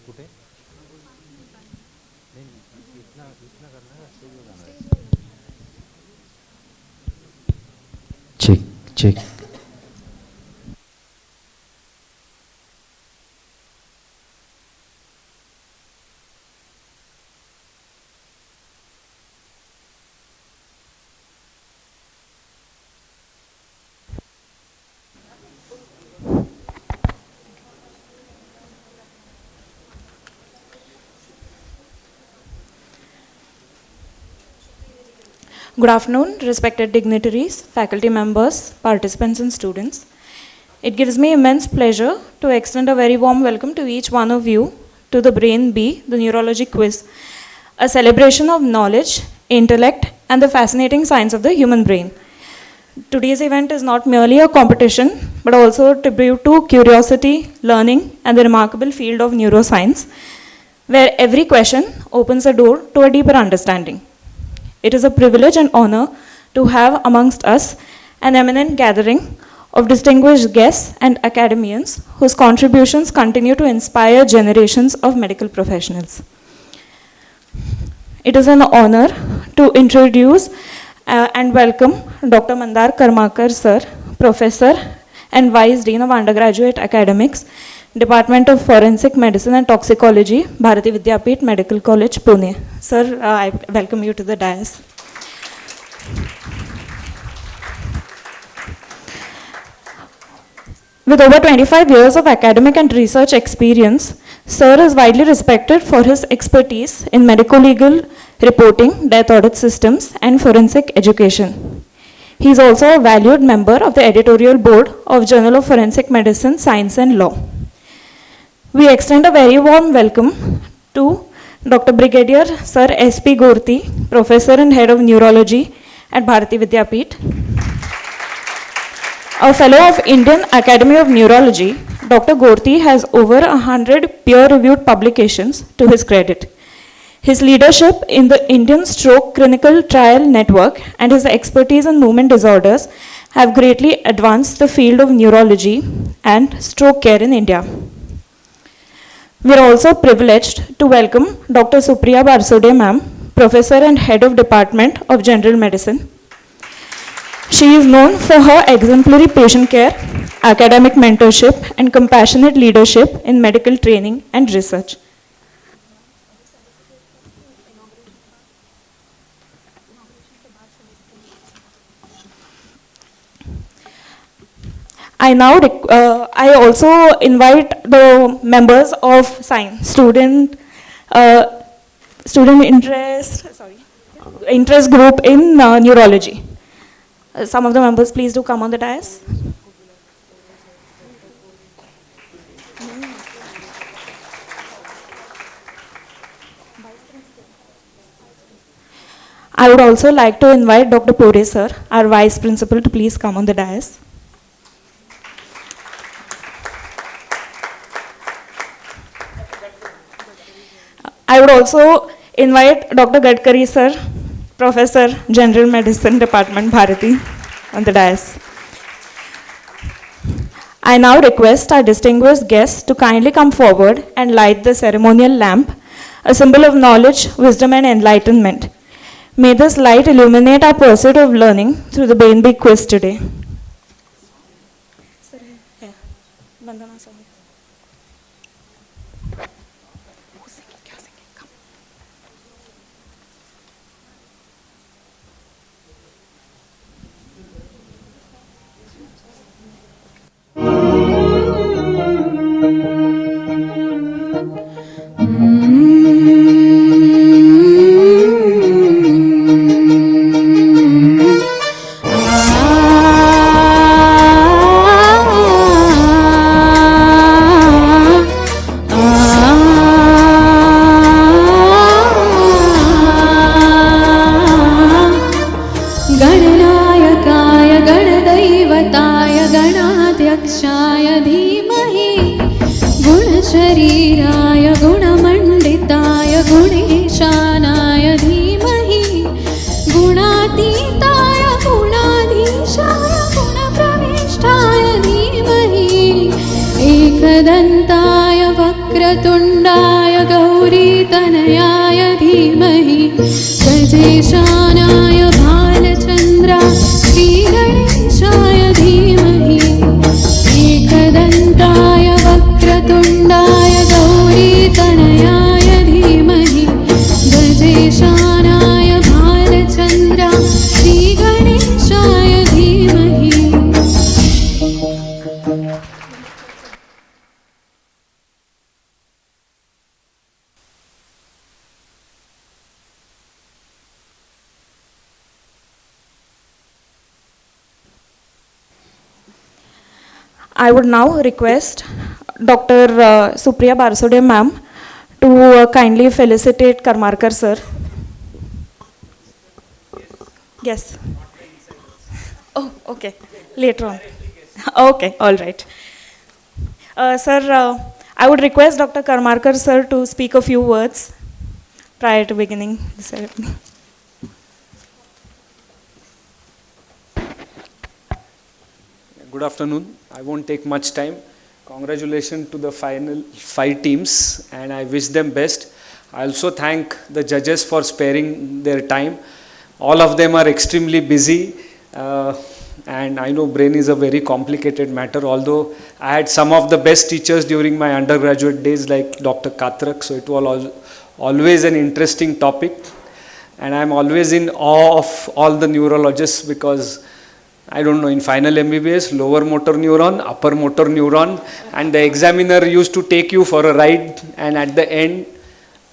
कुठे नहीं इतना इतना करना है स्टेज में जाना है check check Good afternoon, respected dignitaries, faculty members, participants and students. It gives me immense pleasure to extend a very warm welcome to each one of you to the Brain Bee, the Neurology Quiz, a celebration of knowledge, intellect, and the fascinating science of the human brain. Today's event is not merely a competition, but also a tribute to curiosity, learning, and the remarkable field of neuroscience, where every question opens a door to a deeper understanding. It is a privilege and honor to have amongst us an eminent gathering of distinguished guests and academians whose contributions continue to inspire generations of medical professionals. It is an honor to introduce and welcome Dr. Mandar Karmakar Sir, Professor and Vice Dean of Undergraduate Academics, Department of Forensic Medicine and Toxicology, Bharati Vidyapeeth Medical College, Pune. Sir, I welcome you to the dais. With over 25 years of academic and research experience, Sir is widely respected for his expertise in medico-legal reporting, death audit systems, and forensic education. He is also a valued member of the editorial board of Journal of Forensic Medicine, Science and Law. We extend a very warm welcome to Dr. Brigadier Sir S.P. Gorti, Professor and Head of Neurology at Bharati Vidyapeeth. A Fellow of Indian Academy of Neurology, Dr. Gorti has over 100 peer-reviewed publications to his credit. His leadership in the Indian Stroke Clinical Trial Network and his expertise in movement disorders have greatly advanced the field of neurology and stroke care in India. We are also privileged to welcome Dr. Supriya Barsode ma'am, Professor and Head of Department of General Medicine. She is known for her exemplary patient care, academic mentorship, and compassionate leadership in medical training and research. I also invite the members of science, student interest group in neurology. Some of the members, please do come on the dais. I would also like to invite Dr. Pore sir, our Vice Principal, to please come on the dais. I would also invite Dr. Gadkari sir, Professor, General Medicine Department, Bharati, on the dais. I now request our distinguished guests to kindly come forward and light the ceremonial lamp, a symbol of knowledge, wisdom, and enlightenment. May this light illuminate our pursuit of learning through the Brain Bee quiz today. गजेशानाय भालचन्द्रा श्रीगणेशाय धीमहि एकदन्ताय वक्रतुण्डाय गौरीतनयाय धीमहि गजेशानाय भालचन्द्रा श्रीगणेशाय धीमहि. I would now request Dr. Supriya Barsode ma'am to kindly felicitate Karmarkar sir. Yes. Oh, okay. Later on. Okay, all right. Sir, I would request Dr. Karmarkar sir to speak a few words prior to beginning the ceremony. Good afternoon. I won't take much time. Congratulations to the final 5 teams and I wish them best. I also thank the judges for sparing their time. All of them are extremely busy and I know brain is a very complicated matter, although I had some of the best teachers during my undergraduate days like Dr. Katrak, so it was always an interesting topic and I am always in awe of all the neurologists because I don't know, in final MBBS, lower motor neuron, upper motor neuron, and the examiner used to take you for a ride and at the end,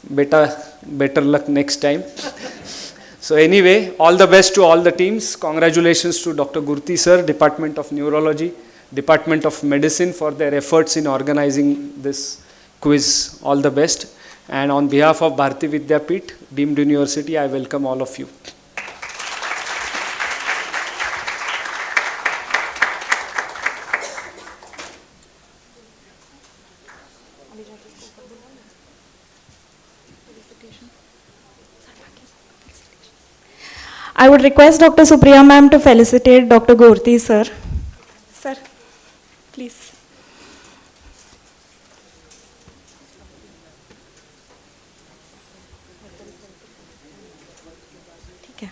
better luck next time. So anyway, all the best to all the teams. Congratulations to Dr. Gurti sir, Department of Neurology, Department of Medicine for their efforts in organizing this quiz. All the best. And on behalf of Bharati Vidyapeeth, deemed university, I welcome all of you. I would request Dr. Supriya ma'am to felicitate Dr. Gurti sir. Sir, please. Okay.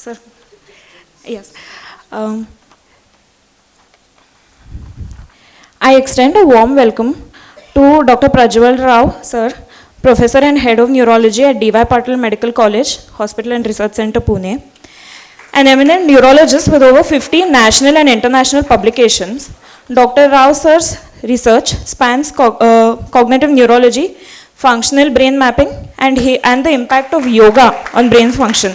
Sir, yes. I extend a warm welcome to Dr. Prajwal Rao, sir, Professor and Head of Neurology at D.Y. Patil Medical College, Hospital and Research Center, Pune. An eminent neurologist with over 50 national and international publications, Dr. Rao sir's research spans cognitive neurology, functional brain mapping, and the impact of yoga on brain function.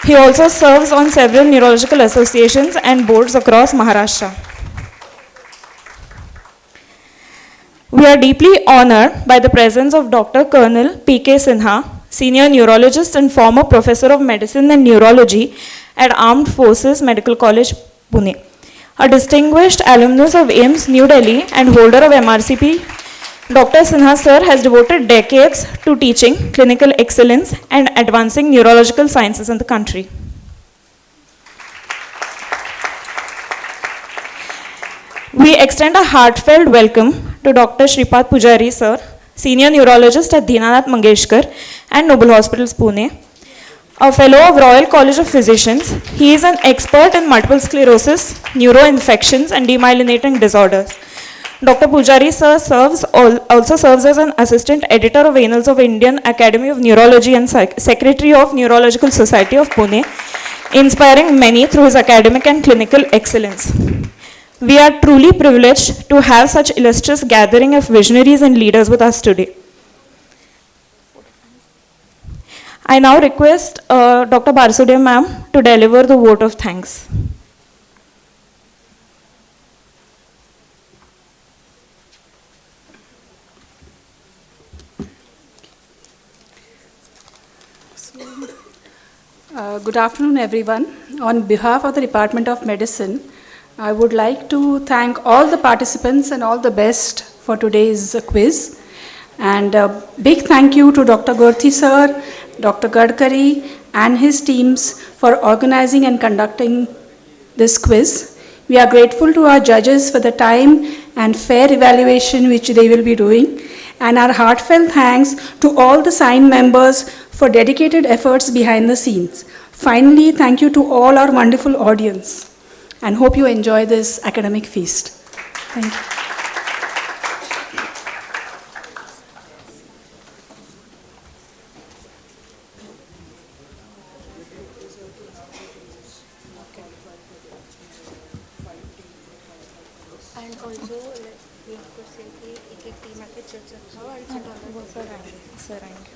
He also serves on several neurological associations and boards across Maharashtra. We are deeply honored by the presence of Dr. Colonel P.K. Sinha, Senior Neurologist and former Professor of Medicine and Neurology at Armed Forces Medical College, Pune. A distinguished alumnus of AIIMS, New Delhi and holder of MRCP, Dr. Sinha sir has devoted decades to teaching clinical excellence and advancing neurological sciences in the country. We extend a heartfelt welcome to Dr. Shripad Pujari sir, Senior Neurologist at Dinanath Mangeshkar and Noble Hospitals, Pune. A fellow of Royal College of Physicians, he is an expert in multiple sclerosis, neuroinfections and demyelinating disorders. Dr. Pujari sir also serves as an assistant editor of Annals of Indian Academy of Neurology and Secretary of Neurological Society of Pune, inspiring many through his academic and clinical excellence. We are truly privileged to have such illustrious gathering of visionaries and leaders with us today. I now request Dr. Barsode ma'am to deliver the vote of thanks. Good afternoon, everyone. On behalf of the Department of Medicine, I would like to thank all the participants and all the best for today's quiz. And a big thank you to Dr. Gorthi sir, Dr. Gadkari and his teams for organizing and conducting this quiz. We are grateful to our judges for the time and fair evaluation which they will be doing. And our heartfelt thanks to all the sign members for dedicated efforts behind the scenes. Finally, thank you to all our wonderful audience and hope you enjoy this academic feast. Thank you. And also, we have to say कि एक team आके चल सकता हो and वो sir आएंगे.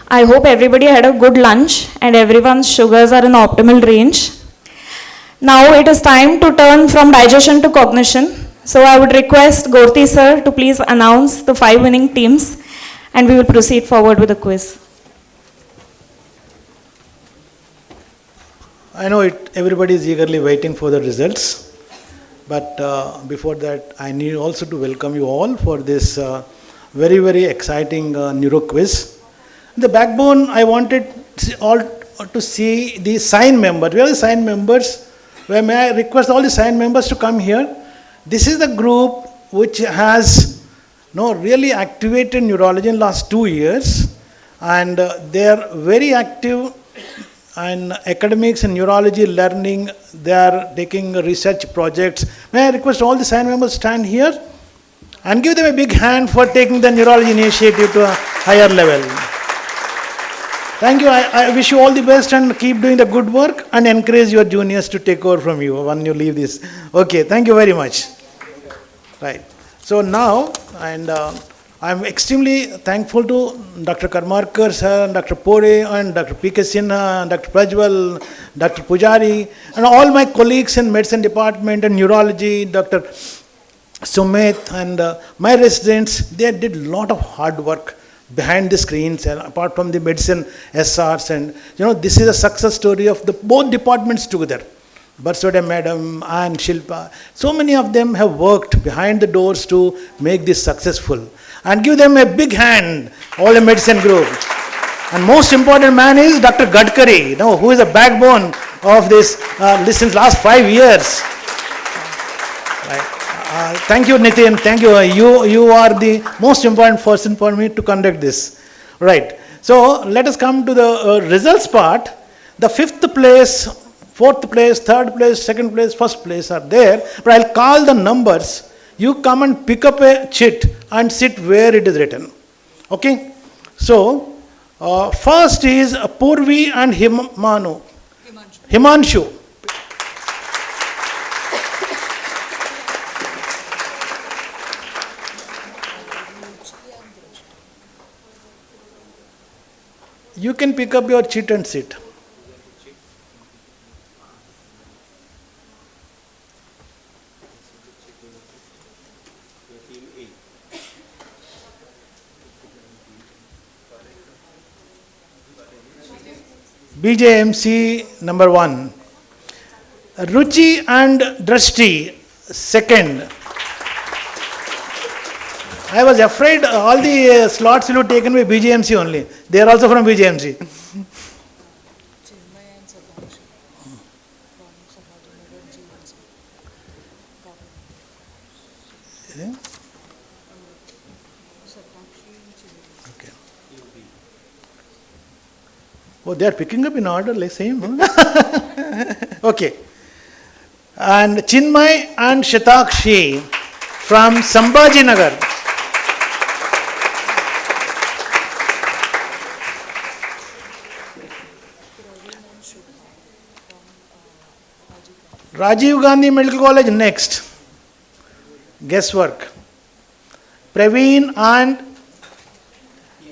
I hope everybody had a good lunch and everyone's sugars are in optimal range. Now it is time to turn from digestion to cognition. So I would request Gorthi sir to please announce the 5 winning teams and we will proceed forward with the quiz. I know everybody is eagerly waiting for the results, but before that, I need also to welcome you all for this very, very exciting neuro quiz. The backbone, I wanted all to see the sign members. Where are the sign members? Where may I request all the sign members to come here? This is the group which has really activated neurology in the last 2 years, and they are very active. And academics and neurology learning, they are taking research projects. May I request all the sign members stand here and give them a big hand for taking the neurology initiative to a higher level. Thank you. I wish you all the best and keep doing the good work and encourage your juniors to take over from you when you leave this. Okay, thank you very much. Right. So now, and I'm extremely thankful to Dr. Karmarkar sir, Dr. Pore and Dr. P.K. Sinha, and Dr. Prajwal, Dr. Pujari, and all my colleagues in medicine department and neurology, Dr. Sumit, and my residents. They did a lot of hard work behind the screens and apart from the medicine SRs. And this is a success story of both departments together. Barsode madam and Shilpa. So many of them have worked behind the doors to make this successful. And give them a big hand, all the medicine group. And most important man is Dr. Gadkari, who is the backbone of this since last 5 years. Right. Thank you, Nitin. Thank you. You are the most important person for me to conduct this. Right. So let us come to the results part. The 5th place, 4th place, 3rd place, 2nd place, 1st place are there. But I'll call the numbers. You come and pick up a chit and sit where it is written. Okay? So, first is Purvi and Himanshu. You can pick up your chit and sit. BJMC number 1. Ruchi and Drashti, 2nd. I was afraid all the slots will be taken by BJMC only. They are also from BJMC. Okay. Oh, they are picking up in order, like same. Huh? Okay. And Chinmay and Shatakshi from Sambhaji Nagar. Rajiv Gandhi Medical College next. Guesswork. Praveen and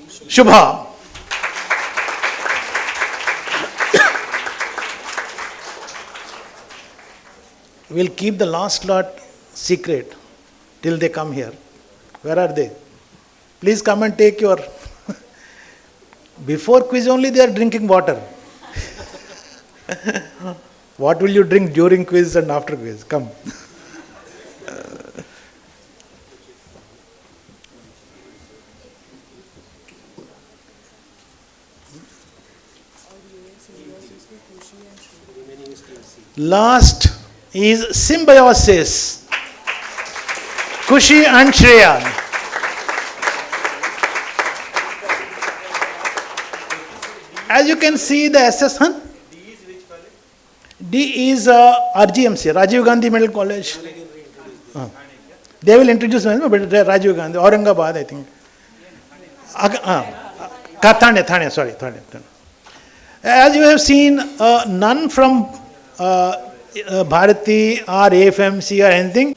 Shubha. We'll keep the last slot secret till they come here. Where are they? Please come and take your... Before quiz only they are drinking water. What will you drink during quiz and after quiz? Come. Last is symbiosis. Kushi and Shreya. As you can see, the SS, huh? D is RGMC, Rajiv Gandhi Medical College. They will introduce me, but Rajiv Gandhi, Aurangabad, I think. Thane, sorry, Thane. As you have seen, none from Bharati or AFMC or anything.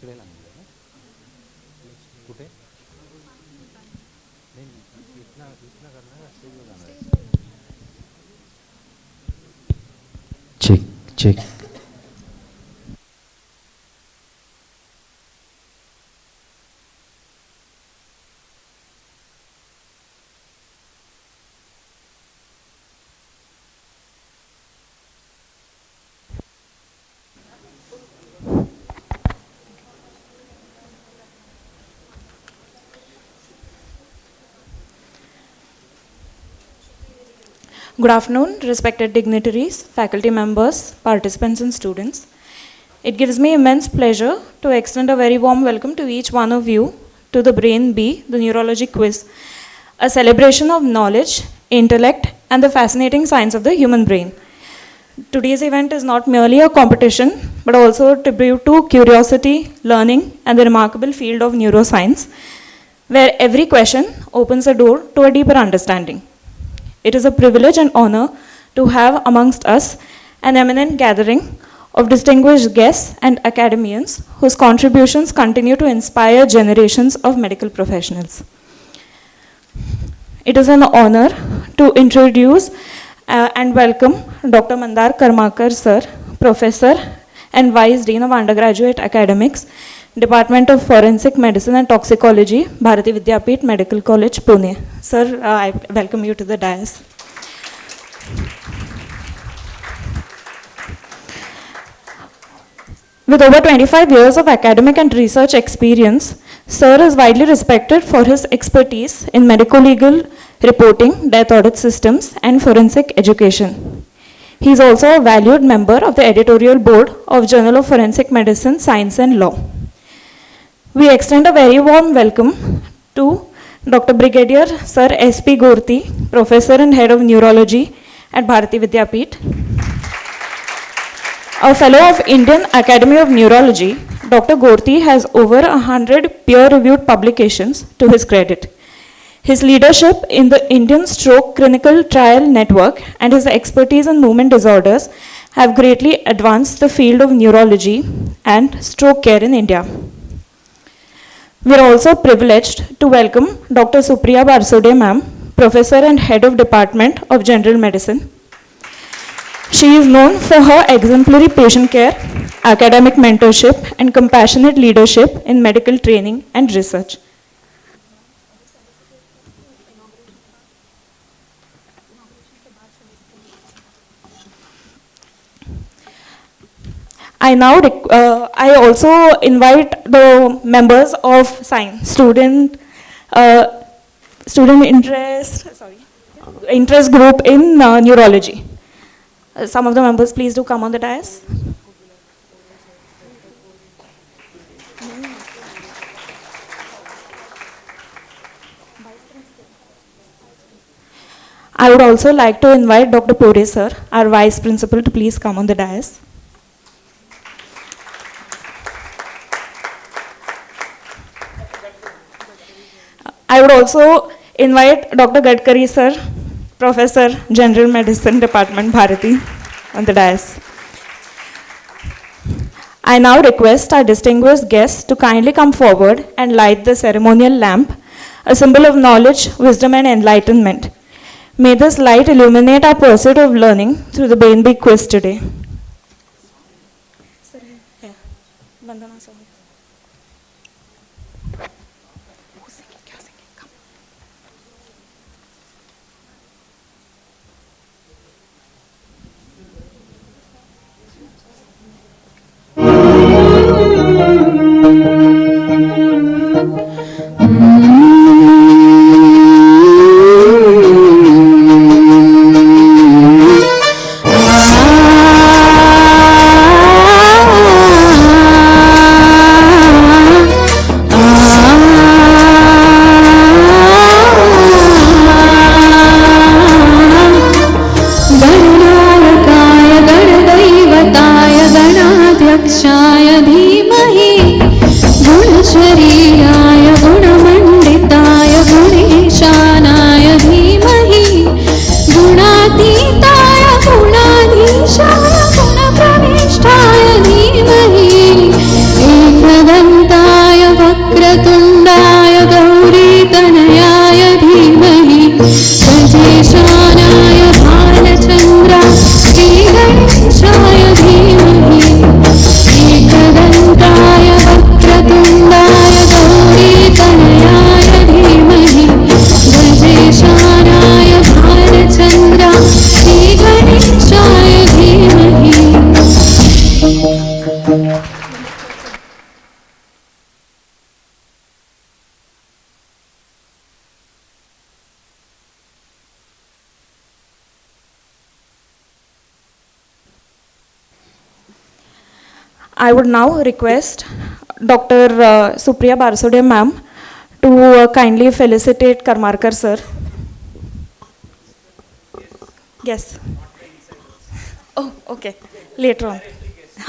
इकडे लागले ना कुठे नाही इतना इतना करना है स्टेजवर जाणार check check Good afternoon, respected dignitaries, faculty members, participants and students. It gives me immense pleasure to extend a very warm welcome to each one of you to the Brain B, the Neurology Quiz, a celebration of knowledge, intellect and the fascinating science of the human brain. Today's event is not merely a competition, but also a tribute to curiosity, learning and the remarkable field of neuroscience, where every question opens a door to a deeper understanding. It is a privilege and honor to have amongst us an eminent gathering of distinguished guests and academians whose contributions continue to inspire generations of medical professionals. It is an honor to introduce and welcome Dr. Mandar Karmakar Sir, Professor and Vice Dean of Undergraduate Academics, Department of Forensic Medicine and Toxicology, Bharati Vidyapeeth Medical College, Pune. Sir, I welcome you to the dais. With over 25 years of academic and research experience, Sir is widely respected for his expertise in medico-legal reporting, death audit systems, and forensic education. He is also a valued member of the editorial board of Journal of Forensic Medicine, Science and Law. We extend a very warm welcome to Dr. Brigadier Sir S.P. Gorti, Professor and Head of Neurology at Bharati Vidyapeeth. A Fellow of Indian Academy of Neurology, Dr. Gorti has over 100 peer-reviewed publications to his credit. His leadership in the Indian Stroke Clinical Trial Network and his expertise in movement disorders have greatly advanced the field of neurology and stroke care in India. We are also privileged to welcome Dr. Supriya Barsode ma'am, Professor and Head of Department of General Medicine. She is known for her exemplary patient care, academic mentorship, and compassionate leadership in medical training and research. I also invite the members of student interest group in neurology. Some of the members, please do come on the dais. I would also like to invite Dr. Puri sir, our Vice Principal, to please come on the dais. I would also invite Dr. Gadkari sir, Professor, General Medicine Department, Bharati, on the dais. I now request our distinguished guests to kindly come forward and light the ceremonial lamp, a symbol of knowledge, wisdom, and enlightenment. May this light illuminate our pursuit of learning through the BNB quiz today. I would now request Dr. Supriya Barsode ma'am to kindly felicitate Karmarkar sir. Yes. Oh, okay. Later on.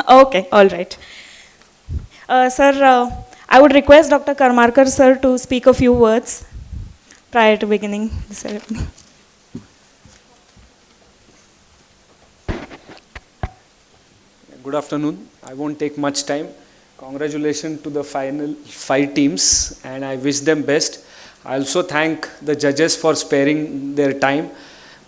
Okay, all right. Sir, I would request Dr. Karmarkar sir to speak a few words prior to beginning the ceremony. Good afternoon. I won't take much time. Congratulations to the final 5 teams and I wish them best. I also thank the judges for sparing their time.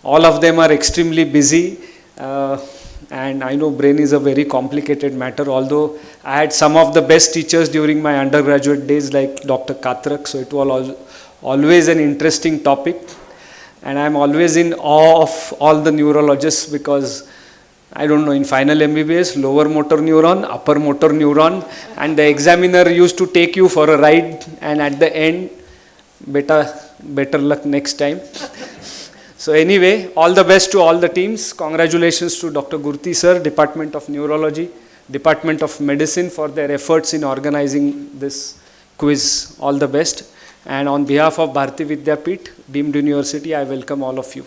All of them are extremely busy and I know brain is a very complicated matter, although I had some of the best teachers during my undergraduate days like Dr. Katrak, so it was always an interesting topic and I'm always in awe of all the neurologists because I don't know, in final MBBS, lower motor neuron, upper motor neuron, and the examiner used to take you for a ride, and at the end, better luck next time. So anyway, all the best to all the teams. Congratulations to Dr. Gurti sir, Department of Neurology, Department of Medicine for their efforts in organizing this quiz. All the best. And on behalf of Bharati Vidyapeeth, deemed university, I welcome all of you.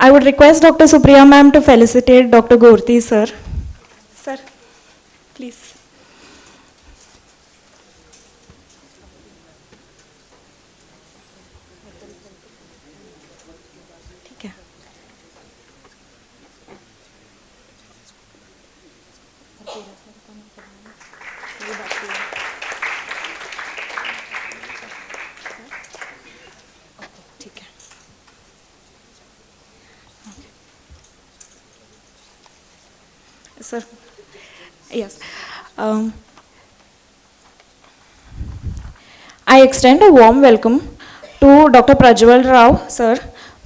I would request Dr. Supriya ma'am to felicitate Dr. Gurti sir. Sir, please. Okay. Sir, yes. I extend a warm welcome to Dr. Prajwal Rao, sir,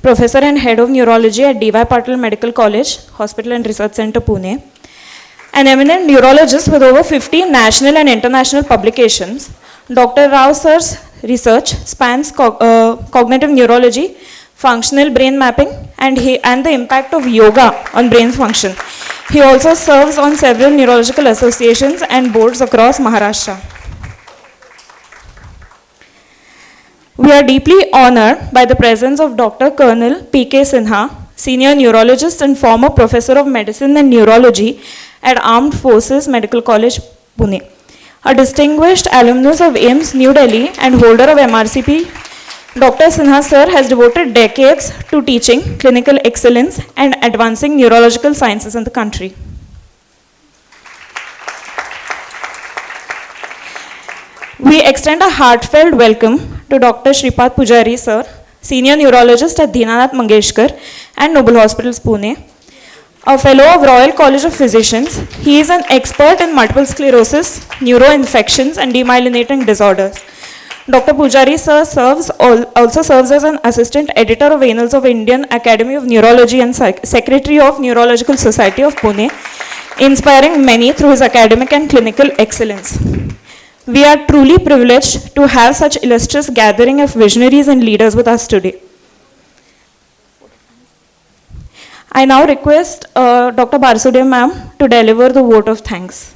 Professor and Head of Neurology at D.Y. Patil Medical College, Hospital and Research Center, Pune. An eminent neurologist with over 50 national and international publications, Dr. Rao sir's research spans cognitive neurology, functional brain mapping, and the impact of yoga on brain function. He also serves on several neurological associations and boards across Maharashtra. We are deeply honored by the presence of Dr. Colonel P.K. Sinha, Senior Neurologist and former Professor of Medicine and Neurology at Armed Forces Medical College, Pune. A distinguished alumnus of AIIMS, New Delhi, and holder of MRCP, Dr. Sinha sir has devoted decades to teaching clinical excellence and advancing neurological sciences in the country. We extend a heartfelt welcome to Dr. Shripad Pujari sir, Senior Neurologist at Dinanath Mangeshkar and Noble Hospitals, Pune. A fellow of Royal College of Physicians, he is an expert in multiple sclerosis, neuroinfections, and demyelinating disorders. Dr. Pujari sir also serves as an assistant editor of Annals of Indian Academy of Neurology and Secretary of Neurological Society of Pune, inspiring many through his academic and clinical excellence. We are truly privileged to have such illustrious gathering of visionaries and leaders with us today. I now request Dr. Barsudev ma'am to deliver the vote of thanks.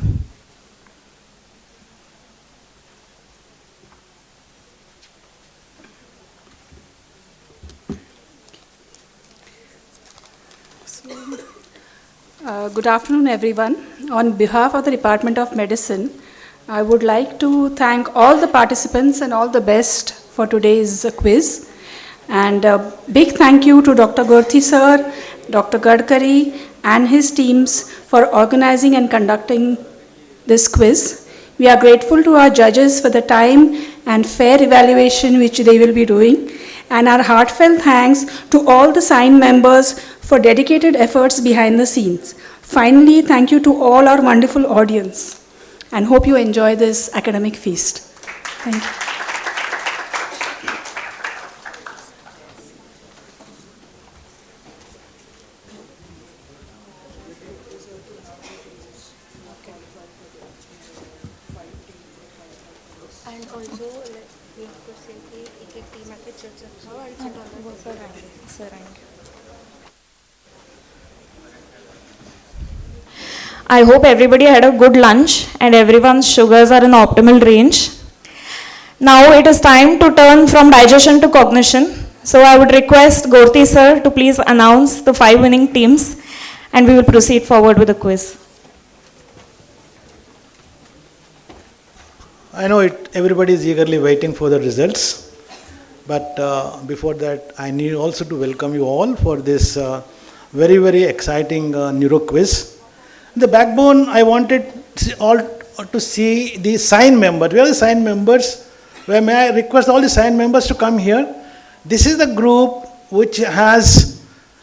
Good afternoon, everyone. On behalf of the Department of Medicine, I would like to thank all the participants and all the best for today's quiz. And a big thank you to Dr. Gorthi sir, Dr. Gadkari, and his teams for organizing and conducting this quiz. We are grateful to our judges for the time and fair evaluation which they will be doing. And our heartfelt thanks to all the SIGN members for dedicated efforts behind the scenes. Finally, thank you to all our wonderful audience, and hope you enjoy this academic feast. Thank you. And also, we have to say कि एक team आके चर्चा खाओ and sit on the Sir, I hope everybody had a good lunch and everyone's sugars are in optimal range. Now it is time to turn from digestion to cognition. So I would request Gorthi sir to please announce the 5 winning teams and we will proceed forward with the quiz. I know everybody is eagerly waiting for the results, but before that, I need also to welcome you all for this very, very exciting neuro quiz. The backbone, I wanted all to see the SIGN members. Where are the SIGN members? Where may I request all the SIGN members to come here? This is the group which has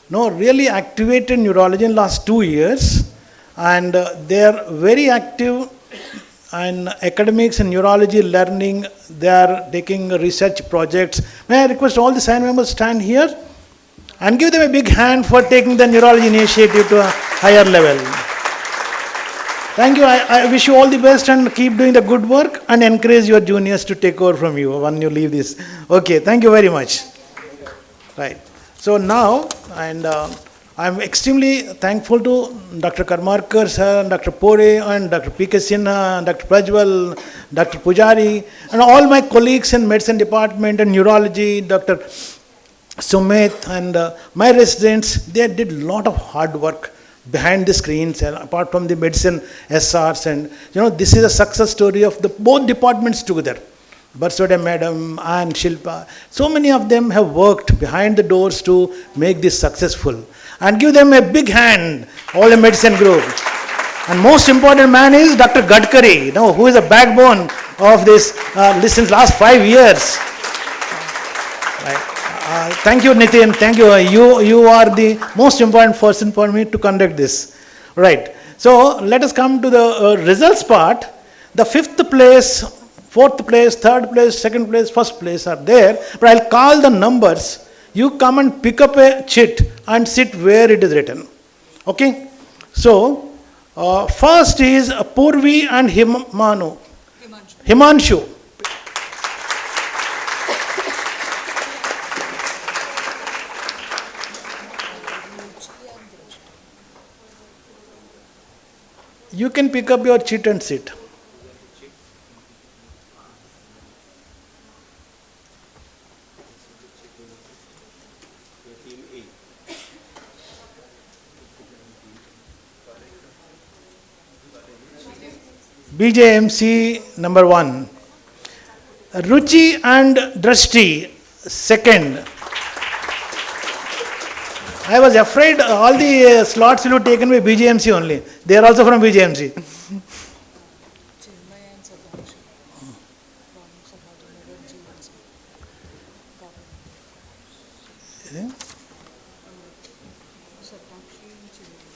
really activated neurology in last 2 years, and they are very active in academics and neurology learning. They are taking research projects. May I request all the SIGN members stand here and give them a big hand for taking the neurology initiative to a higher level. Thank you. I wish you all the best and keep doing the good work and encourage your juniors to take over from you when you leave this. Okay, thank you very much. Right. So now, and I'm extremely thankful to Dr. Karmarkar sir, and Dr. Pore, and Dr. P.K. Sinha, Dr. Prajwal, Dr. Pujari, and all my colleagues in medicine department and neurology, Dr. Sumit, and my residents. They did a lot of hard work behind the screens, and apart from the medicine SRs, and this is a success story of the both departments together. Barsudev madam and Shilpa, so many of them have worked behind the doors to make this successful. And give them a big hand, all the medicine group. And most important man is Dr. Gadkari, who is the backbone of this since last 5 years. Right. Thank you, Nitin. Thank you. You are the most important person for me to conduct this. Right. So let us come to the results part. The 5th place, 4th place, 3rd place, 2nd place, 1st place are there. But I'll call the numbers. you come and pick up a chit and sit where it is written. Okay? So, first is Purvi and Himanshu. You can pick up your chit and sit. BJMC number 1. Ruchi and Drashti, second. I was afraid all the slots will be taken by BJMC only. They are also from BJMC.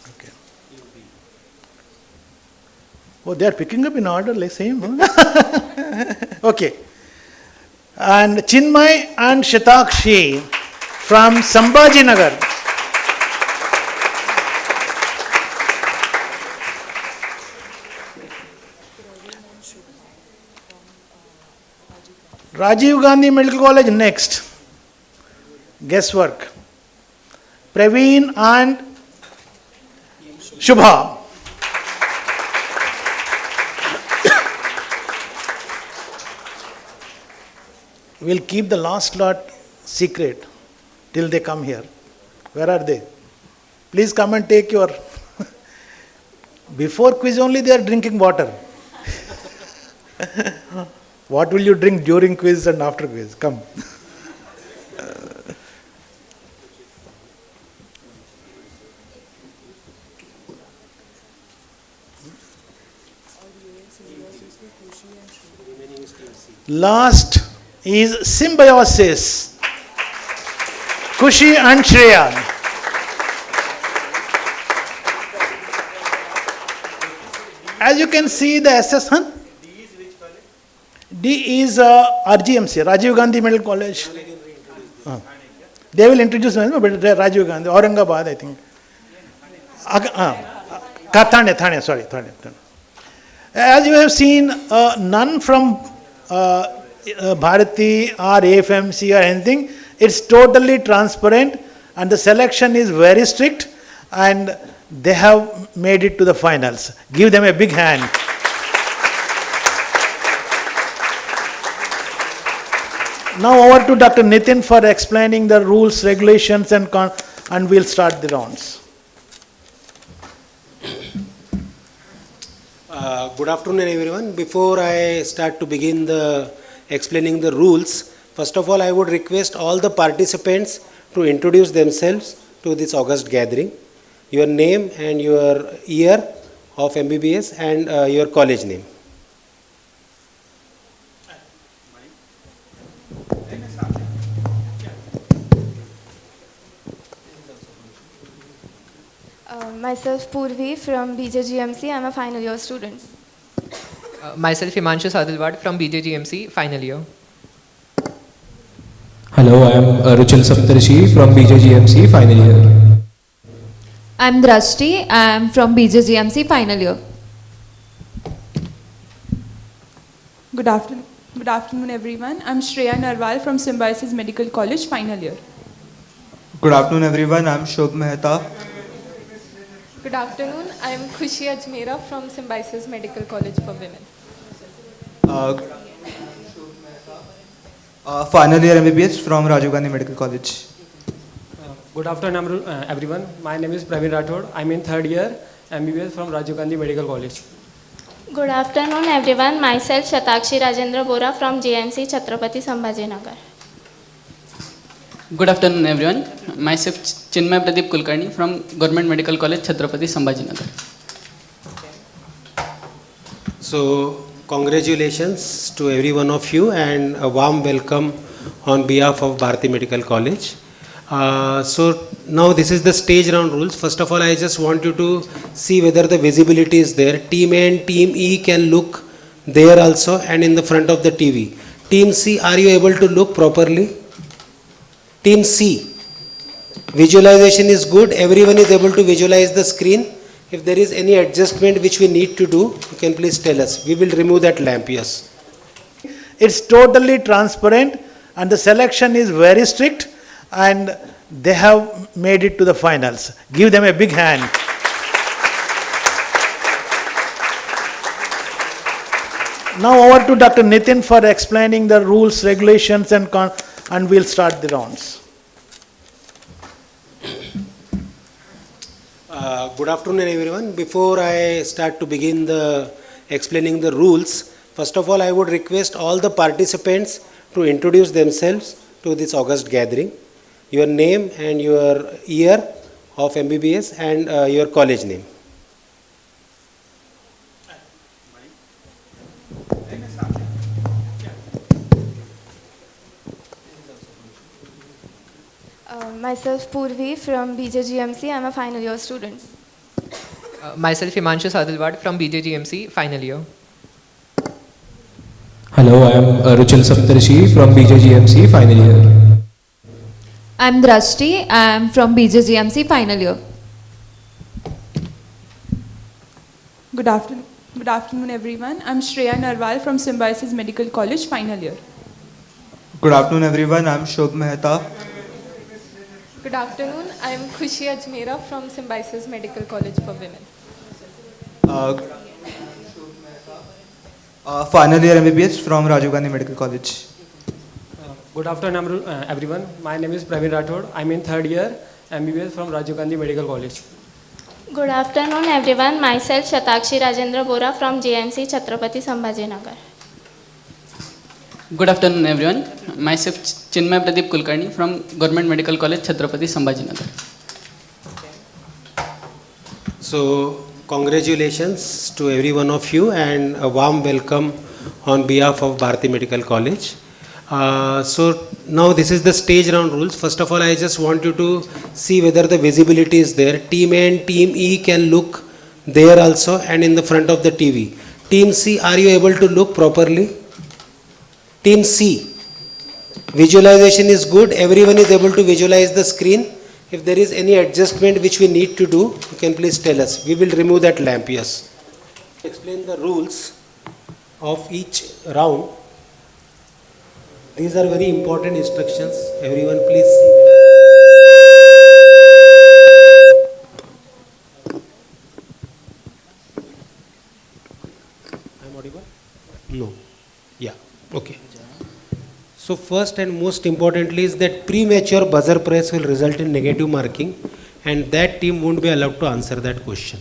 Okay. Oh, they are picking up in order, like same. Huh? Okay. And Chinmay and Shatakshi from Sambhaji Nagar. Rajiv Gandhi Medical College next. Guesswork. Praveen and Shubha. We'll keep the last lot secret till they come here. Where are they? Please come and take your... Before quiz only they are drinking water. What will you drink during quiz and after quiz? Come. Last is Symbiosis. Kushi and Shreya. As you can see the SS, huh? D is RGMC, Rajiv Gandhi Medical College. They will introduce me, but Rajiv Gandhi, Aurangabad, I think. Thane. As you have seen, none from Bharati or AFMC or anything. It's totally transparent and the selection is very strict and they have made it to the finals. Give them a big hand. Now over to Dr. Nitin for explaining the rules, regulations and we'll start the rounds. Good afternoon everyone. Before I start to begin explaining the rules, first of all I would request all the participants to introduce themselves to this August gathering. Your name and your year of MBBS and your college name. Myself Purvi from BJGMC. I'm a final year student. Myself Himanshu Sadilwad from BJGMC, final year. Hello, I am Ruchil Saptarshi from BJGMC, final year. I'm Drashti. I'm from BJGMC, final year. Good afternoon everyone. I'm Shreya Narwal from Symbiosis Medical College, final year. Good afternoon everyone. I'm Shobh Mehta. Good afternoon. I am Khushi Ajmera from Symbiosis Medical College for Women. Final year MBBS from Rajiv Gandhi Medical College. Good afternoon everyone. My name is Praveen Rathod. I'm in third year MBBS from Rajiv Gandhi Medical College. Good afternoon everyone. Myself Shatakshi Rajendra Bora from JMC Chhatrapati Sambhaji Nagar. Good afternoon everyone. Myself Chinmay Pradeep Kulkarni from Government Medical College Chhatrapati Sambhaji Nagar. So congratulations to every one of you and a warm welcome on behalf of Bharati Medical College. So now this is the stage round rules. First of all, I just want you to see whether the visibility is there. Team A and Team E can look there also and in the front of the TV. Team C, are you able to look properly? Team C, Visualization is good. Everyone is able to visualize the screen. If there is any adjustment which we need to do, you can please tell us. We will remove that lamp, yes. It's totally transparent and the selection is very strict and they have made it to the finals. Give them a big hand. Now over to Dr. Nitin for explaining the rules, regulations and we'll start the rounds. Good afternoon everyone. Before I start to begin the explaining the rules, first of all I would request all the participants to introduce themselves to this August gathering. Your name and your year of MBBS and your college name. Myself Purvi from BJGMC. I'm a final year student. Myself Himanshu Sadilwad from BJGMC, final year. Hello, I am Ruchil Saptarishi from BJGMC, final year. I'm Drashti. I'm from BJGMC, final year. Good afternoon, everyone. I'm Shreya Narwal from Symbiosis Medical College, final year. Good afternoon everyone, I'm Shobh Mehta. Good afternoon. I'm Khushi Ajmera from Symbiosis Medical College for Women. Final year MBBS from Rajiv Gandhi Medical College. Good afternoon, everyone. My name is Praveen Rathod. I'm in third year MBBS from Rajiv Gandhi Medical College. Good afternoon, everyone. Myself Shatakshi Rajendra Bora from JMC Chhatrapati Sambhajinagar. Good afternoon everyone. Myself Chinmay Pradeep Kulkarni from Government Medical College Chhatrapati Sambhajinagar. So congratulations to every one of you and a warm welcome on behalf of Bharati Medical College. So now this is the stage round rules. First of all I just want you to see whether the visibility is there. Team A and Team E can look there also and in the front of the TV. Team C, are you able to look properly? Team C, visualization is good. Everyone is able to visualize the screen. If there is any adjustment which we need to do, you can please tell us. We will remove that lamp, yes. Explain the rules of each round. These are very important instructions. Everyone please see them. I am audible? No. Yeah. Okay. So first and most importantly is that premature buzzer press will result in negative marking and that team won't be allowed to answer that question.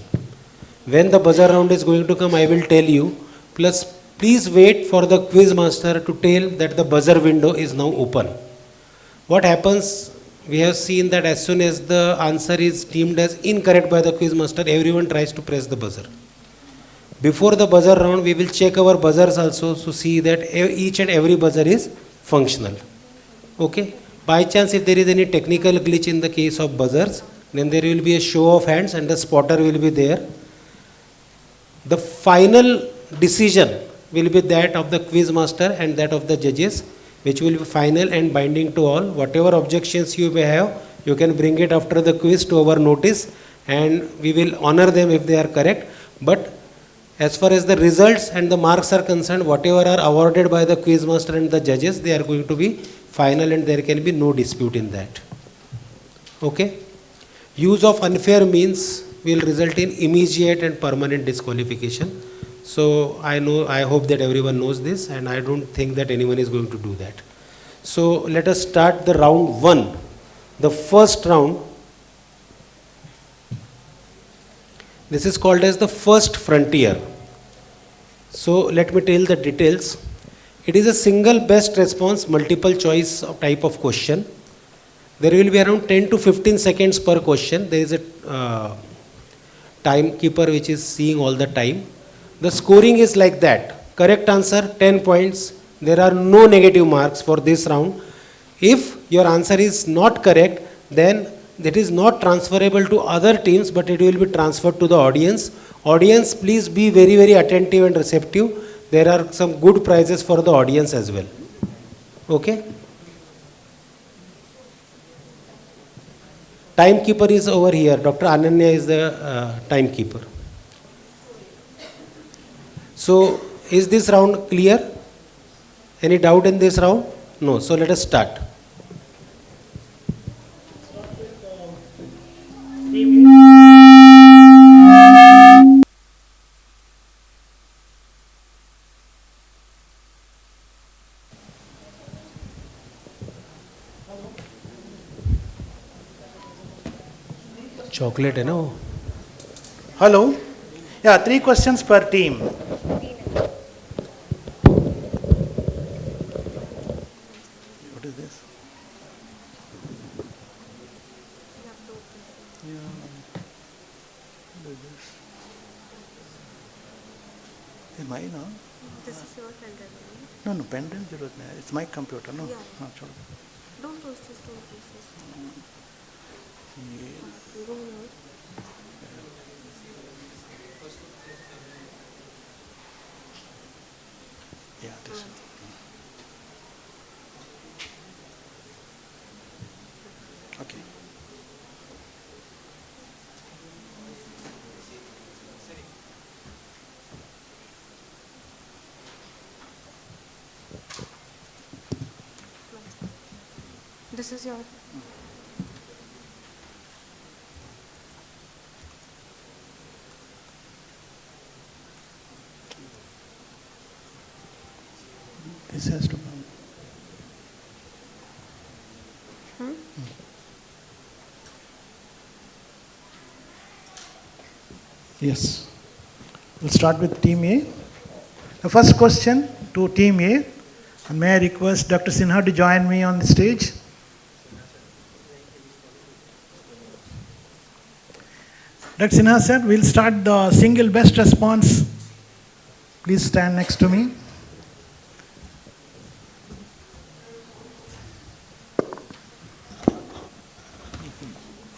When the buzzer round is going to come, I will tell you. Plus, please wait for the quiz master to tell that the buzzer window is now open. What happens, we have seen that as soon as the answer is deemed as incorrect by the quiz master, everyone tries to press the buzzer. Before the buzzer round, we will check our buzzers also to see that each and every buzzer is functional. Okay. By chance, if there is any technical glitch in the case of buzzers, then there will be a show of hands and the spotter will be there. The final decision will be that of the quiz master and that of the judges, which will be final and binding to all. Whatever objections you may have, you can bring it after the quiz to our notice and we will honor them if they are correct. But as far as the results and the marks are concerned, whatever are awarded by the quiz master and the judges, they are going to be final and there can be no dispute in that. Okay? Use of unfair means will result in immediate and permanent disqualification. So I hope that everyone knows this and I don't think that anyone is going to do that. So let us start the round 1. The first round, this is called as the first frontier. So let me tell the details. It is a single best response multiple choice type of question. There will be around 10 to 15 seconds per question. There is a timekeeper which is seeing all the time. The scoring is like that. Correct answer 10 points. There are no negative marks for this round. If your answer is not correct, then that is not transferable to other teams, but it will be transferred to the audience. Audience, please be very, very attentive and receptive. There are some good prizes for the audience as well. Okay? Timekeeper is over here. Dr. Ananya is the timekeeper. So, is this round clear? Any doubt in this round? No. So, let us start. Chocolate है ना वो. Hello. Yeah, 3 questions per team. What is this? Is mine, no? This is your pen drive. No, no, pen drive जरूरत नहीं है. It's my computer, no? Yeah. हाँ, छोड़ो. Don't close this, don't close this. ये Go now. Yeah, this. Okay. This is your. This has to come. Yes. We'll start with Team A. The first question to Team A, and may I request Dr. Sinha to join me on the stage? Dr. Sinha sir, we'll start the single best response. Please stand next to me.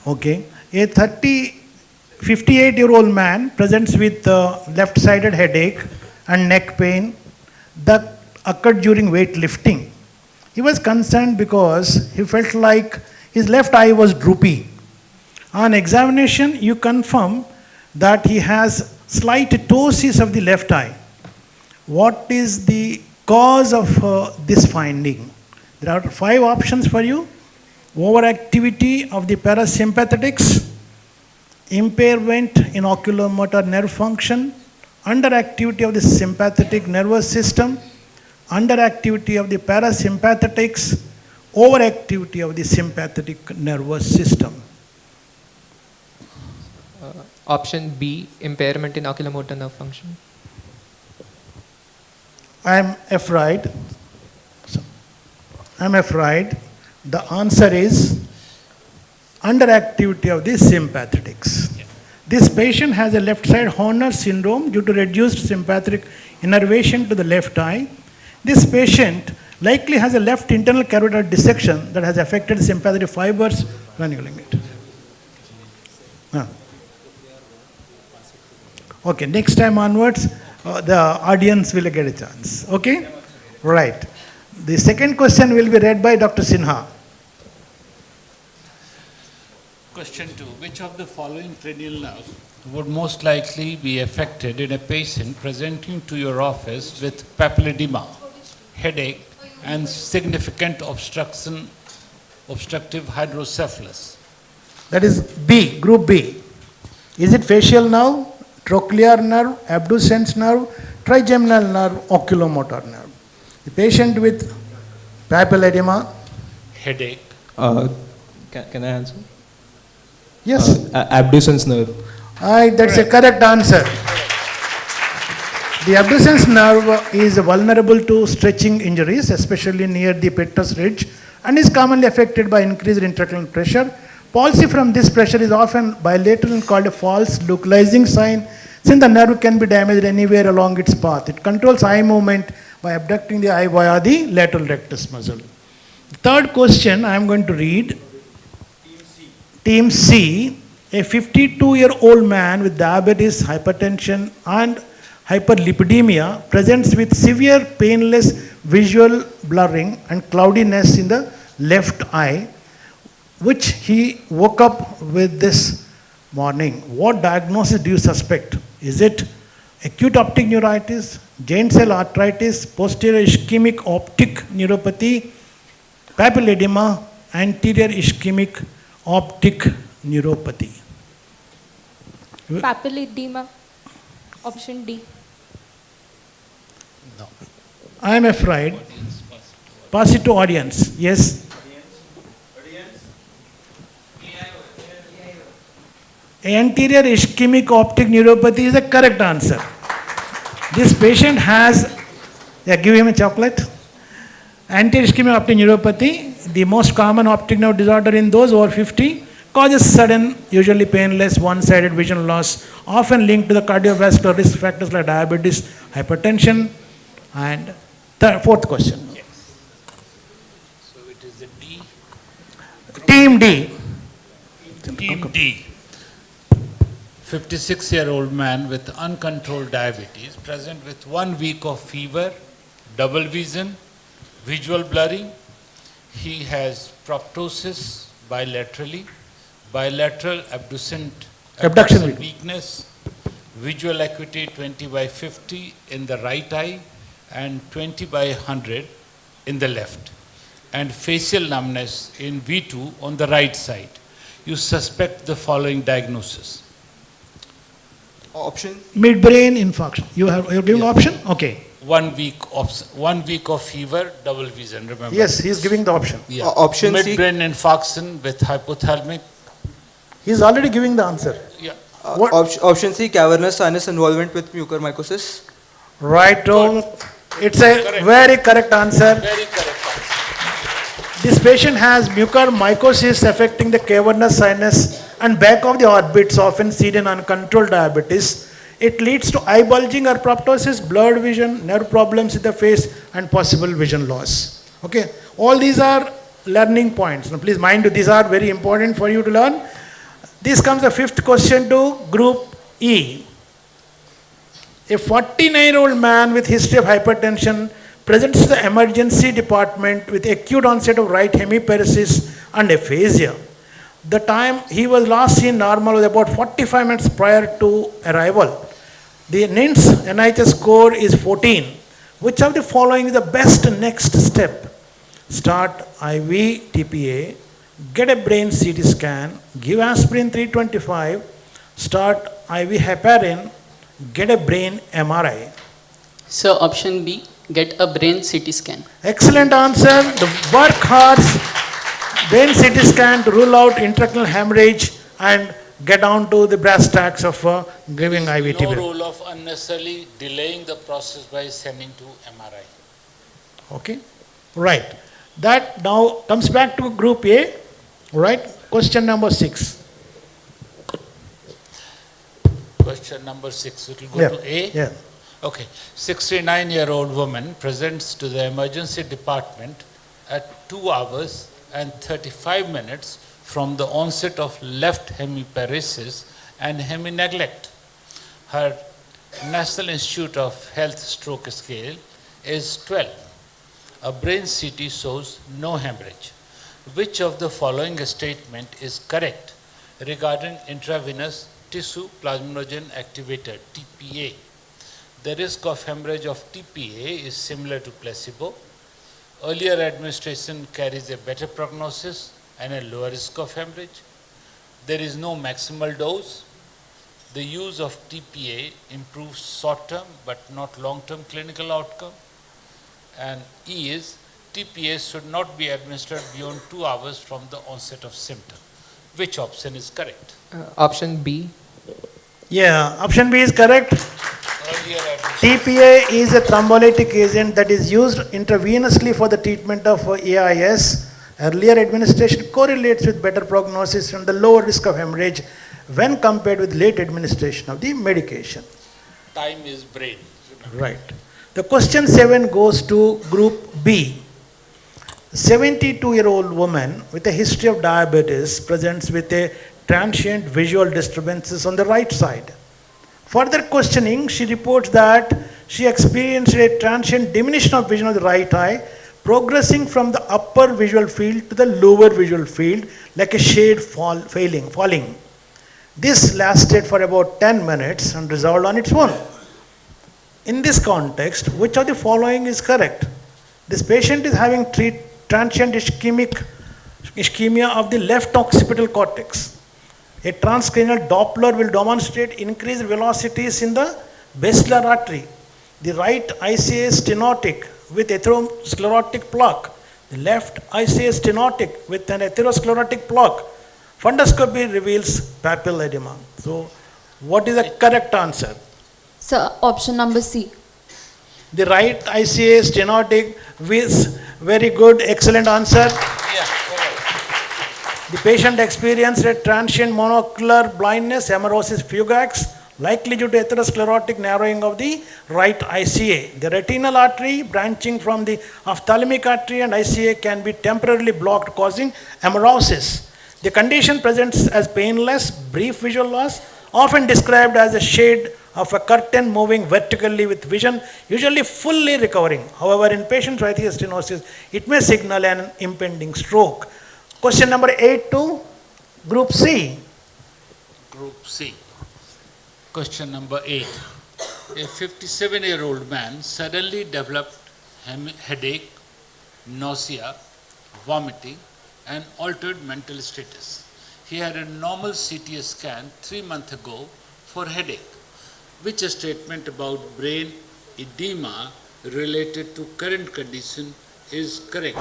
Okay. A 58-year-old man presents with left-sided headache and neck pain that occurred during weightlifting. He was concerned because he felt like his left eye was droopy. On examination, you confirm that he has slight ptosis of the left eye. What is the cause of this finding? There are 5 options for you. Overactivity of the parasympathetics, impairment in oculomotor nerve function, underactivity of the sympathetic nervous system, underactivity of the parasympathetics, overactivity of the sympathetic nervous system. Option B, impairment in oculomotor nerve function. I am afraid. The answer is underactivity of the sympathetics. Yeah. This patient has a left side Horner syndrome due to reduced sympathetic innervation to the left eye. This patient likely has a left internal carotid dissection that has affected sympathetic fibers when you limit. Okay, next time onwards, the audience will get a chance. Okay? Right. The second question will be read by Dr. Sinha. Question 2. Which of the following cranial nerves would most likely be affected in a patient presenting to your office with papilledema, headache, and significant obstructive hydrocephalus? That is B, group B. Is it facial nerve, trochlear nerve, abducens nerve, trigeminal nerve, oculomotor nerve? The patient with papilledema, headache. Can I answer? Yes. Abducens nerve. That's a correct answer. The abducens nerve is vulnerable to stretching injuries, especially near the petrous ridge, and is commonly affected by increased intracranial pressure. Palsy from this pressure is often bilateral and called a false localizing sign, since the nerve can be damaged anywhere along its path. It controls eye movement by abducting the eye via the lateral rectus muscle. The third question I am going to read. Team C, a 52-year-old man with diabetes, hypertension and hyperlipidemia presents with severe painless visual blurring and cloudiness in the left eye. which he woke up with this morning. What diagnosis do you suspect? Is it acute optic neuritis, giant cell arteritis, posterior ischemic optic neuropathy, papilledema, anterior ischemic optic neuropathy? Papilledema. Option D. I am afraid. Pass it to audience. Yes. Anterior ischemic optic neuropathy is the correct answer. This patient has, give him a chocolate. Anterior ischemic optic neuropathy, the most common optic nerve disorder in those over 50, causes sudden, usually painless, one-sided vision loss, often linked to the cardiovascular risk factors like diabetes, hypertension, and fourth question. Yes. So it is the D. Team D. Team D. 56-year-old man with uncontrolled diabetes, present with 1 week of fever, double vision, visual blurring. He has proptosis bilaterally, bilateral abduction weakness, visual acuity 20/50 in the right eye and 20/100 in the left, and facial numbness in V2 on the right side. You suspect the following diagnosis. Option? Midbrain infarction. You're giving option? Okay. 1 week of fever, double vision, remember? Yes, he's giving the option. Yeah. Option C. Midbrain infarction with hypothalamic. He's already giving the answer. Yeah. Option C, cavernous sinus involvement with mucormycosis. Right. It's a very correct answer. Very correct answer. This patient has mucormycosis affecting the cavernous sinus and back of the orbits, often seen in uncontrolled diabetes. It leads to eye bulging or proptosis, blurred vision, nerve problems in the face, and possible vision loss. Okay, all these are learning points. Now, please mind you, these are very important for you to learn. This comes the fifth question to Group E. A 49-year-old man with history of hypertension presents to the emergency department with acute onset of right hemiparesis and aphasia. The time he was last seen normal was about 45 minutes prior to arrival. The NIHS score is 14. Which of the following is the best next step? Start IV TPA, get a brain CT scan, give aspirin 325, start IV heparin, get a brain MRI. So option B, get a brain CT scan. Excellent answer. The workhorse brain CT scan to rule out intracranial hemorrhage and get down to the brass tacks of giving IV No TPA. role of unnecessarily delaying the process by sending to MRI. Okay, right. That now comes back to Group A. Right. Question number 6. Question number 6. It will go to A. Yeah. Okay. 69-year-old woman presents to the emergency department at 2 hours and 35 minutes from the onset of left hemiparesis and hemineglect. Her National Institute of Health stroke scale is 12. A brain CT shows no hemorrhage. Which of the following statement is correct regarding intravenous tissue plasminogen activator TPA? The risk of hemorrhage of TPA is similar to placebo. Earlier administration carries a better prognosis and a lower risk of hemorrhage. There is no maximal dose. The use of TPA improves short-term but not long-term clinical outcome. And E is TPA should not be administered beyond 2 hours from the onset of symptom. Which option is correct? Option B. Yeah, option B is correct. Earlier TPA is a thrombolytic agent that is used intravenously for the treatment of AIS. Earlier administration correlates with better prognosis and the lower risk of hemorrhage when compared with late administration of the medication. time is brain. Right. The question 7 goes to Group B. 72-year-old woman with a history of diabetes presents with a transient visual disturbances on the right side. Further questioning, she reports that she experienced a transient diminution of vision of the right eye progressing from the upper visual field to the lower visual field like a shade falling. This lasted for about 10 minutes and resolved on its own. In this context, which of the following is correct? This patient is having transient ischemia of the left occipital cortex. A transcranial Doppler will demonstrate increased velocities in the basilar artery. The right ICA is stenotic with atherosclerotic plaque. The left ICA is stenotic with an atherosclerotic plaque. Fundoscopy reveals papillary edema. So, what is the correct answer? Sir, option number C. The right ICA is stenotic with very good, excellent answer. The patient experienced a transient monocular blindness, hemorrhagic fugax, likely due to atherosclerotic narrowing of the right ICA. The retinal artery branching from the ophthalmic artery and ICA can be temporarily blocked, causing hemorrhasis. The condition presents as painless, brief visual loss, often described as a shade of a curtain moving vertically with vision usually fully recovering. However, in patients with stenosis, it may signal an impending stroke. Question number 8 to Group C. Group C. Question number 8. A 57-year-old man suddenly developed headache, nausea, vomiting, and altered mental status. He had a normal CT scan 3 months ago for headache. Which statement about brain edema related to current condition is correct?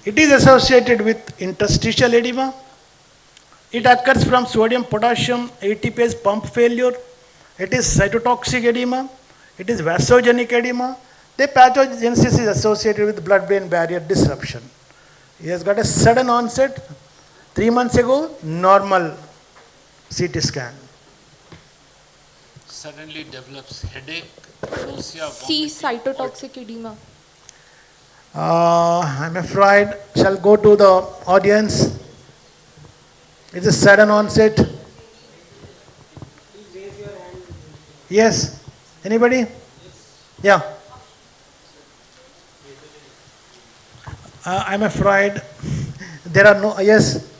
It is associated with interstitial edema. It occurs from sodium-potassium ATPase pump failure. It is cytotoxic edema. It is vasogenic edema. The pathogenesis is associated with blood-brain barrier disruption. He has got a sudden onset 3 months ago, normal CT scan. Suddenly develops headache, nausea, C. Cytotoxic edema. I'm afraid, shall go to the audience. It's a sudden onset. Yes. Anybody? Yeah. I'm afraid there are no, yes.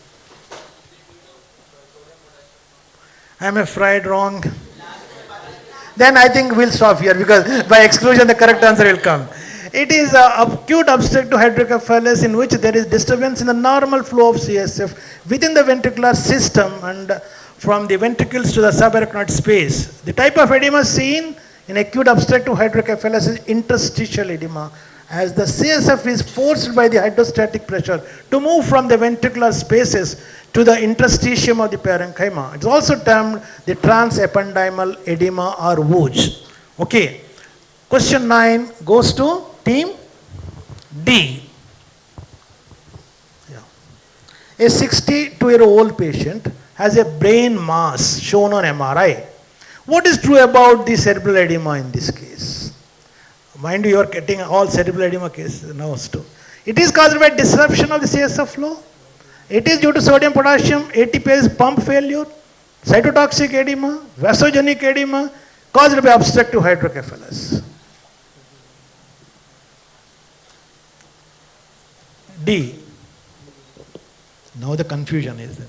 I'm afraid wrong. Then I think we'll stop here because by exclusion the correct answer will come. It is acute obstructive hydrocephalus in which there is disturbance in the normal flow of CSF within the ventricular system and from the ventricles to the subarachnoid space. The type of edema seen in acute obstructive hydrocephalus is interstitial edema, as the CSF is forced by the hydrostatic pressure to move from the ventricular spaces to the interstitium of the parenchyma. It's also termed the transependymal edema or VUJ. Okay. Question 9 goes to team D. Yeah. A 62-year-old patient has a brain mass shown on MRI. What is true about the cerebral edema in this case? Mind you, you are getting all cerebral edema cases now too. It is caused by disruption of the CSF flow. It is due to sodium-potassium ATPase pump failure, cytotoxic edema, vasogenic edema, caused by obstructive hydrocephalus. D. Now the confusion is there.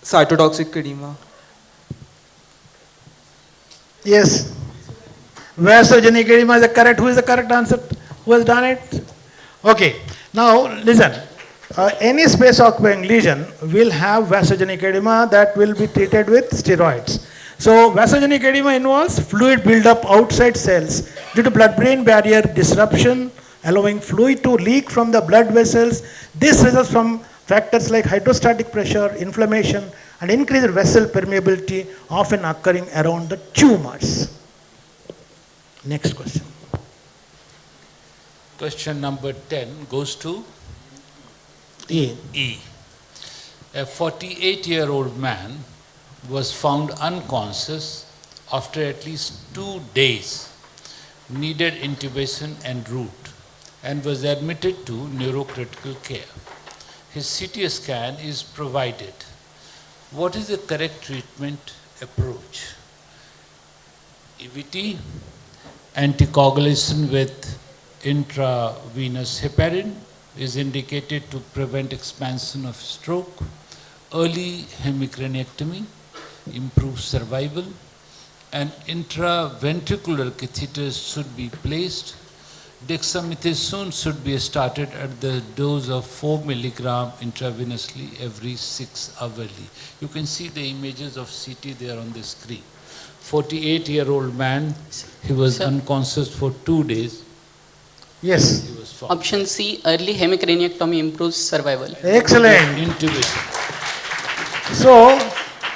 Cytotoxic edema. Yes. Vasogenic edema is the correct. Who is the correct answer? Who has done it? Okay. Now listen. Any space occupying lesion will have vasogenic edema that will be treated with steroids. So vasogenic edema involves fluid buildup outside cells due to blood-brain barrier disruption, allowing fluid to leak from the blood vessels. This results from factors like hydrostatic pressure, inflammation, and increased vessel permeability, often occurring around the tumors. Next question. Question number 10 goes to E. A 48-year-old man was found unconscious after at least 2 days, needed intubation en route, and was admitted to neurocritical care. His CT scan is provided. What is the correct treatment approach? EVT, anticoagulation with intravenous heparin is indicated to prevent expansion of stroke, early hemicraniectomy, improve survival, and intraventricular catheters should be placed. Dexamethasone should be started at the dose of 4 milligram intravenously every 6 hourly. You can see the images of CT there on the screen. 48-year-old man, he was unconscious for 2 days. Yes. He was found. Option C, early hemicraniectomy improves survival. Excellent. Intubation. So,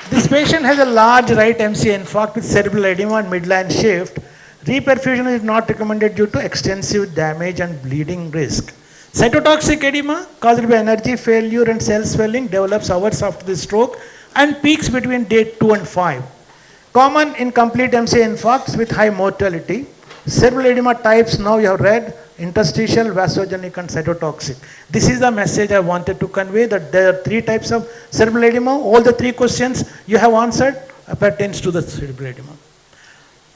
this patient has a large right MCA infarct with cerebral edema and midline shift. Reperfusion is not recommended due to extensive damage and bleeding risk. Cytotoxic edema caused by energy failure and cell swelling develops hours after the stroke and peaks between day 2 and 5. Common in complete MCA infarcts with high mortality. Cerebral edema types now you have read, interstitial, vasogenic and cytotoxic. This is the message I wanted to convey, that there are 3 types of cerebral edema. All the 3 questions you have answered pertains to the cerebral edema.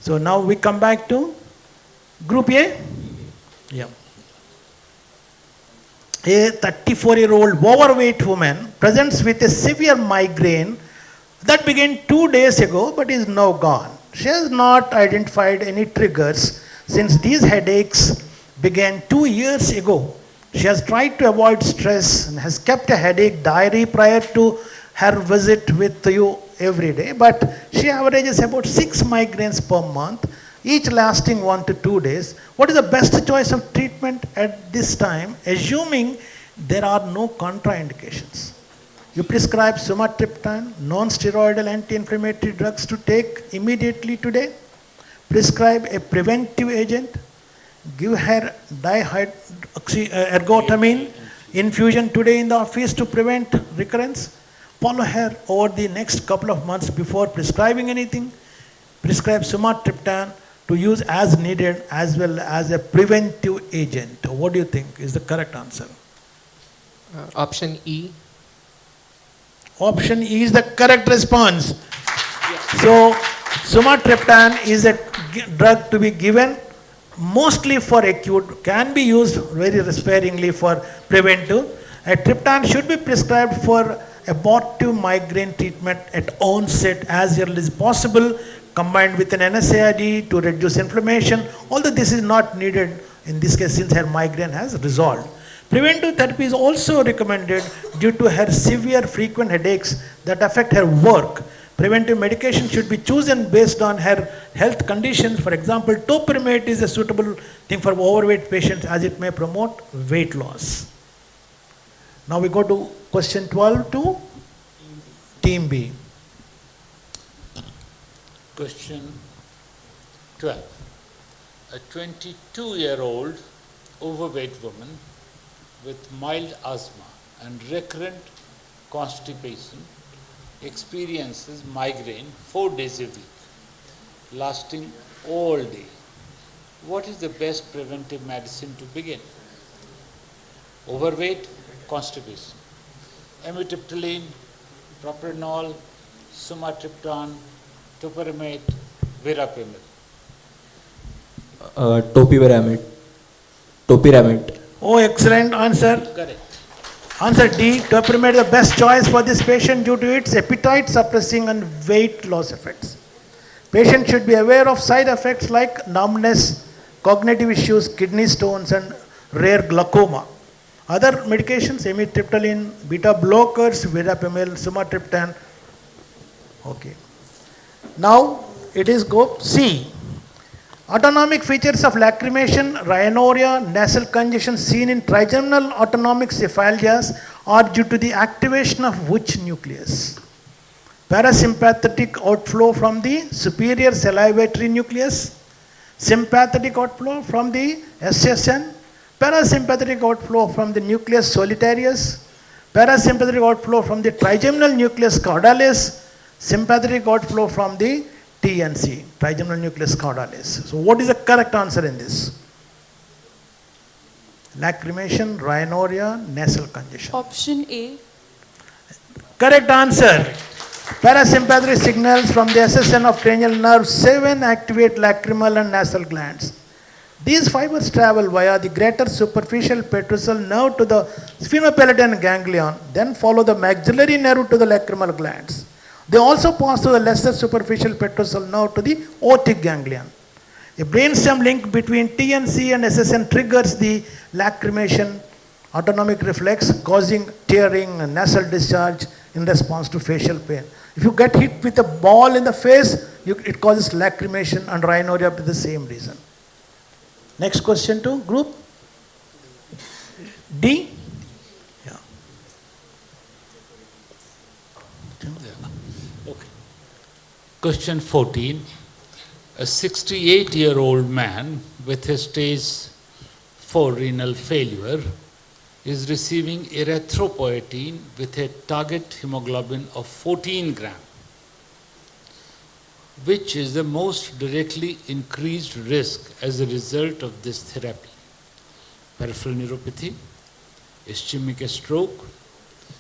So now we come back to group A. Yeah. A 34-year-old overweight woman presents with a severe migraine that began 2 days ago but is now gone. She has not identified any triggers since these headaches began 2 years ago. She has tried to avoid stress and has kept a headache diary prior to her visit with you every day, but she averages about 6 migraines per month, each lasting 1 to 2 days. What is the best choice of treatment at this time, assuming there are no contraindications? You prescribe sumatriptan, non-steroidal anti-inflammatory drugs to take immediately today. Prescribe a preventive agent. Give her dihydroxyergotamine infusion today in the office to prevent recurrence. Follow her over the next couple of months before prescribing anything. Prescribe sumatriptan to use as needed as well as a preventive agent. What do you think is the correct answer? Option E. Option E is the correct response. So, sumatriptan is a drug to be given mostly for acute, can be used very sparingly for preventive. A triptan should be prescribed for abortive migraine treatment at onset as early as possible, combined with an NSAID to reduce inflammation, although this is not needed in this case since her migraine has resolved. Preventive therapy is also recommended due to her severe frequent headaches that affect her work. Preventive medication should be chosen based on her health conditions. For example, topiramate is a suitable thing for overweight patients as it may promote weight loss. Now we go to question 12 to team B. Question 12. A 22-year-old overweight woman with mild asthma and recurrent constipation experiences migraine 4 days a week, lasting all day. What is the best preventive medicine to begin? Overweight, constipation. Amitriptyline, propranolol, sumatriptan, topiramate, verapamil. Topiramate. Oh, excellent answer. Correct. Answer D, topiramate is the best choice for this patient due to its appetite suppressing and weight loss effects. Patient should be aware of side effects like numbness, cognitive issues, kidney stones and rare glaucoma. Other medications, amitriptyline, beta blockers, verapamil, sumatriptan. Okay. Now it is go C. Autonomic features of lacrimation, rhinorrhea, nasal congestion seen in trigeminal autonomic cephalgias are due to the activation of which nucleus? Parasympathetic outflow from the superior salivatory nucleus, sympathetic outflow from the SSN, parasympathetic outflow from the nucleus solitarius, parasympathetic outflow from the trigeminal nucleus caudalis, sympathetic outflow from the TNC, trigeminal nucleus caudalis. So what is the correct answer in this? Lacrimation, rhinorrhea, nasal congestion. Option A. Correct answer. Parasympathetic signals from the SSN of cranial nerve 7 activate lacrimal and nasal glands. These fibers travel via the greater superficial petrosal nerve to the sphenopalatine ganglion, then follow the maxillary nerve to the lacrimal glands. They also pass through the lesser superficial petrosal nerve to the otic ganglion. A brainstem link between TNC and SSN triggers the lacrimation autonomic reflex, causing tearing and nasal discharge in response to facial pain. If you get hit with a ball in the face, it causes lacrimation and rhinorrhea for the same reason. Next question to group D. Yeah. Okay. Question 14. A 68-year-old man with a stage 4 renal failure is receiving erythropoietin with a target hemoglobin of 14 gram. Which is the most directly increased risk as a result of this therapy? Peripheral neuropathy, ischemic stroke,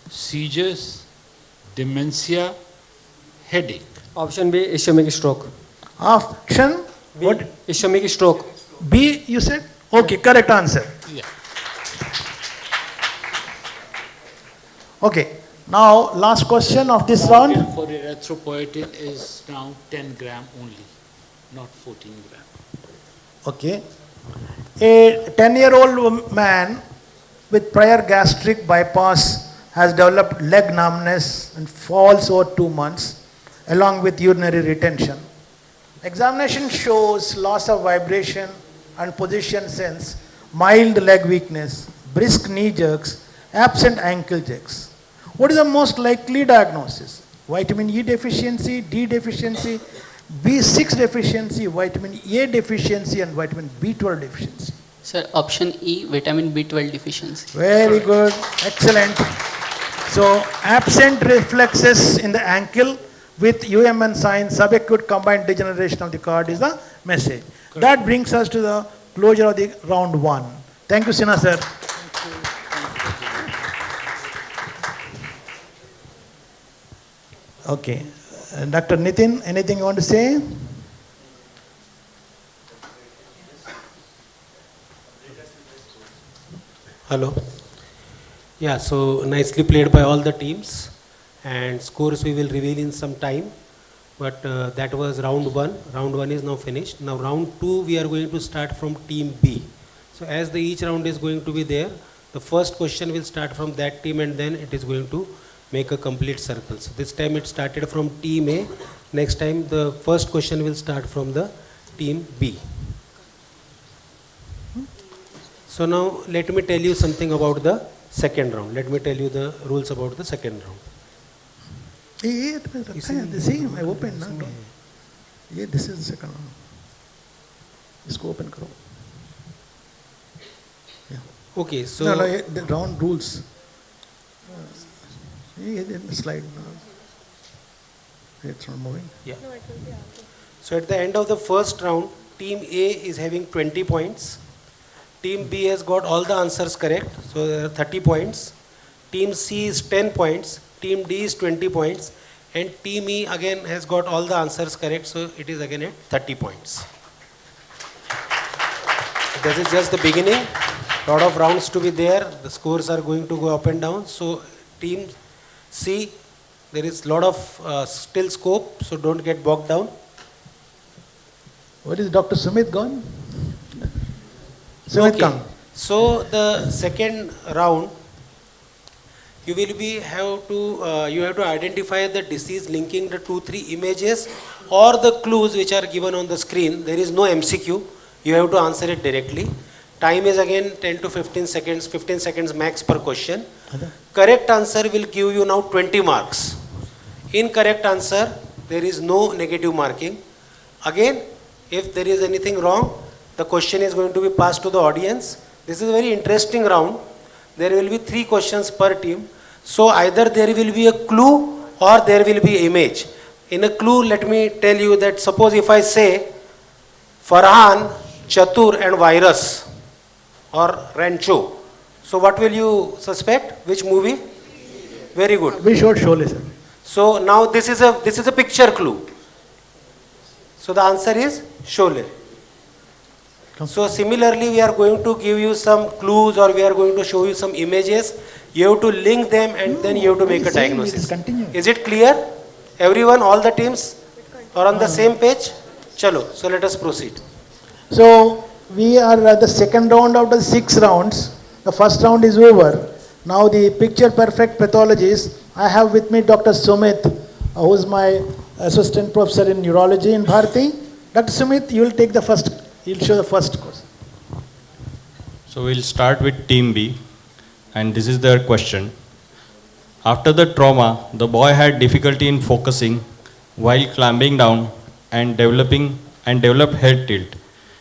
seizures, dementia, headache. Option B, ischemic stroke. Option B, what? Ischemic stroke. B, you said? Okay, correct answer. Yeah. Okay, now last question of this round. For erythropoietin is now 10 gram only, not 14 gram. Okay. A 10-year-old man with prior gastric bypass has developed leg numbness and falls over 2 months along with urinary retention. Examination shows loss of vibration and position sense, mild leg weakness, brisk knee jerks, absent ankle jerks. What is the most likely diagnosis? Vitamin E deficiency, D deficiency, B6 deficiency, vitamin A deficiency, and vitamin B12 deficiency. Sir, option E, vitamin B12 deficiency. Very good, excellent. So, absent reflexes in the ankle with UMN sign, subacute combined degeneration of the cord is the message. Correct. That brings us to the closure of the round 1. Thank you, Sinha sir. Okay. Dr. Nitin, anything you want to say? Hello. Yeah, so nicely played by all the teams, and scores we will reveal in some time. But that was round 1. Round 1 is now finished. Now round 2 we are going to start from team B. So as each round is going to be there, the first question will start from that team and then it is going to make a complete circle. So this time it started from team A. Next time the first question will start from the team B. So now let me tell you something about the second round. Let me tell you the rules about the second round. Yeah, the same. I opened now. Yeah, this is the second round. Isko open karo. Yeah. Okay, so no, the round rules. The slide now. It's not moving. Yeah. So at the end of the first round, team A is having 20 points. Team B has got all the answers correct, so there are 30 points. Team C is 10 points. Team D is 20 points. And Team E again has got all the answers correct, so it is again at 30 points. This is just the beginning. Lot of rounds to be there. The scores are going to go up and down. So Team C, there is lot of still scope, so don't get bogged down. Where is Dr. Sumit gone? Sumit, come. So the second round, you will be you have to identify the disease linking the 2-3 images or the clues which are given on the screen. There is no MCQ. You have to answer it directly. Time is again 10 to 15 seconds, 15 seconds max per question. Correct answer will give you now 20 marks. Incorrect answer, there is no negative marking. Again, if there is anything wrong, the question is going to be passed to the audience. This is a very interesting round. There will be 3 questions per team. So either there will be a clue or there will be image. In a clue, let me tell you that suppose if I say Farhan, Chatur and Virus or Rancho. So what will you suspect? Which movie? Very good. We showed Sholay, sir. So now this is a picture clue. So the answer is Sholay. So similarly, we are going to give you some clues, or we are going to show you some images. You have to link them, and then you have to make a diagnosis. Is it clear? Everyone, all the teams are on the same page? Chalo, so let us proceed. So we are at the second round out of 6 rounds. The first round is over. Now the picture perfect pathologist, I have with me Dr. Sumit, who is my assistant professor in neurology in Bharati. Dr. Sumit, you will take the first, you will show the first course. So we'll start with team B, and this is their question. After the trauma, the boy had difficulty in focusing while climbing down and developed head tilt.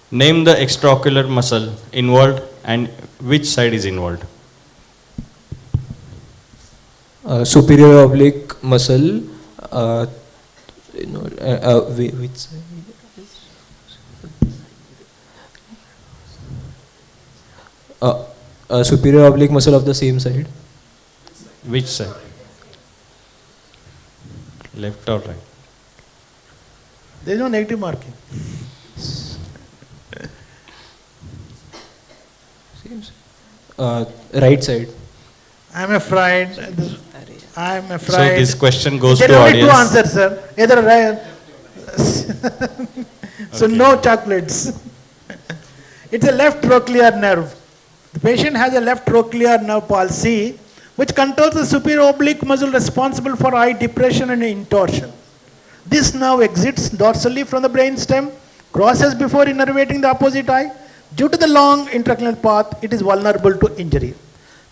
Name the extraocular muscle involved and which side is involved. Superior oblique muscle. Which side? Superior oblique muscle of the same side. Which side? Left or right? There is no negative marking. Right side. I'm afraid. So this question goes to there are audience. only 2 answers, sir. Either right. So no chocolates. It's a left trochlear nerve. The patient has a left trochlear nerve palsy, which controls the superior oblique muscle responsible for eye depression and intorsion. This nerve exits dorsally from the brainstem, crosses before innervating the opposite eye. Due to the long intracranial path, it is vulnerable to injury.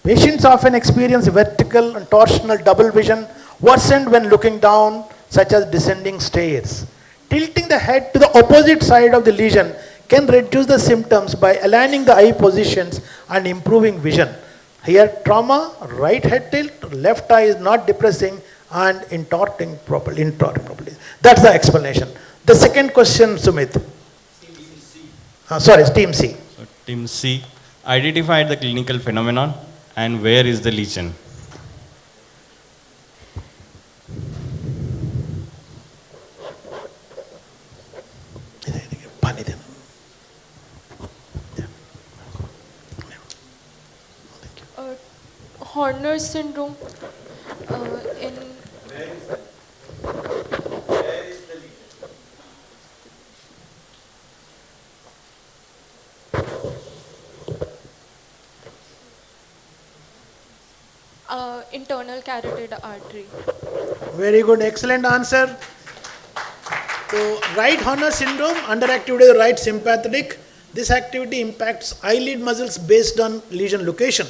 Patients often experience vertical and torsional double vision worsened when looking down, such as descending stairs. Tilting the head to the opposite side of the lesion can reduce the symptoms by aligning the eye positions and improving vision. Here, trauma, right head tilt, left eye is not depressing and intorting properly. That's the explanation. The second question, Sumit. Sorry, team C. So team C identified the clinical phenomenon and where is the lesion. Horner syndrome in internal carotid artery. Very good, excellent answer. So, right Horner syndrome, underactivity of the right sympathetic. This activity impacts eyelid muscles based on lesion location.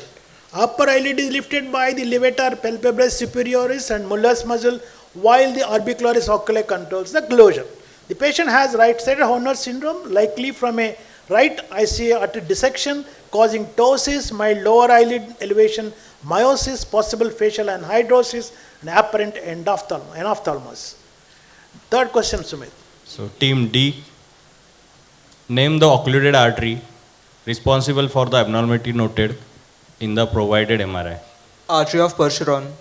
Upper eyelid is lifted by the levator palpebrae superioris and molars muscle, while the orbicularis oculi controls the closure. The patient has right-sided Horner syndrome, likely from a right ICA artery dissection, causing ptosis, mild lower eyelid elevation, miosis, possible facial anhidrosis, and apparent enophthalmos. Third question, Sumit. So team D, name the occluded artery responsible for the abnormality noted in the provided MRI. Artery of Percheron.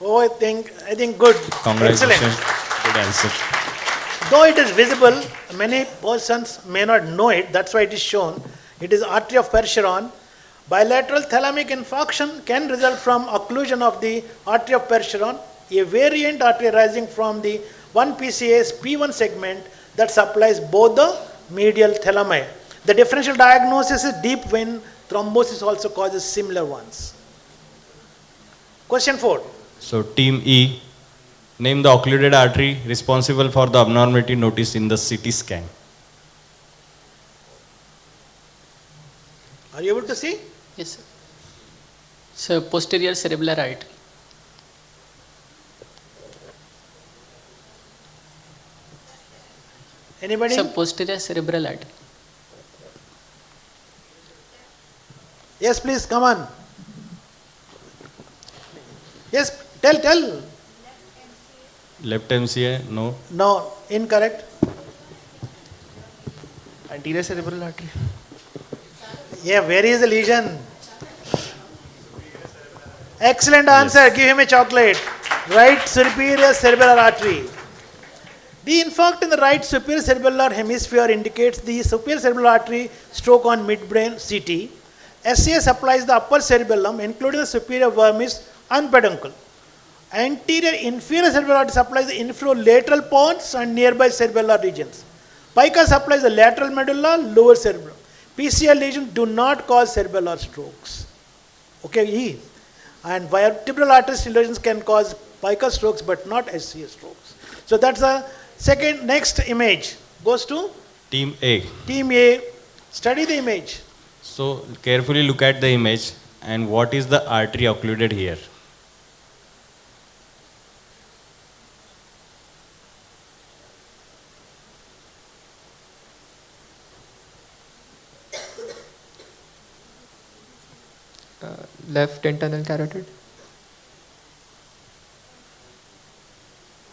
Oh, I think good. Congratulations. Excellent. Good answer. Though it is visible, many persons may not know it. That's why it is shown. It is artery of Percheron. Bilateral thalamic infarction can result from occlusion of the artery of Percheron, a variant artery arising from the 1-PCA's P1 segment that supplies both the medial thalami. The differential diagnosis is deep vein thrombosis also causes similar ones. Question 4. So team E, name the occluded artery responsible for the abnormality noticed in the CT scan. Are you able to see? Yes, sir. So posterior cerebellar artery. Anybody? So posterior cerebral artery. Yes, please, come on. Yes, tell. Left MCA, no. No, incorrect. Anterior cerebral artery. Yeah, where is the lesion? Excellent answer. Give him a chocolate. Right superior cerebellar artery. The infarct in the right superior cerebellar hemisphere indicates the superior cerebellar artery stroke on midbrain CT. SCA supplies the upper cerebellum, including the superior vermis and peduncle. Anterior inferior cerebellar artery supplies the infrolateral pons and nearby cerebellar regions. Pica supplies the lateral medulla, lower cerebellum. PCL lesions do not cause cerebellar strokes. Okay, E. And vertebral artery lesions can cause pica strokes but not SCA strokes. So that's the second. Next image goes to Team A. Team A. Study the image. So carefully look at the image and what is the artery occluded here? Left internal carotid.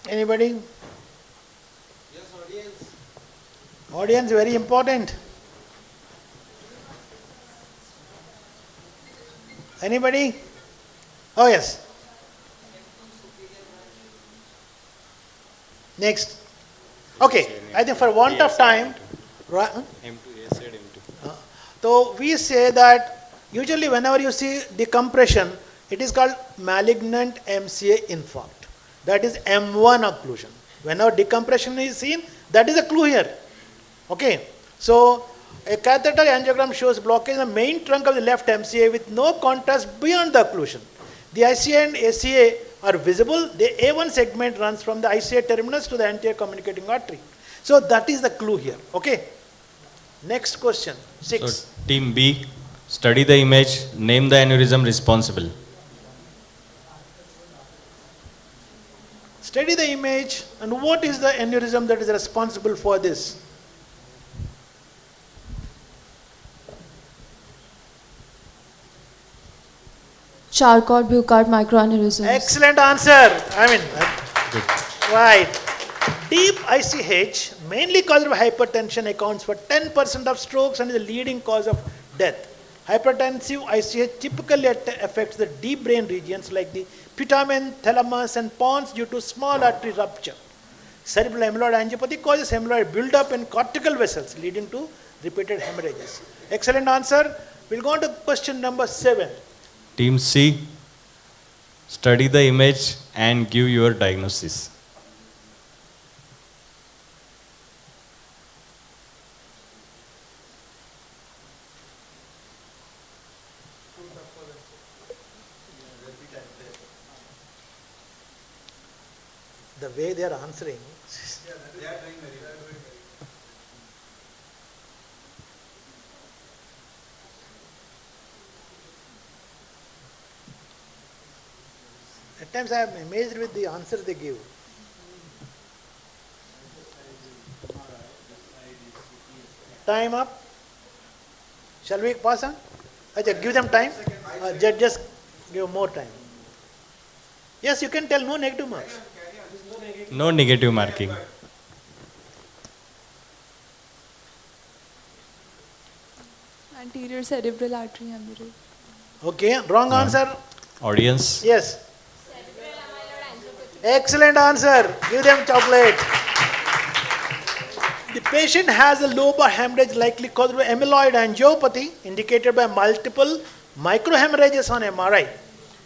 Anybody? Yes, audience. Audience, very important. Anybody? Oh, yes. Next. Okay, I think for want of time, so we say that usually whenever you see decompression, it is called malignant MCA infarct. That is M1 occlusion. Whenever decompression is seen, that is a clue here. Okay. So a catheter angiogram shows blockage in the main trunk of the left MCA with no contrast beyond the occlusion. The ICA and ACA are visible. The A1 segment runs from the ICA terminus to the anterior communicating artery. So that is the clue here. Okay. Next question. 6. So Team B, study the image, name the aneurysm responsible. Study the image and what is the aneurysm that is responsible for this? Charcot-Burckhardt microaneurysms. Excellent answer. Right. Deep ICH, mainly caused by hypertension, accounts for 10% of strokes and is the leading cause of death. Hypertensive ICH typically affects the deep brain regions like the putamen, thalamus, and pons due to small artery rupture. Cerebral amyloid angiopathy causes amyloid buildup in cortical vessels, leading to repeated hemorrhages. Excellent answer. We'll go on to question number 7. Team C, study the image and give your diagnosis. The way they are answering. At times I am amazed with the answers they give. Time up. Shall we pass on? Give them time. Just give more time. Yes, you can tell no negative marks. No negative marking. Anterior cerebral artery hemorrhage. Okay, wrong answer. Audience. Yes. Excellent answer. Give them chocolate. The patient has a lobar hemorrhage likely caused by amyloid angiopathy indicated by multiple microhemorrhages on MRI.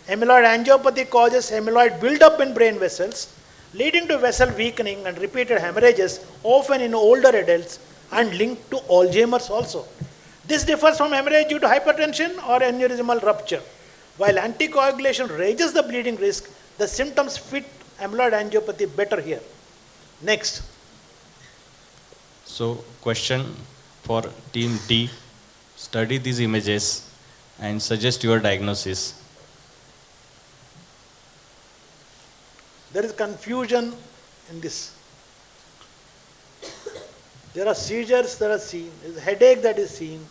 Amyloid angiopathy causes amyloid buildup in brain vessels, leading to vessel weakening and repeated hemorrhages, often in older adults and linked to Alzheimer's also. This differs from hemorrhage due to hypertension or aneurysmal rupture. While anticoagulation raises the bleeding risk, the symptoms fit amyloid angiopathy better here. Next. So, question for Team D, study these images and suggest your diagnosis. There is confusion in this. There are seizures that are seen, there is headache that is seen.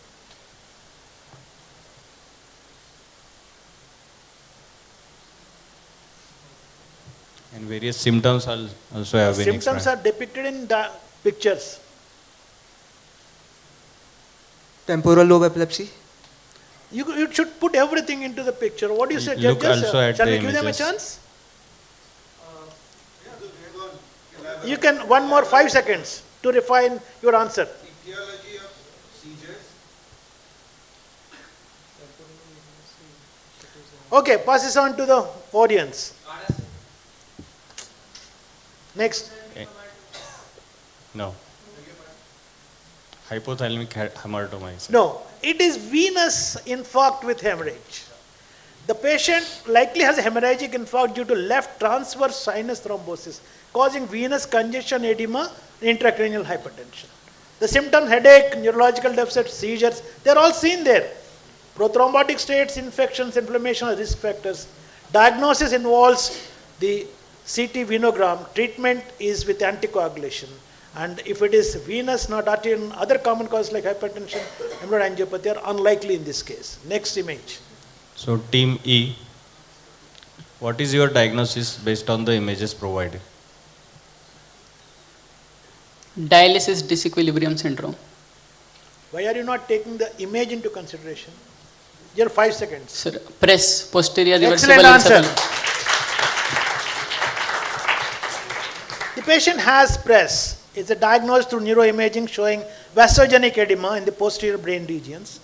And various symptoms also have been Symptoms explained. are depicted in the pictures. Temporal lobe epilepsy. You should put everything into the picture. What do you say, Look judges? also at Shall the we give them a images. chance? You can, one more 5 seconds to refine your answer. Etiology of seizures. Okay, pass this on to the audience. Next. No. Hypothalamic hamartoma. No, it is venous infarct with hemorrhage. The patient likely has a hemorrhagic infarct due to left transverse sinus thrombosis, causing venous congestion, edema, intracranial hypertension. The symptom, headache, neurological deficit, seizures, they are all seen there. Prothrombotic states, infections, inflammation are risk factors. Diagnosis involves the CT venogram. Treatment is with anticoagulation. And if it is venous, not arterial, other common causes like hypertension, hemorrhagic angiopathy are unlikely in this case. Next image. So team E, what is your diagnosis based on the images provided? Dialysis disequilibrium syndrome. Why are you not taking the image into consideration? Your 5 seconds. Sir, press, posterior reversible Excellent answer. encephal. The patient has press. It's a diagnosed through neuroimaging showing vasogenic edema in the posterior brain regions.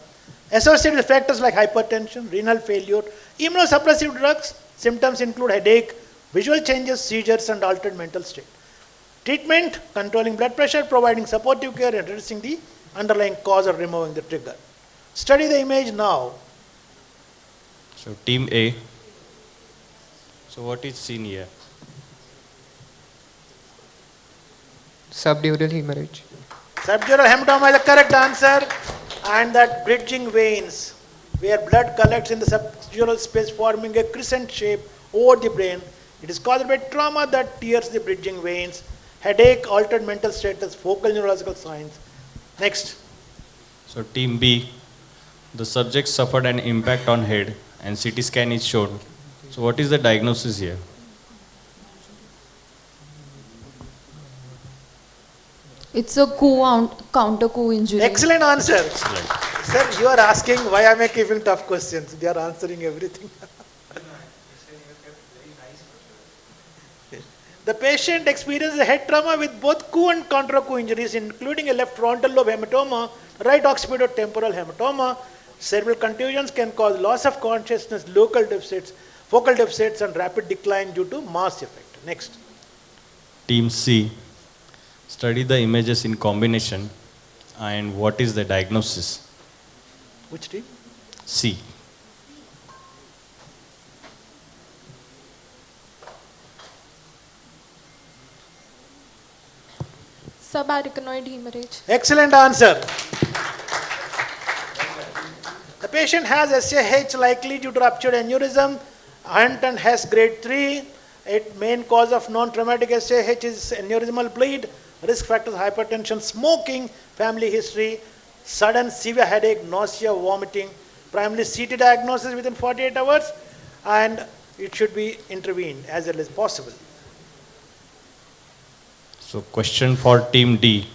Associated with factors like hypertension, renal failure, immunosuppressive drugs. Symptoms include headache, visual changes, seizures, and altered mental state. Treatment, controlling blood pressure, providing supportive care, and addressing the underlying cause or removing the trigger. Study the image now. So team A, so what is seen here? Subdural hemorrhage. Subdural hematoma is the correct answer. And that bridging veins, where blood collects in the subdural space forming a crescent shape over the brain. It is caused by trauma that tears the bridging veins. Headache, altered mental status, focal neurological signs. Next. So team B, the subject suffered an impact on head and CT scan is shown. So what is the diagnosis here? It's a counter-coup injury. Excellent answer. Sir, you are asking why am I keeping tough questions. They are answering everything. The patient experiences a head trauma with both coup and contra-coup injuries, including a left frontal lobe hematoma, right occipitotemporal hematoma. Cerebral contusions can cause loss of consciousness, local deficits, focal deficits, and rapid decline due to mass effect. Next. Team C, study the images in combination and what is the diagnosis? Which team? C. Subarachnoid hemorrhage. Excellent answer. The patient has SAH likely due to ruptured aneurysm, Hunt and Hess grade 3. Main cause of non-traumatic SAH is aneurysmal bleed. Risk factors: hypertension, smoking, family history, sudden severe headache, nausea, vomiting. Primarily CT diagnosis within 48 hours, and it should be intervened as early as possible. So question for team D,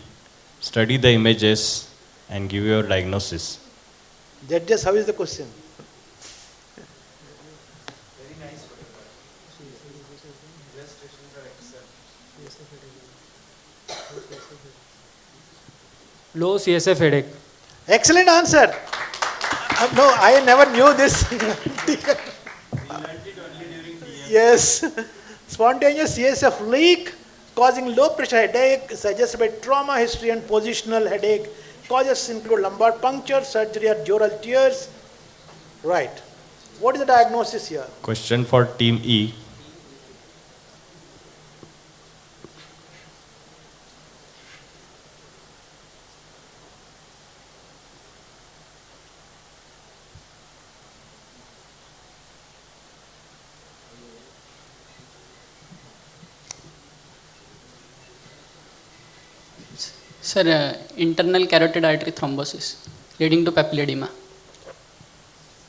study the images and give your diagnosis. Judges, how is the question? Low CSF headache. Excellent answer. No, I never knew this. Yes. Spontaneous CSF leak causing low pressure headache suggested by trauma history and positional headache. Causes include lumbar puncture, surgery, or dural tears. Right. What is the diagnosis here? Question for team E. Sir, internal carotid artery thrombosis leading to papilledema.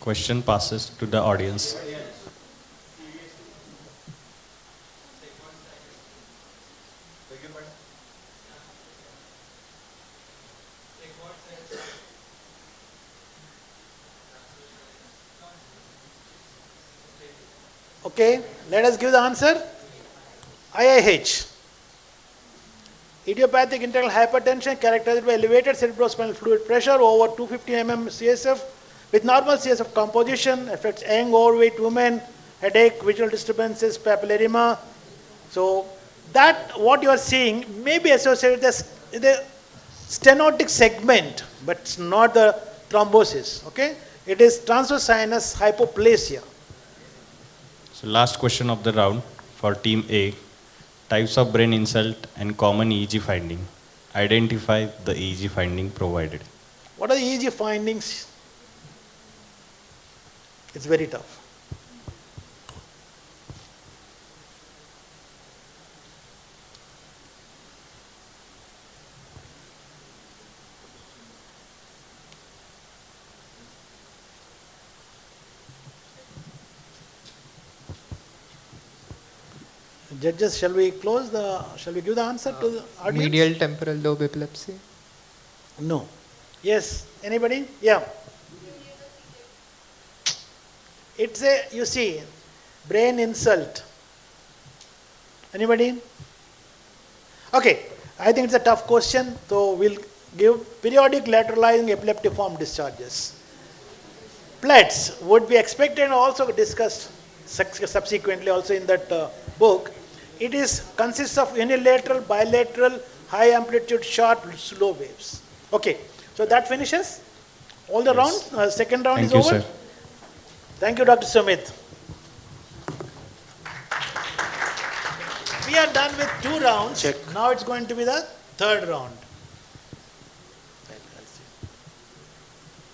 Question passes to the audience. Okay, let us give the answer. IIH. Idiopathic internal hypertension characterized by elevated cerebrospinal fluid pressure over 250 mm CSF with normal CSF composition, affects young overweight women, headache, visual disturbances, papilledema. So that what you are seeing may be associated with the stenotic segment, but it's not the thrombosis. Okay, it is transverse sinus hypoplasia. So last question of the round for team A. Types of brain insult and common EEG finding. Identify the EEG finding provided. What are the EEG findings? It's very tough. Judges, shall we give the answer to the audience? Medial temporal lobe epilepsy. No. Yes. Anybody? Yeah. It's you see, brain insult. Anybody? Okay. I think it's a tough question, so we'll give periodic lateralizing epileptiform discharges. PLEDs would be expected and also discussed subsequently also in that book. It consists of unilateral, bilateral, high amplitude, short, slow waves. Okay, so that finishes all the rounds. Second round is over. Thank you, sir. Thank you, Dr. Sumit. We are done with 2 rounds. Check. Now it's going to be the third round.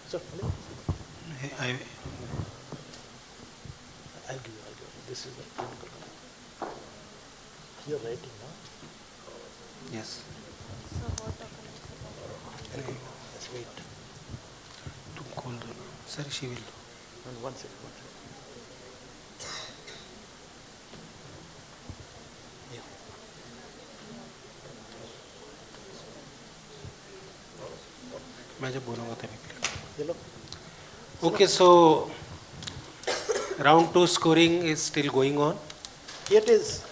So, I I'll give you. This is the clinical. You're writing now? Yes. Let's wait. To call the sir, she will. And 1 second. Yeah. मैं जब बोलूँगा तभी Hello. Okay, so round 2 scoring is still going on. It is.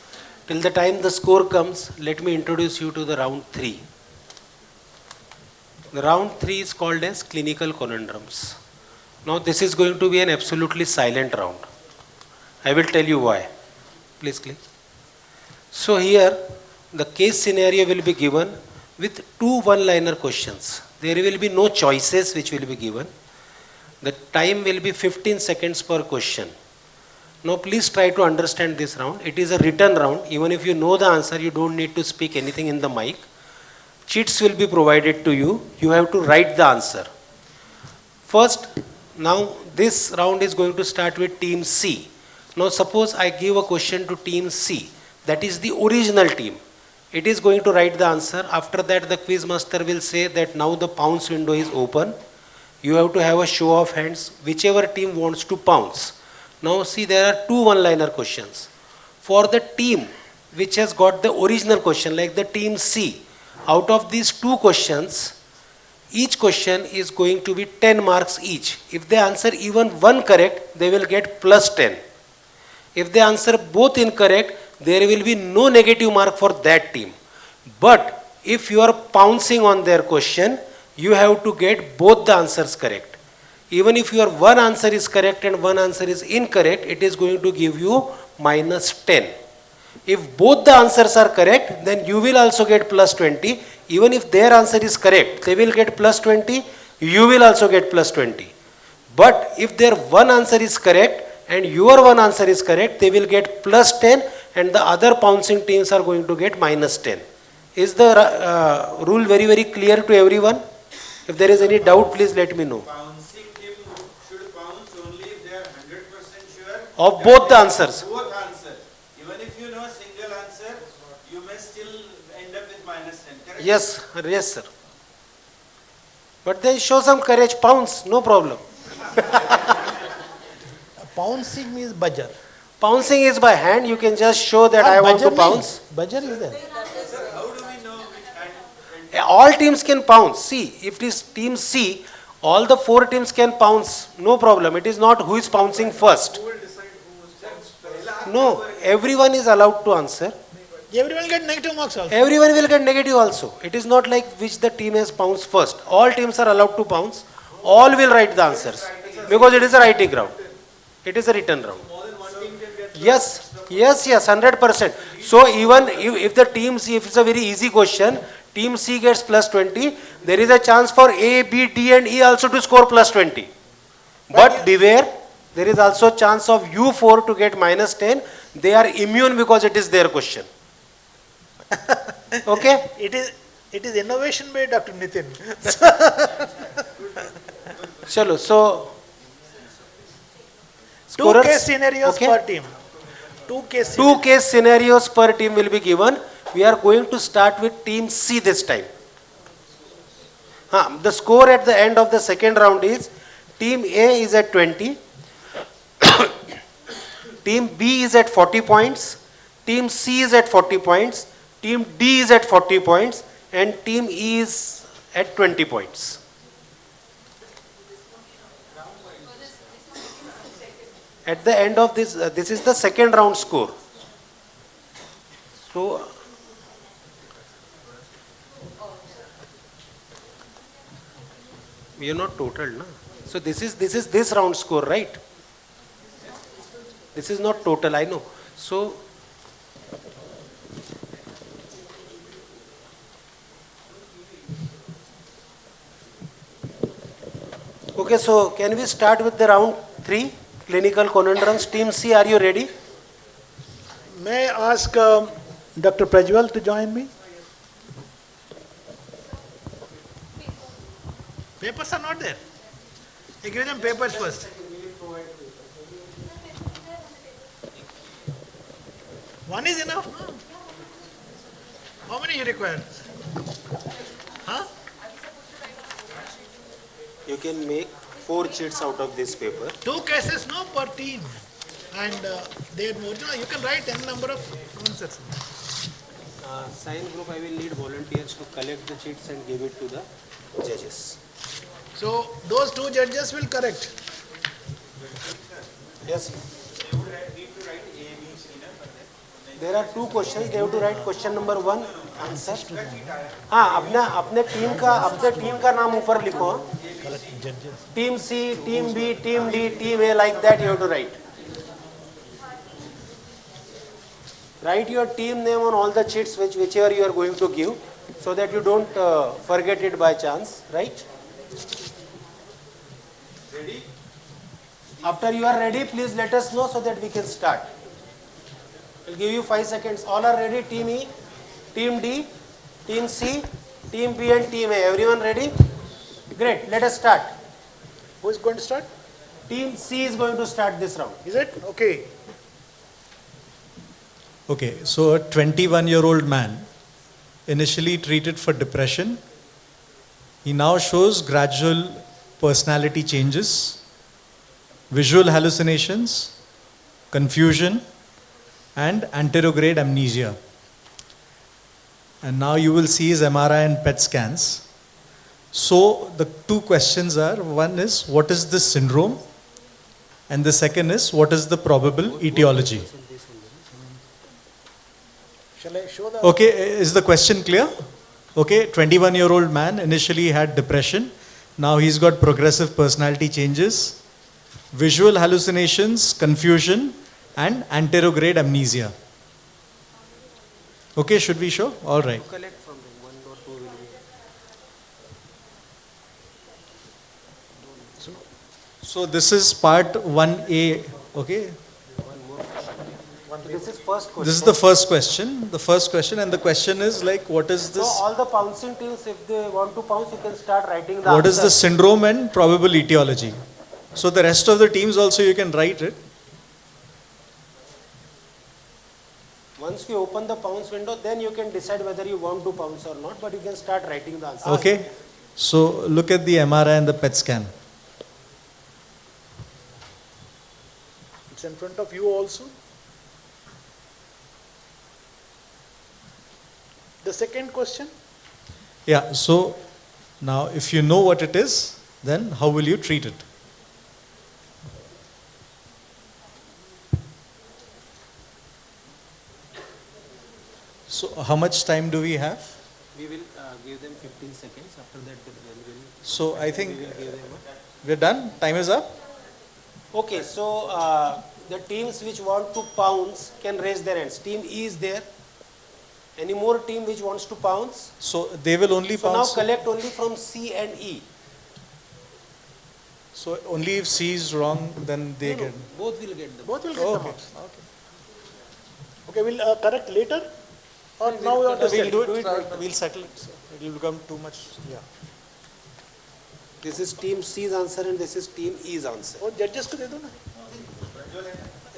Till the time the score comes, let me introduce you to the round 3. The round 3 is called as clinical conundrums. Now this is going to be an absolutely silent round. I will tell you why. Please click. So here the case scenario will be given with 2 one-liner questions. There will be no choices which will be given. The time will be 15 seconds per question. Now please try to understand this round. It is a written round. Even if you know the answer, you don't need to speak anything in the mic. Cheats will be provided to you. You have to write the answer. First, now this round is going to start with team C. Now suppose I give a question to team C. That is the original team. It is going to write the answer. After that, the quiz master will say that now the pounce window is open. You have to have a show of hands. Whichever team wants to pounce. Now see, there are 2 one-liner questions. For the team which has got the original question, like the team C, out of these 2 questions, each question is going to be 10 marks each. If they answer even 1 correct, they will get plus 10. If they answer both incorrect, there will be no negative mark for that team. But if you are pouncing on their question, you have to get both the answers correct. Even if your 1 answer is correct and 1 answer is incorrect, it is going to give you minus 10. If both the answers are correct, then you will also get plus 20. Even if their answer is correct, they will get plus 20, you will also get plus 20. But if their 1 answer is correct and your 1 answer is correct, they will get plus 10 and the other pouncing teams are going to get minus 10. Is the rule very, very clear to everyone? If there is any doubt, please let me know. Of both the answers. Both answers. Even if you know single answer, you may still end up with minus 10. Correct? Yes, yes, sir. But then show some courage, pounce, no problem. Pouncing means buzzer. Pouncing is by hand. You can just show that I want to pounce. Buzzer is there. How do we know which hand? All teams can pounce. See, if it is team C, all the 4 teams can pounce. No problem. It is not who is pouncing first. No, everyone is allowed to answer. Everyone get negative marks also. Everyone will get negative also. It is not like which the team has pounced first. All teams are allowed to pounce. All will write the answers because it is a writing round. It is a written round. Yes, 100%. So even if the team C, if it's a very easy question, team C gets plus 20, there is a chance for A, B, D and E also to score plus 20. But beware, there is also a chance of U4 to get minus 10. They are immune because it is their question. Okay? It is innovation by Dr. Nitin. Chalo, so Two case scenarios per team. Two case scenarios per team will be given. We are going to start with team C this time. The score at the end of the second round is team A is at 20, team B is at 40 points, team C is at 40 points, team D is at 40 points and team E is at 20 points. At the end of this, this is the second round score. So, we are not total, na? So this is this round score, right? This is not total, I know. So, okay, so can we start with the round 3? Clinical conundrums. Team C, are you ready? May I ask Dr. Prajwal to join me? Papers are not there. I give them papers first. One is enough, no? How many you require? Huh? You can make 4 sheets out of this paper. 2 cases, no, per team. And they original, you can write n number of answers. Sign group, I will need volunteers to collect the sheets and give it to the judges. So those 2 judges will correct. Yes. There are 2 questions. They have to write question number 1 answer. हाँ अपने team का नाम ऊपर लिखो. Team C, Team B, Team D, Team A, like that you have to write. Write your team name on all the sheets whichever you are going to give, so that you don't forget it by chance, right? Ready? After you are ready, please let us know so that we can start. I'll give you 5 seconds. All are ready? Team E, Team D, Team C, Team B and Team A. Everyone ready? Great. Let us start. Who is going to start? Team C is going to start this round. Is it? Okay. Okay, so a 21-year-old man, initially treated for depression, he now shows gradual personality changes, visual hallucinations, confusion, and anterograde amnesia. And now you will see his MRI and PET scans. So the 2 questions are, one is, what is this syndrome? And the second is, what is the probable etiology? Shall I show the... Okay, is the question clear? Okay, 21-year-old man initially had depression. Now he's got progressive personality changes, visual hallucinations, confusion, and anterograde amnesia. Okay, should we show? All right. So this is part 1A, okay? This is first question. This is the first question. The first question, and the question is like, what is this? So all the pouncing teams, if they want to pounce, you can start writing the What is answer. the syndrome and probable etiology? So the rest of the teams also you can write it. Once we open the pounce window, then you can decide whether you want to pounce or not, but you can start writing the answer. Okay. So look at the MRI and the PET scan. It's in front of you also. The second question? Yeah, so now if you know what it is, then how will you treat it? So how much time do we have? We will give them 15 seconds. After that, we will. So I think we're done. Time is up. Okay, so the teams which want to pounce can raise their hands. Team E is there. Any more team which wants to pounce? So they will only So now pounce. collect only from C and E. So only if C is wrong, then they get. Both will get them. Both will get Oh, the okay. marks. Okay, we'll correct later. Or now we want to We'll settle? do it. We'll settle it. It will become too much. Yeah. This is team C's answer and this is team E's answer. Oh, judges को दे दो ना.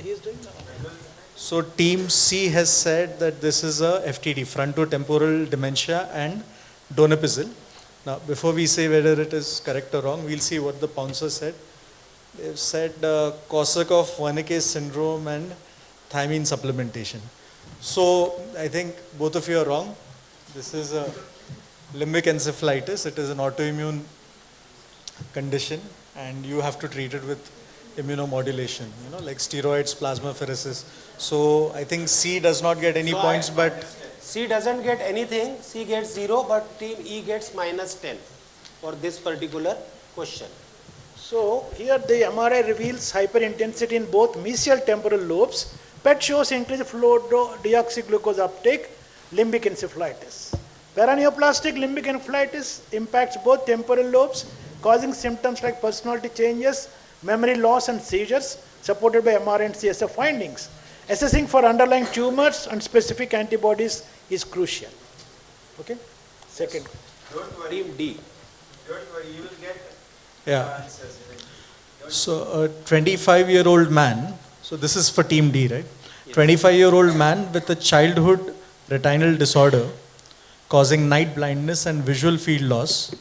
He is doing now. So team C has said that this is a FTD, frontotemporal dementia and donepezil. Now, before we say whether it is correct or wrong, we'll see what the pouncer said. They've said Korsakoff-Wernicke syndrome and thiamine supplementation. So I think both of you are wrong. This is a limbic encephalitis. It is an autoimmune condition and you have to treat it with immunomodulation, like steroids, plasmapheresis. So I think C does not get any points, but C doesn't get anything. C gets 0, but team E gets -10 for this particular question. So here the MRI reveals hyperintensity in both mesial temporal lobes. PET shows increased fluorodeoxyglucose uptake, limbic encephalitis. Paraneoplastic limbic encephalitis impacts both temporal lobes, causing symptoms like personality changes, memory loss and seizures, supported by MRI and CSF findings. Assessing for underlying tumors and specific antibodies is crucial. Okay? Second. Don't worry. Team D. Don't worry, you will get yeah. answers. So a 25-year-old man, so this is for team D, right? 25-year-old man with a childhood retinal disorder causing night blindness and visual field loss.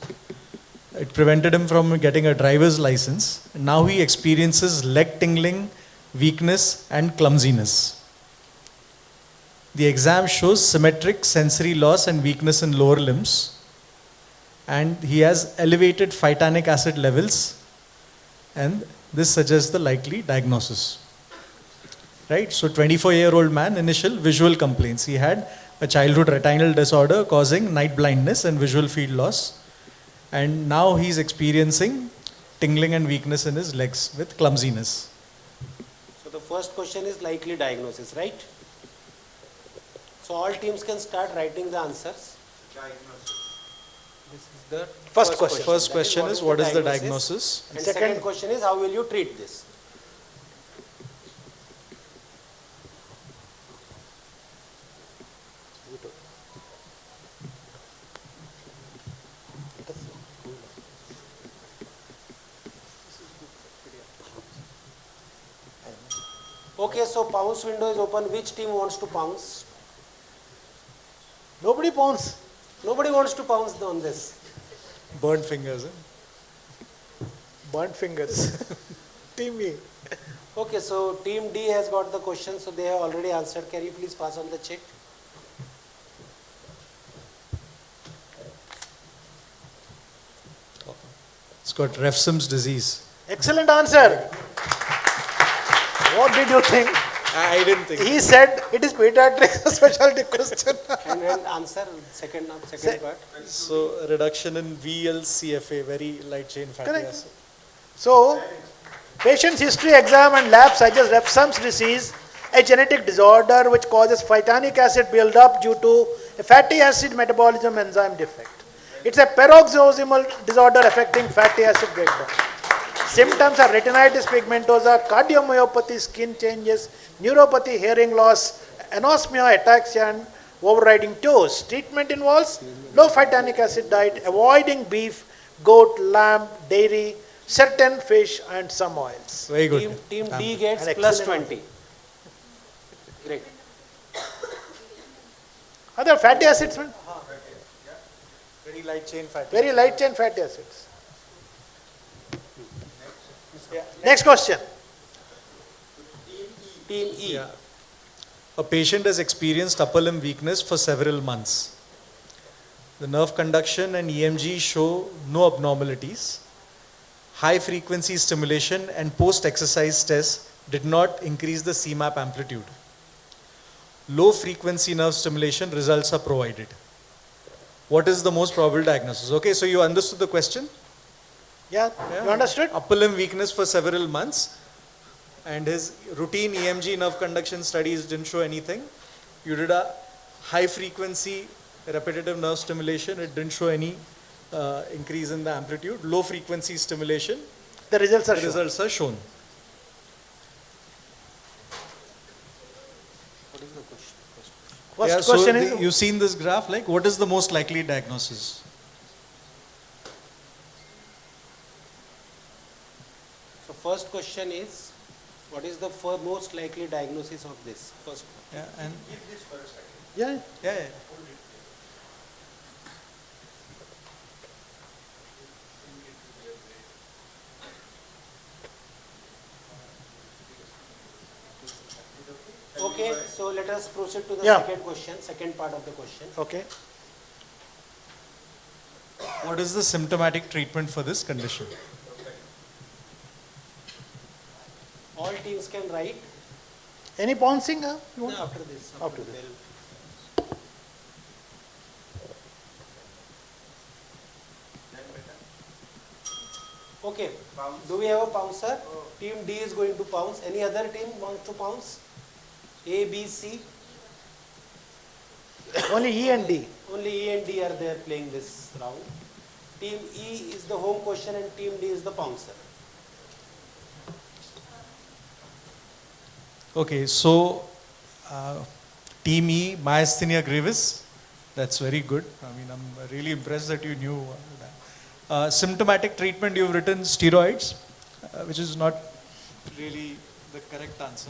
It prevented him from getting a driver's license. Now he experiences leg tingling, weakness and clumsiness. The exam shows symmetric sensory loss and weakness in lower limbs. And he has elevated phytanic acid levels, and this suggests the likely diagnosis. Right? So 24-year-old man, initial visual complaints. He had a childhood retinal disorder causing night blindness and visual field loss. And now he's experiencing tingling and weakness in his legs with clumsiness. So the first question is likely diagnosis, right? So all teams can start writing the answers. This is the First question. First question is what is the diagnosis? And second question is how will you treat this? Okay, so pounce window is open. Which team wants to pounce? Nobody pounce. Nobody wants to pounce on this. Burnt fingers. Burnt fingers. Team E. Okay, so team D has got the question, so they have already answered. Can you please pass on the check? It's got Refsum's disease. Excellent answer. What did you think? I didn't think. He said it is pediatric specialty question. And answer second part. So reduction in VLCFA, very light chain fatty Correct. acid. So, patient's history exam and lab suggests Refsum's disease, a genetic disorder which causes phytanic acid buildup due to a fatty acid metabolism enzyme defect. It's a peroxisomal disorder affecting fatty acid breakdown. Symptoms are retinitis pigmentosa, cardiomyopathy, skin changes, neuropathy, hearing loss, anosmia, ataxia, and overriding toes. Treatment involves low phytanic acid diet, avoiding beef, goat, lamb, dairy, certain fish, and some oils. Very good. Team D gets An plus excellent 20. Great. Other fatty acids, Very light chain fatty. very light chain fatty acids. Next question. Team E. Yeah. A patient has experienced upper limb weakness for several months. The nerve conduction and EMG show no abnormalities. High frequency stimulation and post exercise tests did not increase the CMAP amplitude. low frequency nerve stimulation results are provided. What is the most probable diagnosis? Okay, so you understood the question? Yeah, you understood? Upper limb weakness for several months, and his routine EMG nerve conduction studies didn't show anything. You did a high frequency repetitive nerve stimulation, it didn't show any increase in the amplitude. Low frequency stimulation, the results are shown. First question is, you've seen this graph, like what is the most likely diagnosis? So first question is, what is the most likely diagnosis of this? First. Yeah, and yeah. Okay, so let us proceed to the second question, second part of the question. Okay. What is the symptomatic treatment for this condition? All teams can write. Any pouncing? You want? No, after this. After this. Okay, do we have a pouncer? Team D is going to pounce. Any other team wants to pounce? A, B, C? Only E and D. Only E and D are there playing this round. Team E is the home question and Team D is the pouncer. Okay, so Team E, myasthenia gravis, that's very good. I mean, I'm really impressed that you knew that. Symptomatic treatment, you've written steroids, which is not really the correct answer.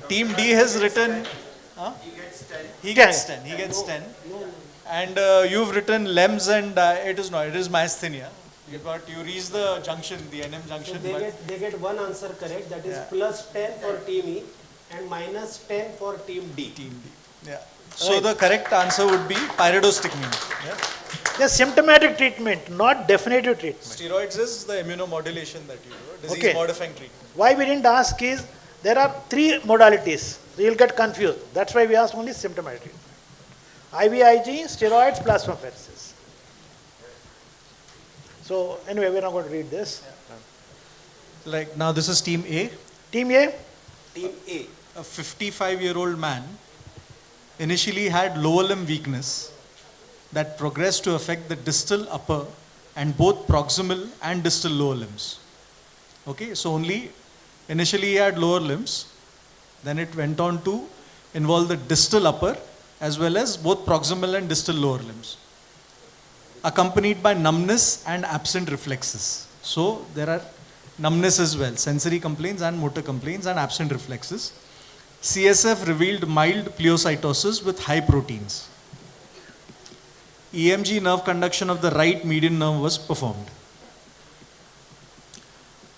Team D has written... He gets 10. He gets 10. He gets 10. And you've written LEMS and it is not, it is myasthenia. You reach the junction, the NM junction. So they get one answer correct, that is plus 10 for Team E and minus 10 for Team D. Yeah. So the correct answer would be pyridostigmine. Yeah. The symptomatic treatment, not definitive treatment. Steroids is the immunomodulation that you do, disease modifying treatment. Why we didn't ask is, there are 3 modalities. So you'll get confused. That's why we asked only symptomatic treatment. IVIG, steroids, plasmapheresis. So anyway, we're not going to read this. Like now this is Team A. Team A? Team A. A 55-year-old man initially had lower limb weakness that progressed to affect the distal upper and both proximal and distal lower limbs. Okay, so only initially he had lower limbs, then it went on to involve the distal upper as well as both proximal and distal lower limbs, accompanied by numbness and absent reflexes. So there are numbness as well, sensory complaints and motor complaints and absent reflexes. CSF revealed mild pleocytosis with high proteins. EMG nerve conduction of the right median nerve was performed.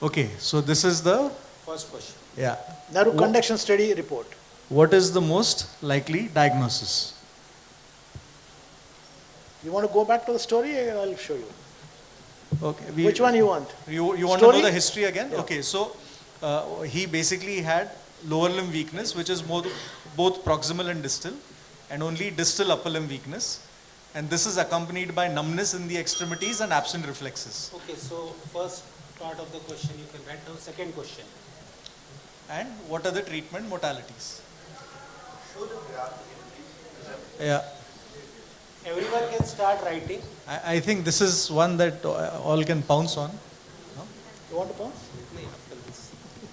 Okay, so this is the first question. Yeah. Nerve conduction study report. What is the most likely diagnosis? You want to go back to the story? I'll show you. Okay. Which one you want? You want to know the history again? Yeah. Okay, so he basically had lower limb weakness, which is both proximal and distal, and only distal upper limb weakness. And this is accompanied by numbness in the extremities and absent reflexes. Okay, so first part of the question you can write down. Second question. And what are the treatment modalities? Yeah. Everyone can start writing. I think this is one that all can pounce on. No? You want to pounce? No, after this.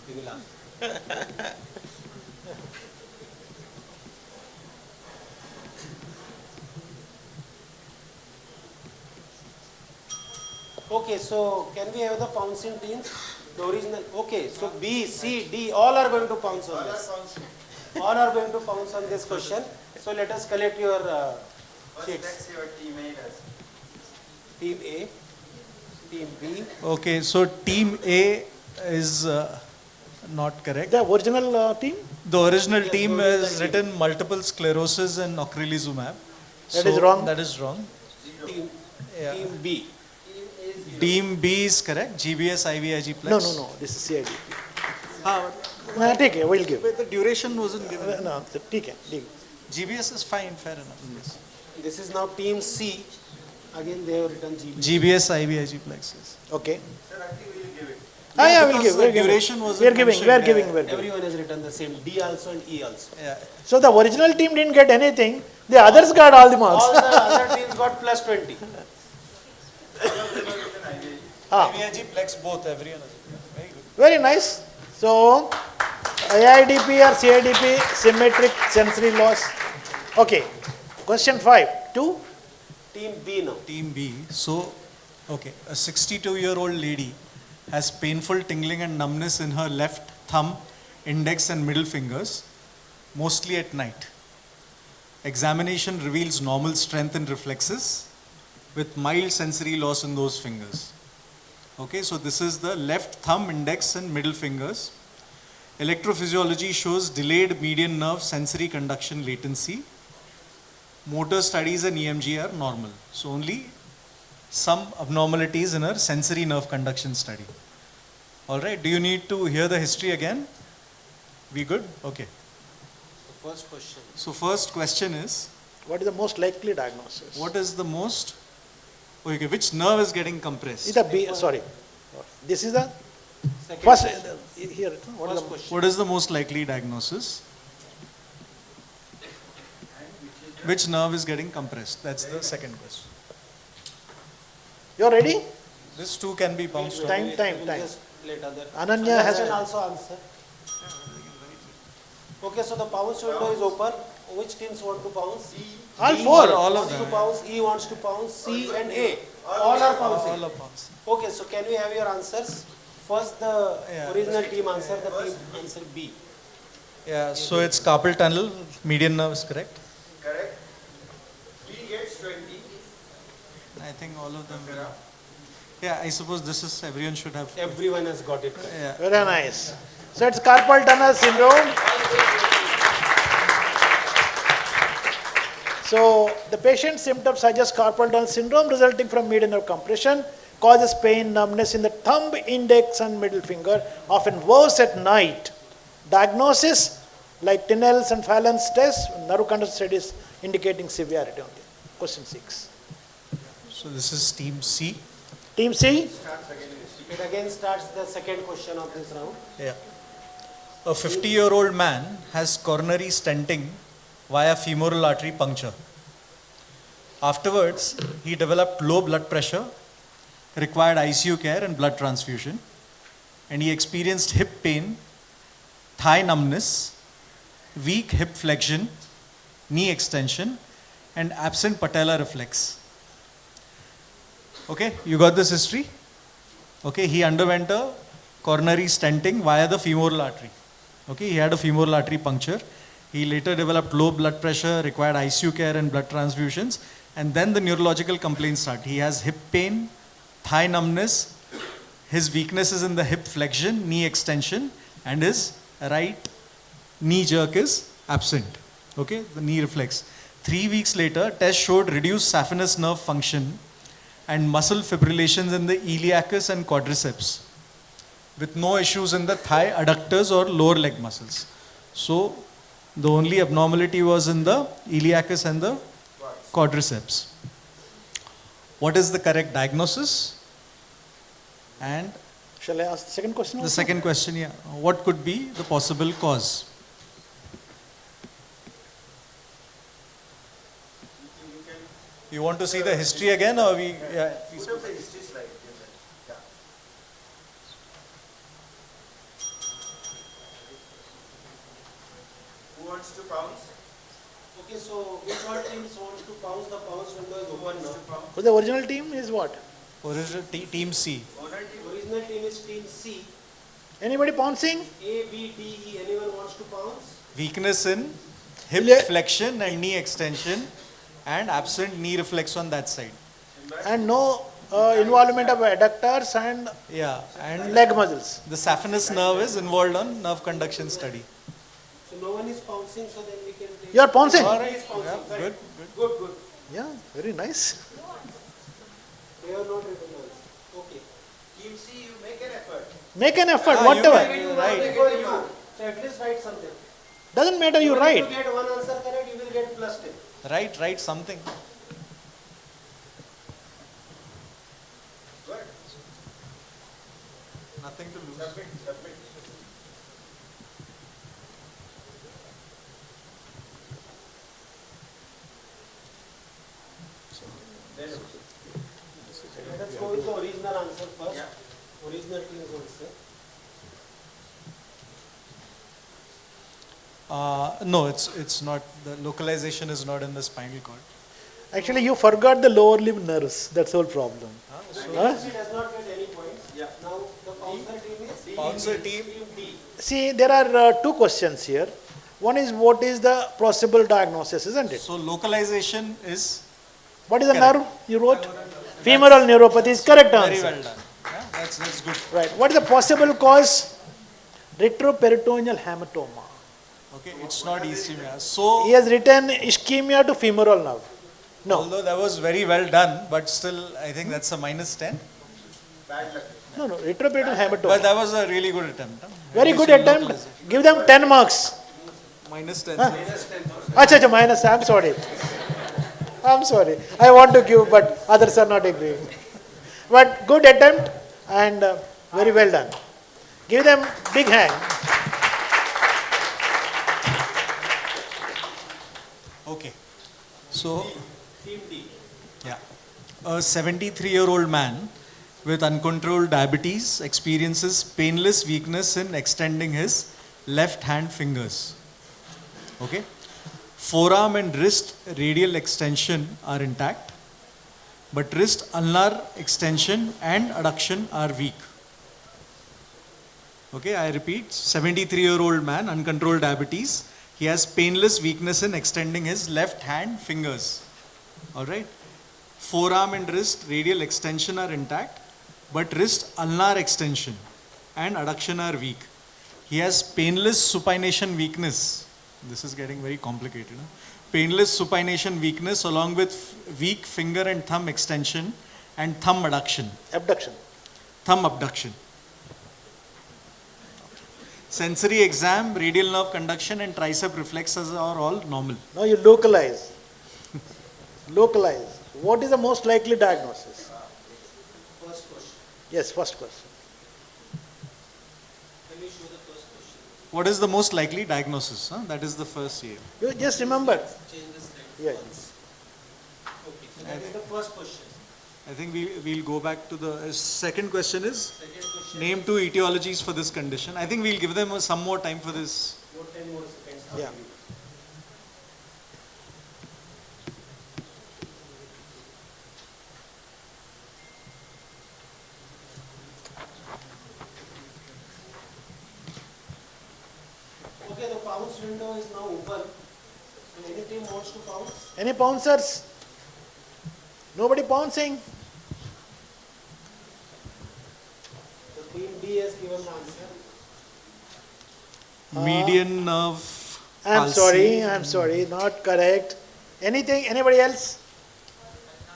We will ask. Okay, so can we have the pouncing teams? The original. Okay, so B, C, D, all are going to pounce on this. All are going to pounce on this question. So let us collect your sheets. That's your team A does. Team A, Team B. Okay, so Team A is not correct. The original team? The original team has written multiple sclerosis and ocrelizumab. That is wrong. That is wrong. Team B. Team B is correct. GBS IVIG plus. No. This is CIDP. ठीक है, we'll give. But the duration wasn't given. No, ठीक है, ठीक. GBS is fine, fair enough. Yes. This is now team C. Again, they have written GBS. GBS, IVIG plexus. Okay. Sir, actually we will give it. Yeah, we'll because give. the We're giving. duration wasn't We're giving. mentioned, We're giving. We're giving. Everyone has written the same. D also and E also. Yeah. So the original team didn't get anything. The others got all the marks. All the other teams got plus 20. IVIG plex both, everyone. Very good. Very nice. So, AIDP or CIDP, symmetric sensory loss. Okay. Question 5. 2. Team B now. Team B. So, okay, a 62-year-old lady has painful tingling and numbness in her left thumb, index and middle fingers, mostly at night. Examination reveals normal strength and reflexes with mild sensory loss in those fingers. Okay, so this is the left thumb, index and middle fingers. Electrophysiology shows delayed median nerve sensory conduction latency. Motor studies and EMG are normal. So only some abnormalities in her sensory nerve conduction study. All right, do you need to hear the history again? We good? Okay. The first question. So first question is, What is the most likely diagnosis? what is the most, okay, which nerve is getting compressed? Is the B, sorry. This is the Second first, question. here, what is First the, question. What is the most likely diagnosis? Which nerve is getting compressed? That's the second question. you're ready? This two can be bounced on. Time. Just later there. Ananya has can to- also answer. Okay, so the pounce window is open. Which teams want to pounce? All D four. All of wants them. to pounce, E wants to pounce, C and A. All are pouncing. All are bounced. Okay, so can we have your answers? First the Yeah. original team answer, the team answer B. Yeah, so it's carpal tunnel, median nerve is correct. Correct. B gets 20. I think all of them will. Yeah, I suppose this is, everyone should have. Everyone has got it correct. Yeah. Very nice. So it's carpal tunnel syndrome. So the patient's symptoms suggest carpal tunnel syndrome resulting from median nerve compression, causes pain, numbness in the thumb, index and middle finger, often worse at night. Diagnosis like Tinel's and Fallon's test, nerve conduction studies indicating severity only. Question 6. So this is team C. Team C. It again starts the second question of this round. Yeah. A 50-year-old man has coronary stenting via femoral artery puncture. Afterwards, he developed low blood pressure, required ICU care and blood transfusion, and he experienced hip pain, thigh numbness, weak hip flexion, knee extension, and absent patella reflex. Okay, you got this history? Okay, he underwent a coronary stenting via the femoral artery. Okay, he had a femoral artery puncture. He later developed low blood pressure, required ICU care and blood transfusions, and then the neurological complaints start. He has hip pain, thigh numbness, his weakness is in the hip flexion, knee extension, and his right knee jerk is absent. Okay, the knee reflex. 3 weeks later, test showed reduced saphenous nerve function and muscle fibrillations in the iliacus and quadriceps, with no issues in the thigh adductors or lower leg muscles. So the only abnormality was in the iliacus and the quadriceps. What is the correct diagnosis? And Shall I ask the second question? the also? second question, yeah, what could be the possible cause? You want to see the history again, or we? Yeah. Put up the history slide. Yeah. Who wants to pounce? Okay, so which all teams wants to pounce? The pounce window is open now. So the original team is what? Original team C. Original team is team C. Anybody pouncing? A, B, D, E. Anyone wants to pounce? Weakness in hip flexion and knee extension, and absent knee reflex on that side. And no involvement of adductors and Yeah, and leg muscles. the saphenous nerve is involved on nerve conduction study. So no one is pouncing, so then we can take. You are pouncing? All right, is pouncing. Yeah, Correct. good, Good. Yeah, very nice. They are not written also. Okay. Team C, you make an effort. Make an effort, whatever. Before you. So at least write something. Doesn't matter, you Even write. If you get one answer correct, you will get +10. Write something. Nothing to lose. Submit. Let's go with the original answer first. Original team's answer. No, it's not. The localization is not in the spinal cord. Actually, you forgot the lower limb nerves. That's the whole problem. He does not get any points. Now the Pouncer team is Pouncer team. D. See, there are two questions here. One is what is the possible diagnosis, isn't it? So localization is What is the correct. nerve you wrote? Femoral neuropathy is correct very answer. well done. Yeah, that's good. Right. What is the possible cause? Retroperitoneal hematoma. Okay, it's not ischemia. So He has written ischemia to femoral nerve. No. although that was very well done, but still I think that's a -10. No, retroperitoneal hematoma. But that was a really good attempt. Huh? Very At good least you attempt. localized. Give them 10 marks. -10. Acha, minus. I'm sorry. I'm sorry. I want to give, but others are not agreeing. But good attempt and very well done. Give them big hand. Okay. So, yeah. A 73-year-old man with uncontrolled diabetes experiences painless weakness in extending his left hand fingers. Okay. Forearm and wrist radial extension are intact, but wrist ulnar extension and adduction are weak. Okay, I repeat, 73-year-old man, uncontrolled diabetes. He has painless weakness in extending his left hand fingers. Alright. Forearm and wrist radial extension are intact, but wrist ulnar extension and adduction are weak. He has painless supination weakness. This is getting very complicated. Huh? Painless supination weakness along with weak finger and thumb extension and thumb adduction. Abduction. Thumb abduction. Sensory exam, radial nerve conduction and tricep reflexes are all normal. Now you localize. Localize. What is the most likely diagnosis? First question. Yes, first question. Can you show the first question? What is the most likely diagnosis? Huh? That is the first year. You just remember. Change the slide. Yes. Okay. So that is the first question. I think we'll go back to the second question is name two etiologies for this condition. I think we'll give them some more time for this. More 10 more seconds. Yeah. Okay, the pounce window is now open. So any team wants to pounce? Any pouncers? Nobody pouncing? The team D has given the answer. Median nerve I'm sorry, not correct. Anything, anybody else?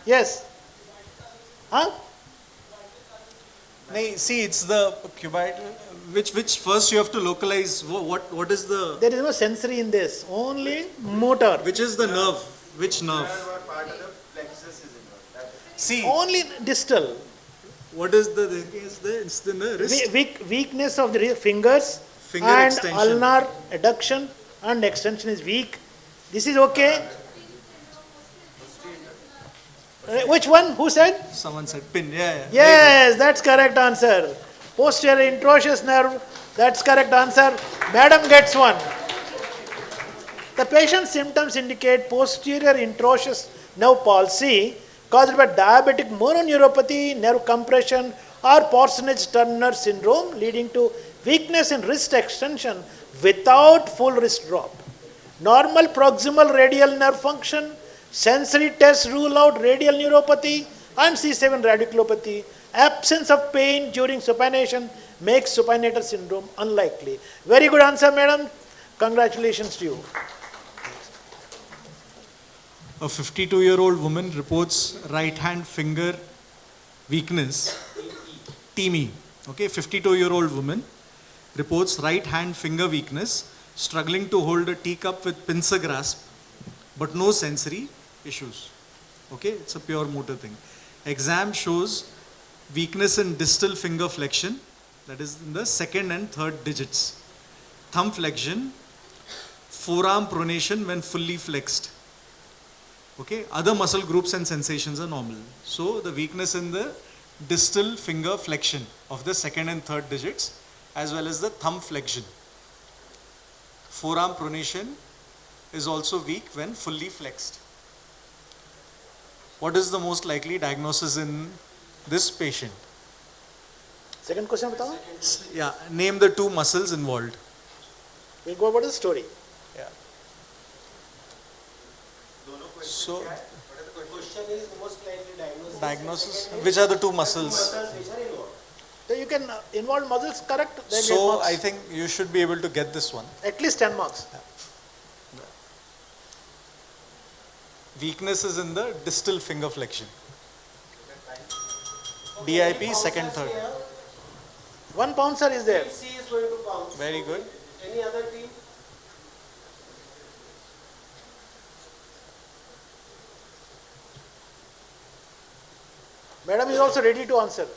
Yes? Huh? No, see, it's the cuboid. Which first you have to localize. What is the? There is no sensory in this, only motor. Which is the nerve? Which nerve? Part of the plexus is involved. See, Only distal. what is the? It's the wrist. Weakness of the fingers Finger and extension. ulnar adduction and extension is weak. This is okay. Which one? Who said? Someone said pin. Yeah. Yes, that's correct answer. Posterior introitious nerve, that's correct answer. Madam gets one. The patient's symptoms indicate posterior introitious nerve palsy caused by diabetic mononeuropathy, nerve compression, or Parsonage-Turner syndrome leading to weakness in wrist extension without full wrist drop. Normal proximal radial nerve function, sensory tests rule out radial neuropathy and C7 radiculopathy. Absence of pain during supination makes supinator syndrome unlikely. Very good answer, madam. Congratulations to you. A 52-year-old woman reports right hand finger weakness, TME. Okay, 52-year-old woman reports right hand finger weakness, struggling to hold a teacup with pincer grasp, but no sensory issues. Okay, it's a pure motor thing. Exam shows weakness in distal finger flexion, that is in the second and third digits. Thumb flexion, forearm pronation when fully flexed. Okay, other muscle groups and sensations are normal. So the weakness in the distal finger flexion of the second and third digits, as well as the thumb flexion. Forearm pronation is also weak when fully flexed. What is the most likely diagnosis in this patient? Second question, बताओ. Yeah, name the two muscles involved. We'll go about the story. Yeah. So, The question is most likely diagnosis, which are the two muscles? So you can involve muscles, correct? Then get So, marks. I think you should be able to get this one. At least 10 marks. Weakness is in the distal finger flexion. DIP, second, third. 1 pouncer is there. C is going to bounce. Very good. Any other team? Madam is also ready to answer.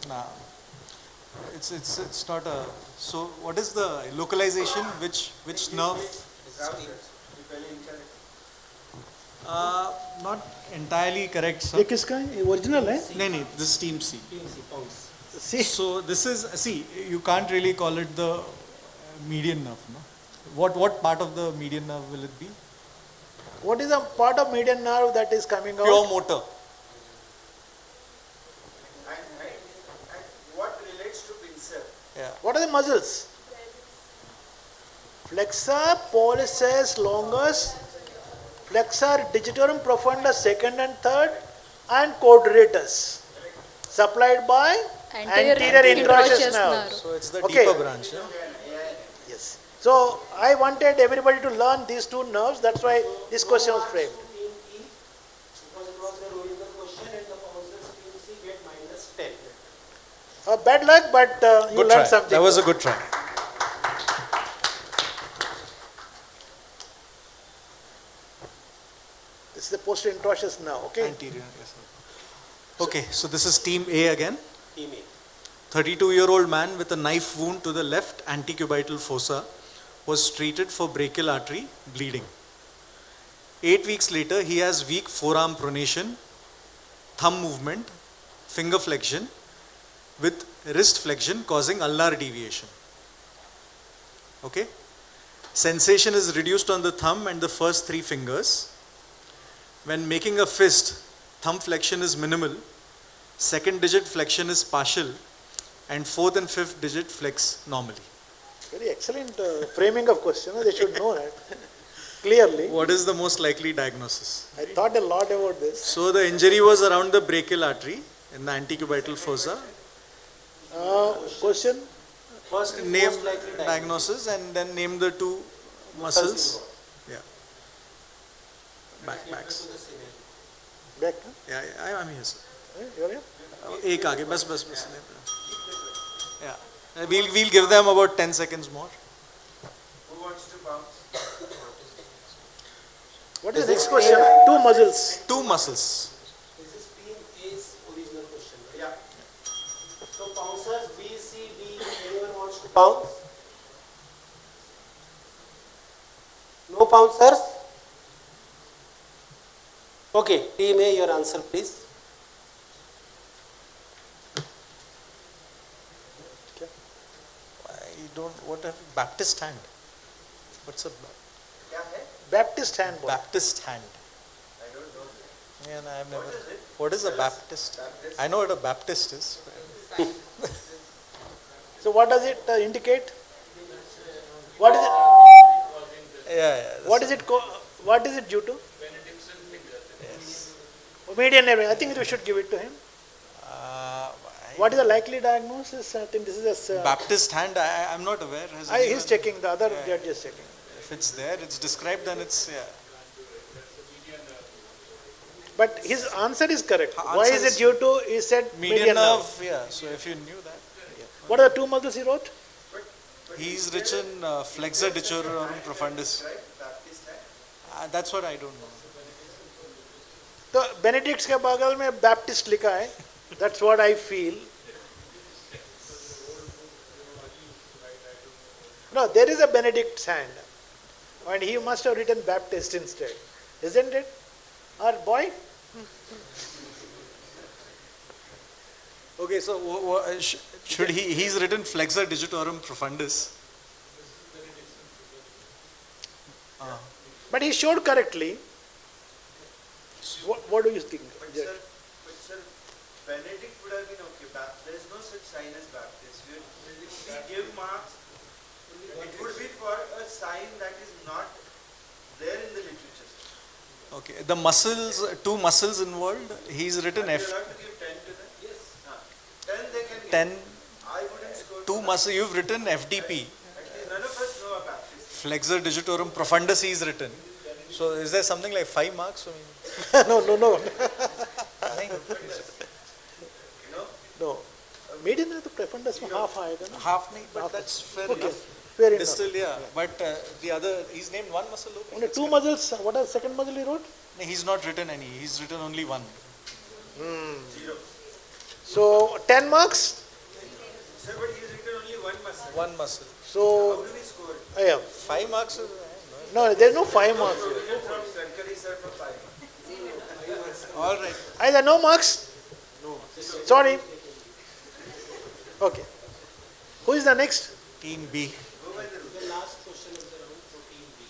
Nah. It's not a. So, what is the localization? Which nerve? Not entirely correct, sir. ये किसका है? ये original है? नहीं, this is team C. C. So this is, see, you can't really call it the median nerve, no? What part of the median nerve will it be? What is the part of median nerve that is coming out? Pure motor. What relates to pincer? Yeah. What are the muscles? Flexor pollicis longus, flexor digitorum profunda second and third, and quadratus, supplied by anterior introitious nerve. So it's the Okay. deeper branch. Yeah? Yes. So I wanted everybody to learn these two nerves. That's why this question was framed. Because it was the original question and the bouncers team C get -10. Bad luck, but you Good learned try. something. That was a good try. This is the posterior introitious nerve. Okay. Anterior, yes, sir. Okay, so this is team A again. Team A. 32-year-old man with a knife wound to the left antecubital fossa was treated for brachial artery bleeding. 8 weeks later, he has weak forearm pronation, thumb movement, finger flexion with wrist flexion causing ulnar deviation. Okay? Sensation is reduced on the thumb and the first 3 fingers. When making a fist, thumb flexion is minimal, second digit flexion is partial, and fourth and fifth digit flex normally. Very excellent framing of question. They should know that clearly. What is the most likely diagnosis? I thought a lot about this. So the injury was around the brachial artery in the antecubital fossa. Question? First is Name most likely diagnosis and then name the two muscles. Yeah. Backs. Back? Yeah, I'm here, sir. You're here? एक आगे बस. Yeah. We'll give them about 10 seconds more. Who wants to bounce? What is the next question? Two muscles. Two muscles. This is team A's original question. Yeah. So bouncers B, C, D, anyone wants to bounce? No bouncers? Okay, team A, your answer please. What a Baptist hand. What's a Baptist hand. Baptist hand? I don't know. Yeah, no, I've never. What is a Baptist? I know what a Baptist is. So what does it indicate? What is it? Yeah. What is it? What is it due to? Yes. Median nerve. I think we should give it to him. What is the likely diagnosis? I think this is a Baptist hand. I'm not aware. he's checking. The other judge is checking. If it's there, it's described, then it's But his answer is correct. Why Answer is it is due to, he said median nerve, yeah. So if you knew that. What are the two muscles he wrote? He's written flexor digitorum profundus. That's what I don't know. तो Benedict के बगल में Baptist लिखा है. That's what I feel. No, there is a Benedict's hand, and he must have written Baptist instead, isn't it? Or boy? Okay, so should he's written flexor digitorum profundus. But he showed correctly. What do you think? But sir, Benedict would have been okay. There is no such sign as Baptist. We give marks. It would be for a sign that is not there in the literature. Okay, the muscles, two muscles involved. He's written F. You have to give 10 to them. Yes. 10 they can give. 10. I wouldn't score. Two muscles. You've written FDP. None of us know a Baptist. Flexor digitorum profundus. He's written. So is there something like 5 marks? I mean, no. No. Median है तो profundus में half आएगा ना? Half नहीं, but that's fair Okay. enough. Fair enough. Distal, yeah. But the other, he's named one muscle. Okay. Only two muscles. What are the second muscle he wrote? No, he's not written any. He's written only one. Zero. So 10 marks. Sir, but he's written only one muscle. One muscle. So how do we score? Yeah. 5 marks. No, there's no 5 marks. From Shankari sir for 5. All right. Either no marks. No. Sorry. Okay. Who is the next? Team B.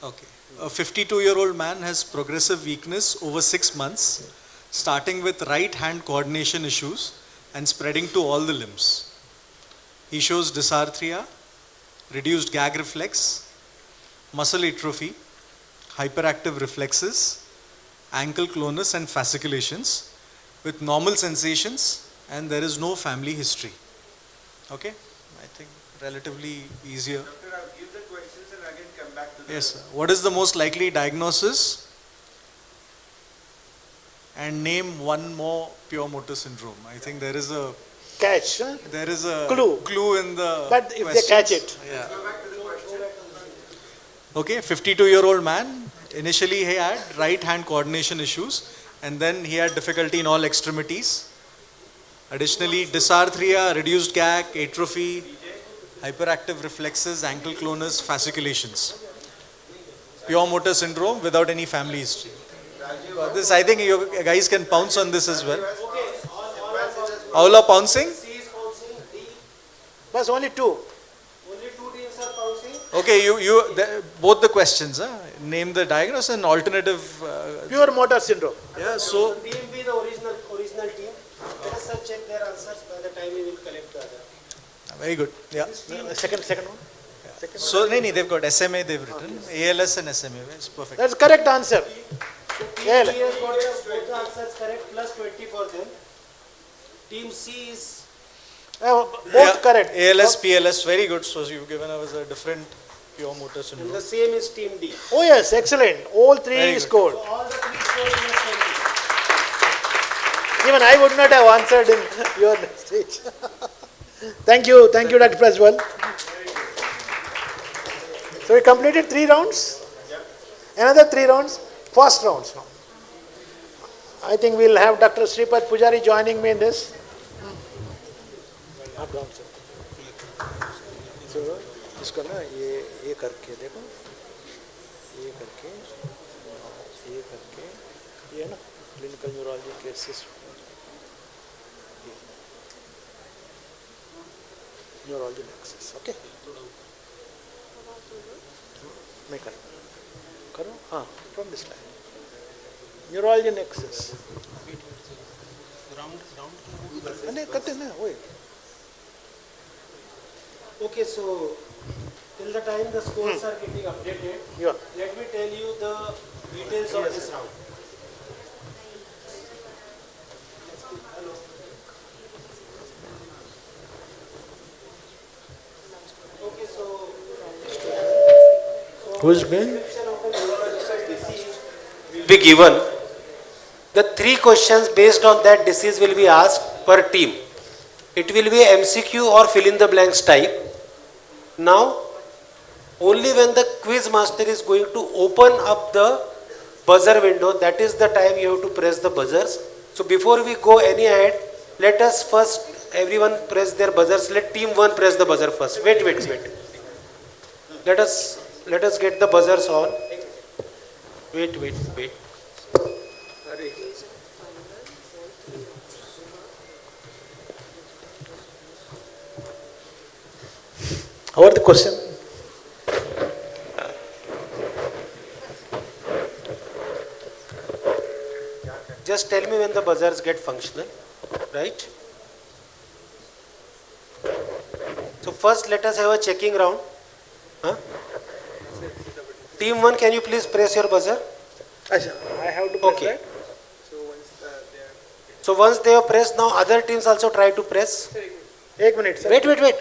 Okay. A 52-year-old man has progressive weakness over 6 months, starting with right hand coordination issues and spreading to all the limbs. He shows dysarthria, reduced gag reflex, muscle atrophy, hyperactive reflexes, ankle clonus and fasciculations with normal sensations, and there is no family history. Okay? I think relatively easier. Doctor, I'll give the questions and again come back to the... Yes, sir. What is the most likely diagnosis? And name one more pure motor syndrome. I think there is a catch. Huh? There is a clue in the But if questions. they catch it. Yeah. Okay, 52-year-old man. Initially he had right hand coordination issues and then he had difficulty in all extremities. Additionally, dysarthria, reduced gag, atrophy, hyperactive reflexes, ankle clonus, fasciculations. Pure motor syndrome without any family history. This, I think you guys can pounce on this as well. All are pouncing? But only two. Only 2 teams are pouncing. Okay, both the questions. Name the diagnosis and alternative. Pure motor syndrome. Yeah, so. Team B, the original team. Let us check their answers by the time we will collect the other. Very good. Yeah. Second one. Second So, they've got SMA, they've written. ALS and SMA. It's perfect. That's correct answer. Team B has got both the answers correct, plus 20 for them. Team C is both correct. ALS, PLS, very good. So you've given us a different pure motor syndrome. the same is Team D. Oh yes, excellent. All three Very good. scored. So all the 3 scores plus 20. Even I would not have answered in your stage. Thank you, Dr. Praswal. So we completed 3 rounds. Another 3 rounds. First rounds now. I think we'll have Dr. Sripad Pujari joining me in this. Up down, sir. So इसको ना ये करके देखो, ये करके ये है ना clinical neurology cases. Neurology nexus, okay? मैं करो हाँ from this line. Neurology nexus. नहीं करते ना वही. Okay, so till the time the scores are getting updated, let me tell you the details of this round. Okay, so Who's going? will be given The 3 questions based on that disease will be asked per team. It will be MCQ or fill in the blanks type. Now, only when the quiz master is going to open up the buzzer window, that is the time you have to press the buzzers. So before we go any ahead, let us first, everyone press their buzzers. Let team 1 press the buzzer first. Wait. Let us get the buzzers on. Wait. How are the question? Just tell me when the buzzers get functional, right? So first let us have a checking round. Team 1, can you please press your buzzer? I have to press that. So once they have pressed, now other teams also try to press. 1 minute, sir. Wait.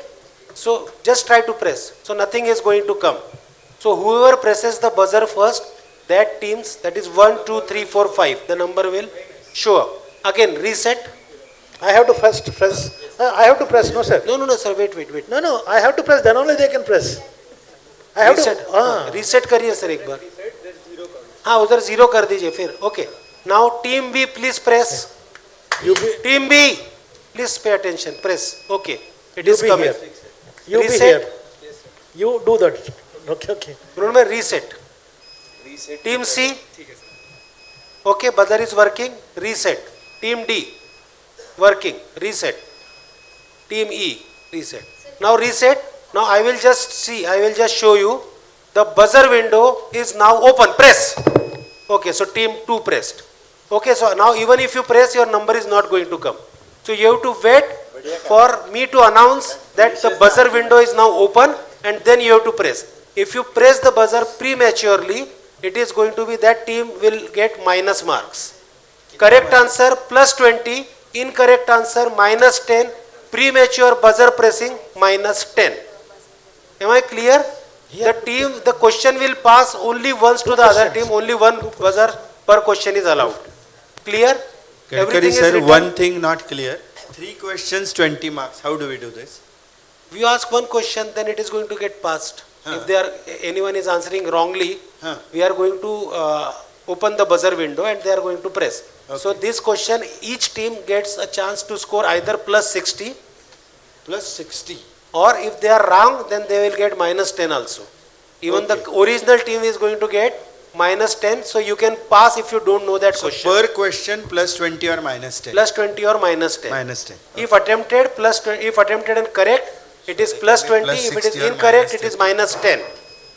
So just try to press. So nothing is going to come. So whoever presses the buzzer first, that teams, that is 1, 2, 3, 4, 5, the number will show up. Again, reset. I have to first press. I have to press, no sir. No, sir, wait. No, I have to press, then only they can press. I have reset. to. Reset करिए sir एक बार. हाँ उधर 0 कर दीजिए फिर. Okay. Now team B, please press. Team B, please pay attention. Press. Okay. It is coming. You be here. You do that. Okay. Remember reset. Team C. Okay, buzzer is working. Reset. Team D. Working. Reset. Team E. Reset. Now reset. Now I will just show you. The buzzer window is now open. Press. Okay, so team 2 pressed. Okay, so now even if you press, your number is not going to come. So you have to wait for me to announce that the buzzer window is now open, and then you have to press. If you press the buzzer prematurely, it is going to be that team will get minus marks. Correct answer plus 20, incorrect answer minus 10, premature buzzer pressing minus 10. Am I clear? The question will pass only once to the other team, only one buzzer per question is allowed. Clear? Gadkari sir, one thing not clear. 3 questions, 20 marks. How do we do this? We ask one question, then it is going to get passed. If anyone is answering wrongly, we are going to open the buzzer window and they are going to press. Okay. So this question, each team gets a chance to score either plus 60. Plus 60. Or if they are wrong, then they will get minus 10 also. Even the original team is going to get minus 10. So you can pass if you don't know that question. Per question plus 20 or minus 10. Plus 20 or minus 10. Minus 10. Okay. If attempted and correct, it is plus 20. Plus if it is incorrect, it is minus 10.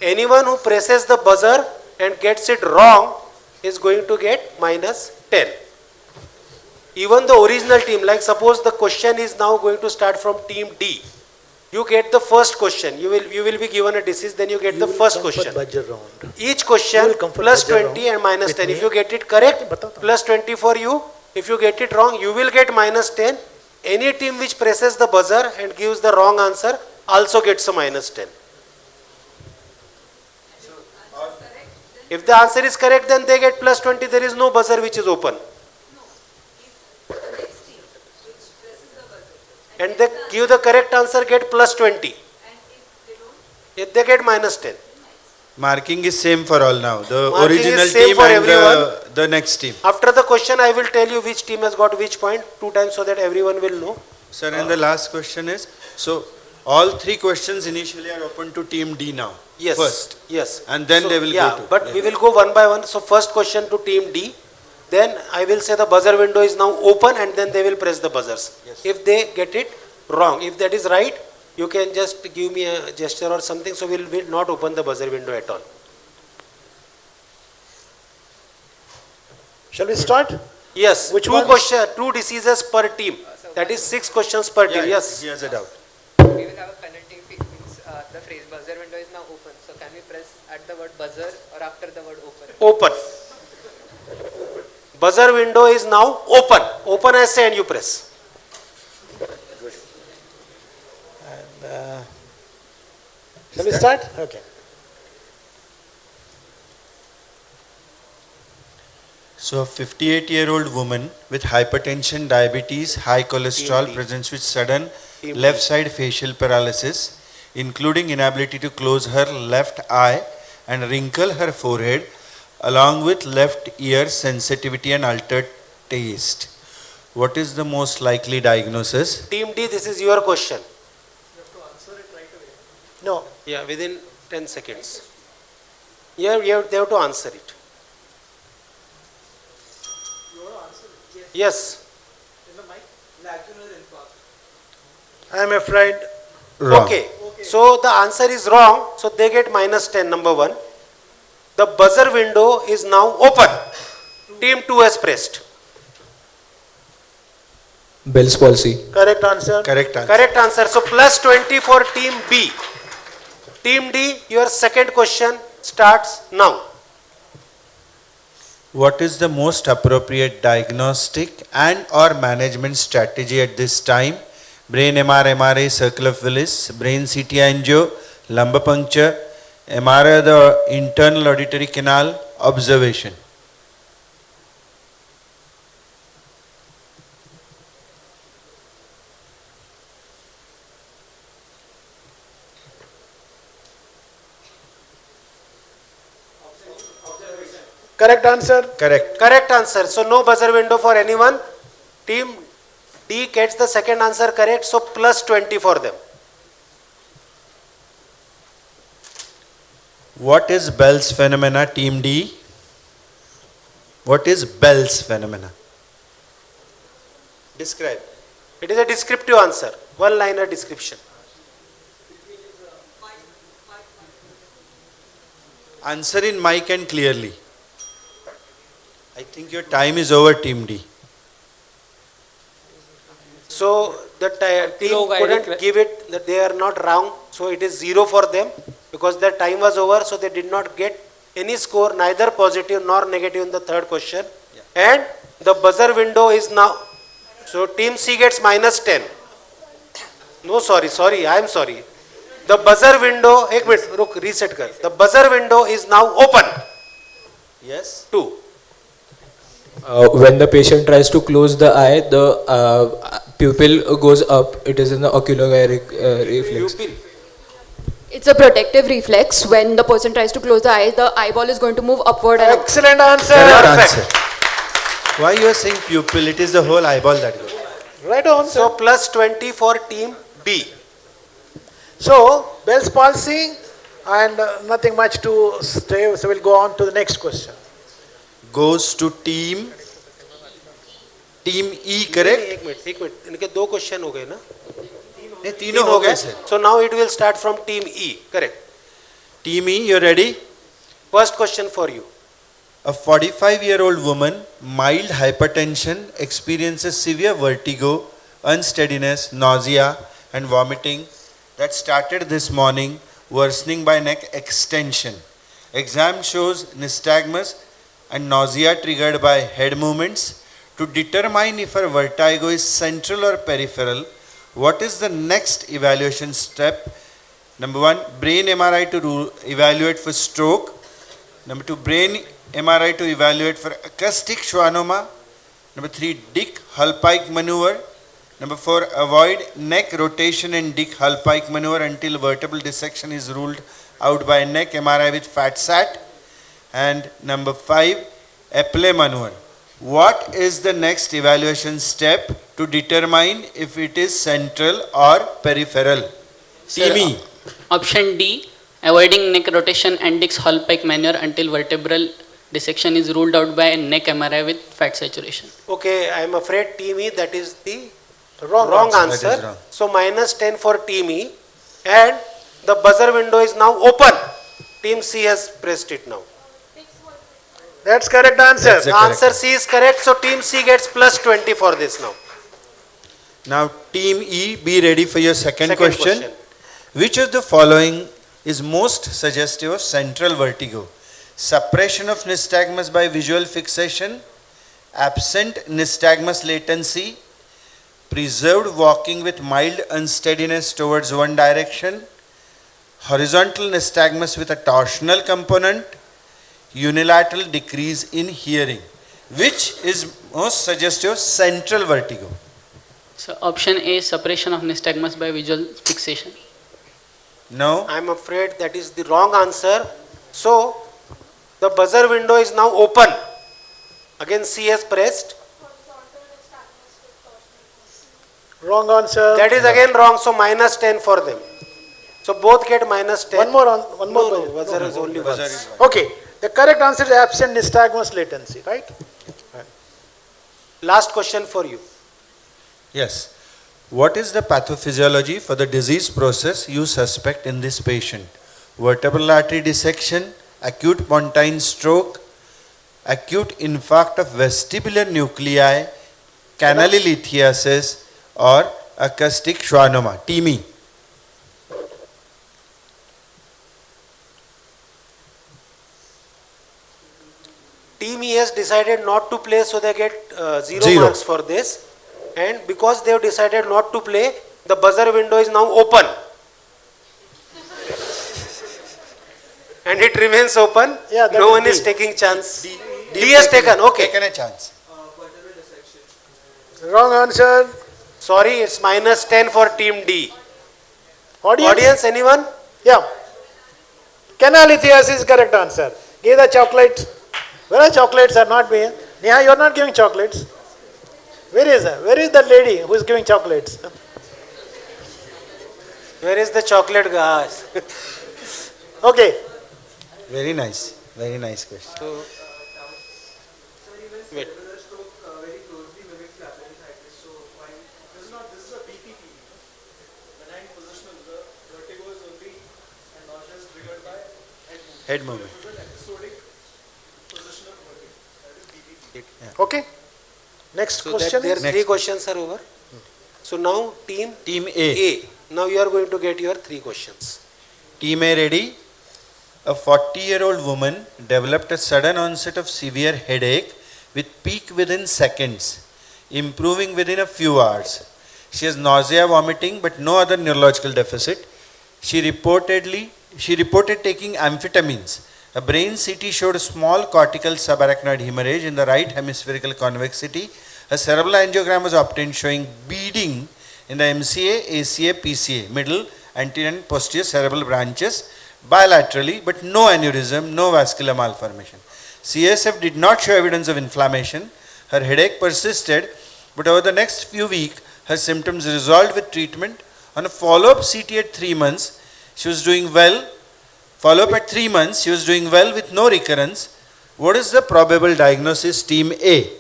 Anyone who presses the buzzer and gets it wrong is going to get minus 10. Even the original team, like suppose the question is now going to start from team D. You get the first question. You will be given a disease, then you get the first question. Each question plus 20 and minus 10. If you get it correct, plus 20 for you. If you get it wrong, you will get minus 10. Any team which presses the buzzer and gives the wrong answer also gets a minus 10. If the answer is correct, then they get plus 20. There is no buzzer which is open. And they give the correct answer, get plus 20. If they get minus 10. Marking is same for all now. The Marking original is same team for and everyone. the next team. After the question, I will tell you which team has got which point 2 times so that everyone will know. Sir, and the last question is, so all 3 questions initially are open to team D now. Yes. First. Yes. And then they will go to. But we will go one by one. So first question to team D. Then I will say the buzzer window is now open and then they will press the buzzers. Yes. If they get it wrong, if that is right, you can just give me a gesture or something. So we will not open the buzzer window at all. Shall we start? Yes. Which 2 diseases per team. That is 6 questions per team. Yes. He has a doubt. We will have a penalty if it means the phrase buzzer window is now open. So can we press at the word buzzer or after the word open? Open. Buzzer window is now open. Open I say and you press. Good. And shall we start? Okay. So a 58-year-old woman with hypertension, diabetes, high cholesterol presents with sudden left side facial paralysis, including inability to close her left eye and wrinkle her forehead, along with left ear sensitivity and altered taste. What is the most likely diagnosis? Team D, this is your question. No. Yeah, within 10 seconds. Yeah, they have to answer it. Yes. I am afraid. Wrong. Okay. So the answer is wrong. So they get -10, number 1. The buzzer window is now open. Team 2 has pressed. Bell's palsy. Correct answer. Correct answer. Correct answer. So +20 for team B. Team D, your second question starts now. What is the most appropriate diagnostic and or management strategy at this time? Brain MR, MRI, circle of Willis, brain CT angio, lumbar puncture, MRI the internal auditory canal, observation. Correct answer. Correct. Correct answer. So no buzzer window for anyone. Team D gets the second answer correct. So +20 for them. What is Bell's phenomena, team D? What is Bell's phenomena? Describe. It is a descriptive answer. One-liner description. Answer in mic and clearly. I think your time is over, team D. So the team couldn't give it, that they are not wrong. So it is 0 for them because their time was over. So they did not get any score, neither positive nor negative in the third question. And the buzzer window is now, so team C gets -10. No, sorry, I am sorry. The buzzer window, एक minute, रुक, reset कर. The buzzer window is now open. Yes. 2. When the patient tries to close the eye, the pupil goes up. It is in the oculogyric reflex. It's a protective reflex. When the person tries to close the eye, the eyeball is going to move upward and Excellent answer. Correct answer. Why you are saying pupil? It is the whole eyeball that goes. Right on. So +20 for team B. So, Bell's palsy and nothing much to say. So we'll go on to the next question. Goes to team E, correct? एक minute, इनके 2 question हो गए ना? नहीं, तीनों हो गए sir. So now it will start from team E, correct? Team E, you ready? First question for you. A 45-year-old woman, mild hypertension, experiences severe vertigo, unsteadiness, nausea and vomiting that started this morning, worsening by neck extension. Exam shows nystagmus and nausea triggered by head movements. To determine if her vertigo is central or peripheral, what is the next evaluation step? Number 1, brain MRI to evaluate for stroke. Number 2, brain MRI to evaluate for acoustic schwannoma. Number 3, Dick-Hallpike maneuver. Number 4, avoid neck rotation and Dick-Hallpike maneuver until vertebral dissection is ruled out by neck MRI with fat sat. And number 5, Epley maneuver. What is the next evaluation step to determine if it is central or peripheral? Sir, Team E. Option D, avoiding neck rotation and Dick's-Hallpike maneuver until vertebral dissection is ruled out by neck MRI with fat saturation. Okay, I am afraid team E, that is the wrong answer. That is wrong. So -10 for team E, and the buzzer window is now open. Team C has pressed it now. That's correct answer. That's the Answer correct C is correct. So team C gets +20 for this now. Now team E, be ready for your second Second question. Which of the following is most suggestive of central vertigo? Suppression of nystagmus by visual fixation, absent nystagmus latency, preserved walking with mild unsteadiness towards one direction, horizontal nystagmus with a torsional component, unilateral decrease in hearing. Which is most suggestive central vertigo? So option A, suppression of nystagmus by visual fixation. No. I am afraid that is the wrong answer. So, the buzzer window is now open. Again, C has pressed. Wrong answer. That is again wrong. So, minus 10 for them. So, both get minus 10. One more. No, buzzer is only Buzzer once. is one. Okay. The correct answer is absent nystagmus latency, right? Last question for you. Yes. What is the pathophysiology for the disease process you suspect in this patient? Vertebral artery dissection, acute pontine stroke, acute infarct of vestibular nuclei, canalilithiasis, or acoustic schwannoma, TME. Team E has decided not to play, so they get zero Zero. marks for this. And because they have decided not to play, the buzzer window is now open. And it remains open. Yeah, that no is one is D. taking chance. D has taken. Okay. Taken a chance. Wrong answer. Sorry, it's minus 10 for team D. Audience? Anyone? Yeah. Canalithiasis is correct answer. Give the chocolates. Where are chocolates are not being? Neha, you are not giving chocolates. Where is that? Where is that lady who is giving chocolates? Where is the chocolate gas? Okay. Very nice. Very nice question. So, wait. Head movement. Okay. Next So question there is three questions are over. So now team A. Now you are going to get your 3 questions. Team A ready? A 40-year-old woman developed a sudden onset of severe headache with peak within seconds, improving within a few hours. She has nausea, vomiting, but no other neurological deficit. She reported taking amphetamines. A brain CT showed a small cortical subarachnoid hemorrhage in the right hemispherical convexity. A cerebral angiogram was obtained showing beading in the MCA, ACA, PCA, middle, anterior and posterior cerebral branches bilaterally, but no aneurysm, no vascular malformation. CSF did not show evidence of inflammation. Her headache persisted, but over the next few weeks, her symptoms resolved with treatment. On a follow-up CT at 3 months, she was doing well. Follow-up at 3 months, she was doing well with no recurrence. What is the probable diagnosis, team A?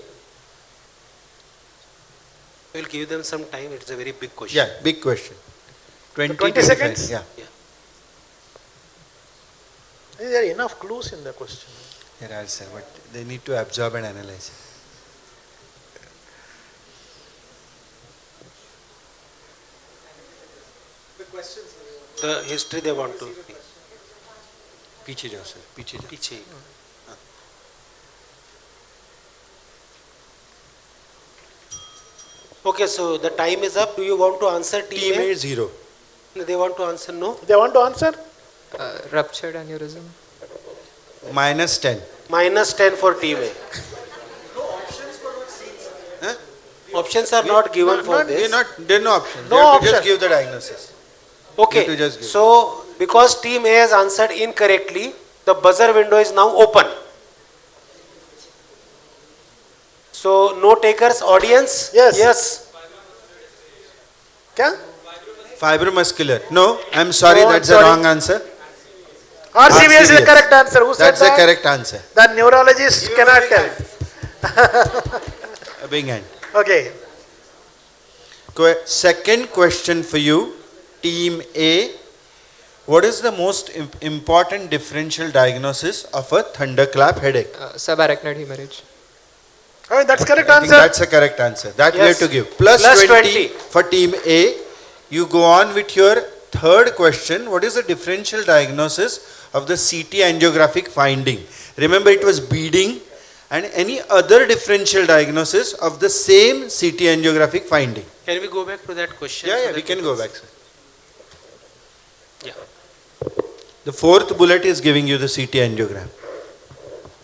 We'll give them some time. It's a very big question. Yeah, big question. 20 seconds? Yeah. Is there enough clues in the question? There are, sir, but they need to absorb and analyze. The history they want to. पीछे जाओ sir, पीछे जाओ. पीछे. Okay, so the time is up. Do you want to answer team Team A A? is 0. They want to answer no? They want to answer? Ruptured aneurysm. Minus 10. Minus 10 for team A. Options are not given for this. There are no options. No You have to option. just give the diagnosis. Okay, You have to just give. so because team A has answered incorrectly, the buzzer window is now open. So no takers, audience? Yes. Kya? Fibromuscular. No, I'm sorry, No, I'm that's sorry. the wrong answer. RCVS is the correct answer. Who said That's the that? correct answer. The neurologist cannot tell. A big hand. Okay. Second question for you, team A. What is the most important differential diagnosis of a thunderclap headache? Subarachnoid hemorrhage. Oh, that's correct I think answer. that's a correct answer. That we have Yes. to give. Plus 20 for team A. You go on with your third question. What is the differential diagnosis of the CT angiographic finding? Remember, it was beading, and any other differential diagnosis of the same CT angiographic finding. Can we go back to that question? Yeah, so we that can go back, sir. Yeah. The fourth bullet is giving you the CT angiogram.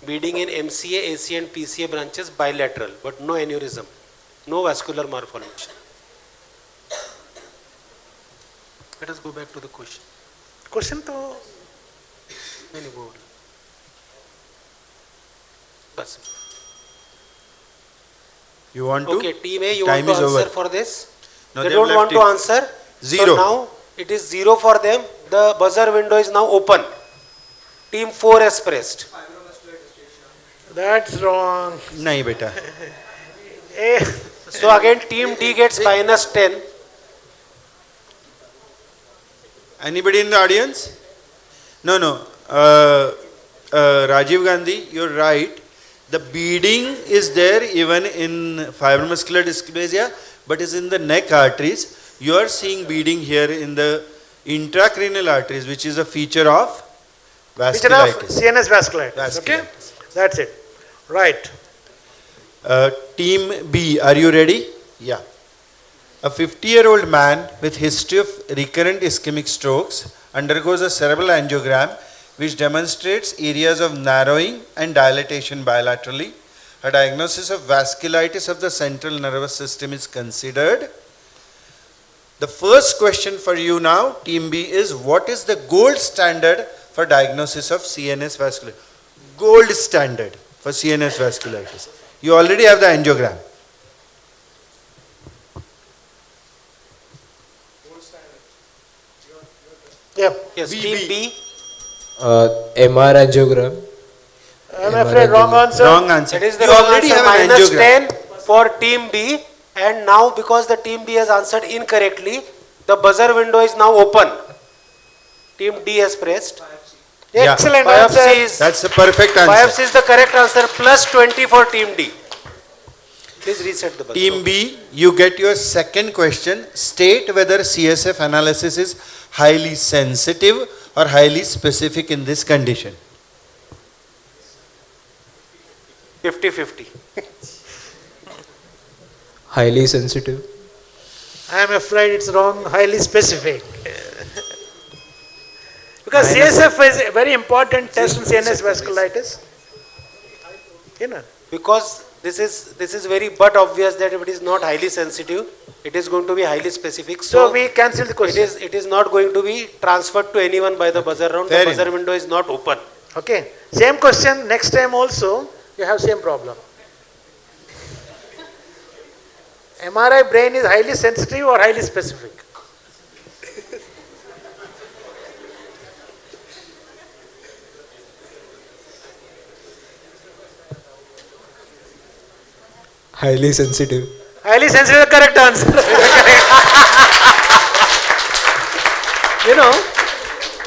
Bleeding in MCA, AC and PCA branches bilateral, but no aneurysm, no vascular malformation. Let us go back to the question. Question to नहीं बोल बस. You want to? Okay, team A, you Time want to is answer over. for this? No, They they don't have want to left it. answer. Zero. So now it is 0 for them. The buzzer window is now open. Team 4 has pressed. That's wrong. नहीं बेटा. So again team D gets minus 10. Anybody in the audience? No, no. Rajiv Gandhi, you're right. The beading is there even in fibromuscular dysplasia, but is in the neck arteries. You are seeing beading here in the intracranial arteries, which is a feature of vasculitis. CNS vasculitis. Okay, that's it. Right. Team B, are you ready? Yeah. A 50-year-old man with history of recurrent ischemic strokes undergoes a cerebral angiogram which demonstrates areas of narrowing and dilatation bilaterally. A diagnosis of vasculitis of the central nervous system is considered. The first question for you now, Team B, is what is the gold standard for diagnosis of CNS vasculitis? Gold standard for CNS vasculitis. You already have the angiogram. Yeah. Yes, team B. MR angiogram. I'm afraid wrong answer. Wrong answer. It is the You wrong already answer. have an Minus angiogram. 10 for team B, and now because the team B has answered incorrectly, the buzzer window is now open. Team D has pressed. Yeah. Excellent Biopsy answer. is, That's the perfect answer. biopsy is the correct answer. Plus 20 for team D. Please reset the buzzer. Team B, you get your second question. State whether CSF analysis is highly sensitive or highly specific in this condition. 50-50. Highly sensitive. I'm afraid it's wrong, highly specific. Because CSF is a very important test in CNS vasculitis. You know. Because this is very but obvious that if it is not highly sensitive, it is going to be highly specific. So we cancel the question. It is not going to be transferred to anyone by the buzzer round. Fair The buzzer window is not open. Okay. Same question next time also. You have same problem. MRI brain is highly sensitive or highly specific? Highly sensitive. Highly sensitive is the correct answer. You know,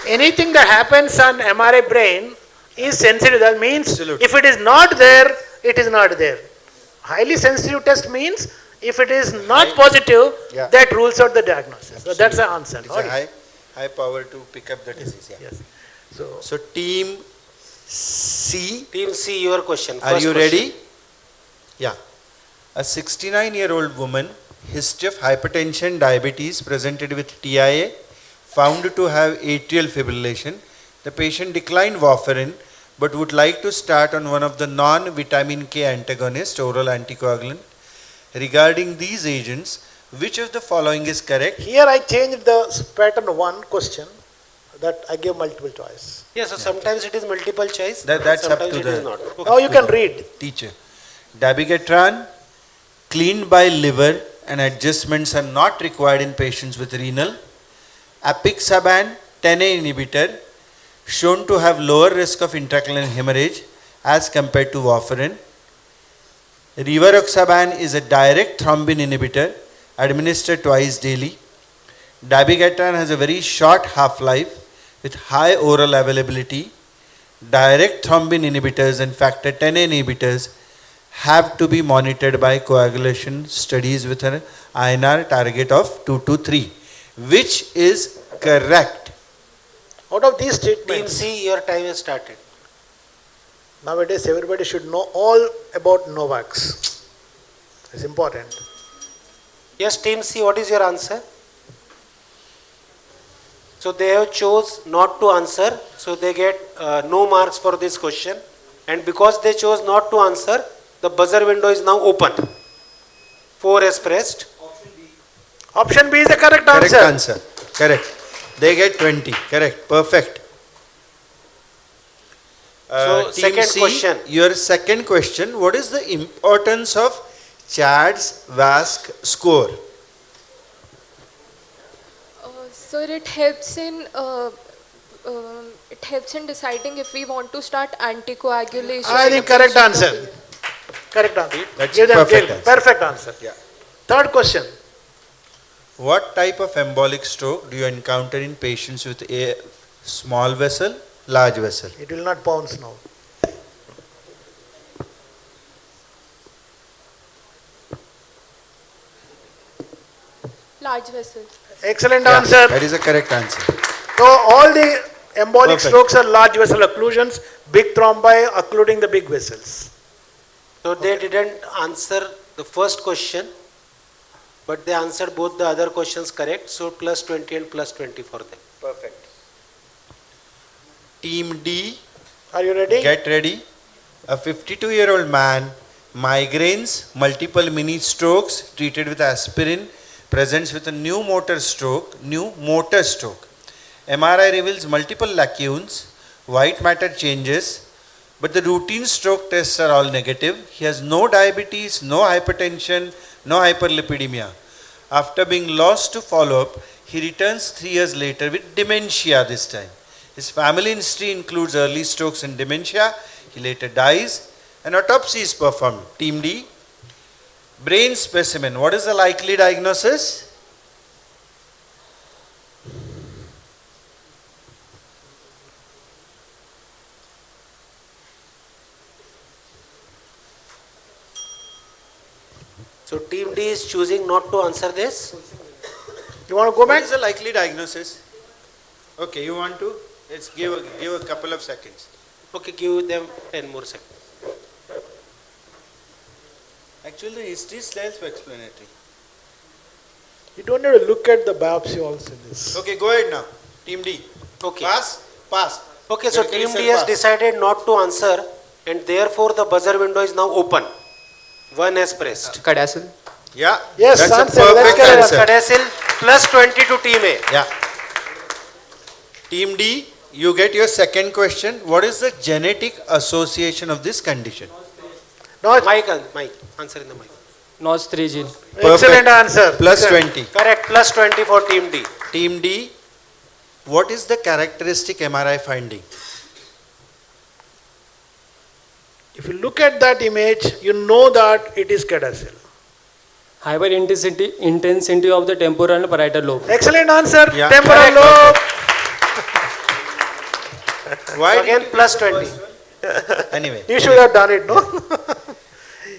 anything that happens on MRI brain is sensitive. That means Absolutely. if it is not there, it is not there. Highly sensitive test means if it is not positive, Yeah. that rules out the diagnosis. So that's the answer. It's a high power to pick up the disease. Yeah. Yes. So Team C, Team C, your question. are First you question. ready? Yeah. A 69-year-old woman, history of hypertension, diabetes, presented with TIA, found to have atrial fibrillation. The patient declined warfarin, but would like to start on one of the non-vitamin K antagonist, oral anticoagulant. Regarding these agents, which of the following is correct? Here I changed the pattern 1 question that I gave multiple choice. Yes, so sometimes it is multiple choice. That's up sometimes to it the is not. Now you can read. teacher. Dabigatran, cleaned by liver and adjustments are not required in patients with renal. Apixaban, 10A inhibitor, shown to have lower risk of intracranial hemorrhage as compared to warfarin. Rivaroxaban is a direct thrombin inhibitor administered twice daily. Dabigatran has a very short half-life with high oral availability. Direct thrombin inhibitors and factor 10A inhibitors have to be monitored by coagulation studies with an INR target of 2 to 3. Which is correct? Out of these Team statements, C, your time has started. nowadays everybody should know all about Novax. It's important. Yes, Team C, what is your answer? So they have chose not to answer, so they get no marks for this question. And because they chose not to answer, the buzzer window is now open. 4 is pressed. Option B is the correct Correct answer. answer. Correct. They get 20. Correct. Perfect. So, Team second C, question. Your second question. What is the importance of CHADS-VASC score? Sir, it helps in deciding if we want to start anticoagulation. I think correct answer. Correct answer. That's Give them perfect give. answer. Perfect answer. Yeah. Third question. What type of embolic stroke do you encounter in patients with a small vessel, large vessel? It will not bounce now. Large vessel. Excellent Yeah, answer. that is a correct answer. So all the embolic Perfect. strokes are large vessel occlusions, big thrombi occluding the big vessels. So they didn't answer the first question, but they answered both the other questions correct. So plus 20 and plus 20 for them. Perfect. Team D, Are you ready? get ready. A 52-year-old man, migraines, multiple mini strokes, treated with aspirin, presents with a new motor stroke. MRI reveals multiple lacunes, white matter changes, but the routine stroke tests are all negative. He has no diabetes, no hypertension, no hyperlipidemia. After being lost to follow-up, he returns 3 years later with dementia this time. His family history includes early strokes and dementia. He later dies. An autopsy is performed. Team D, brain specimen. What is the likely diagnosis? So team D is choosing not to answer this. You want to go What back? is the likely diagnosis? Okay, you want to? Let's give a couple of seconds. Okay, give them 10 more seconds. Actually, the history is self-explanatory. You don't need to look at the biopsy also in this. Okay, go ahead now. Team D. Okay. Pass. Okay, so Technically team said D has pass. decided not to answer, and therefore the buzzer window is now open. 1 has pressed. Cadacil. Yeah. Yes, that's answer, a let's perfect get it. answer. Cadacil plus 20 to team A. Yeah. Team D, you get your second question. What is the genetic association of this condition? No, Mike, answer in the mic. NOS3 gene. excellent answer. Plus 20. Correct, plus 20 for team D. Team D, what is the characteristic MRI finding? If you look at that image, you know that it is Cadacil. Hyper intensity of the temporal and parietal lobe. Excellent answer. Yeah. Temporal lobe. Why So again, plus 20. Anyway. You should have done it, no?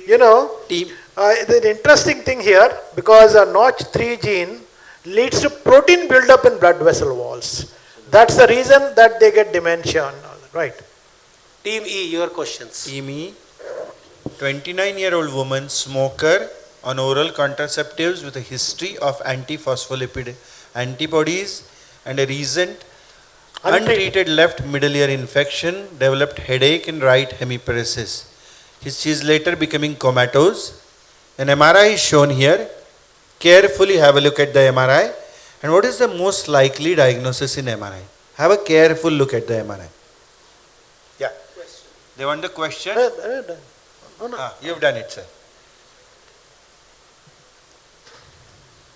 You know, Team. the interesting thing here, because a Notch3 gene leads to protein buildup in blood vessel walls. That's the reason that they get dementia and all that, right? Team E, your questions. Team E, 29-year-old woman, smoker, on oral contraceptives with a history of anti-phospholipid antibodies and a recent untreated left middle ear infection, developed headache and right hemiparesis. She is later becoming comatose. An MRI is shown here. Carefully have a look at the MRI. And what is the most likely diagnosis in MRI? Have a careful look at the MRI. Yeah. They want the question? You've done it, sir.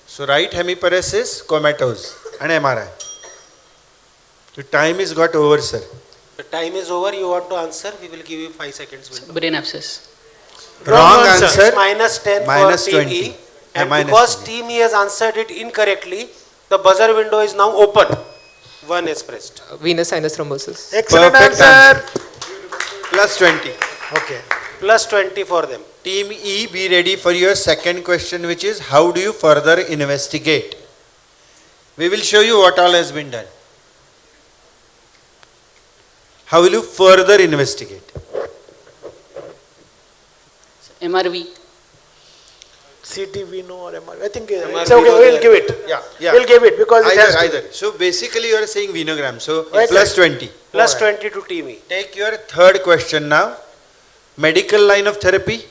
So right hemiparesis, comatose and MRI. The time is got over, sir. The time is over, you want to answer, we will give you 5 seconds window. Brain abscess. Wrong answer. It's minus 10 Minus for team 20. E. And minus because 20. team E has answered it incorrectly, the buzzer window is now open. 1 is pressed. Venous sinus thrombosis. Excellent Perfect answer. Plus 20. Okay. Plus 20 for them. Team E, be ready for your second question, which is how do you further investigate? We will show you what all has been done. How will you further investigate? MRV. CT we know or MR. I think it's MR okay. we know We'll that. give it. Yeah. We'll give it because it has to. Either. So basically you are saying venogram. So Right. plus 20. Plus 20 to team E. Take your third question now. Medical line of therapy.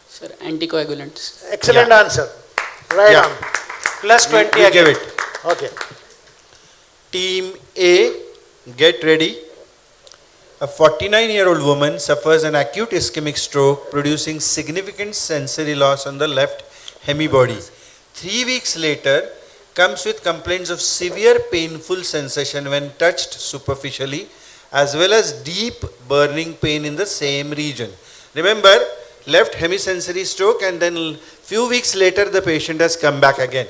Sir, anticoagulants. Excellent answer. Right Yeah. on. Plus 20 You again. give it. Okay. Team A, get ready. A 49-year-old woman suffers an acute ischemic stroke, producing significant sensory loss on the left hemibody. 3 weeks later, comes with complaints of severe painful sensation when touched superficially, as well as deep burning pain in the same region. Remember, left hemisensory stroke, and then few weeks later the patient has come back again.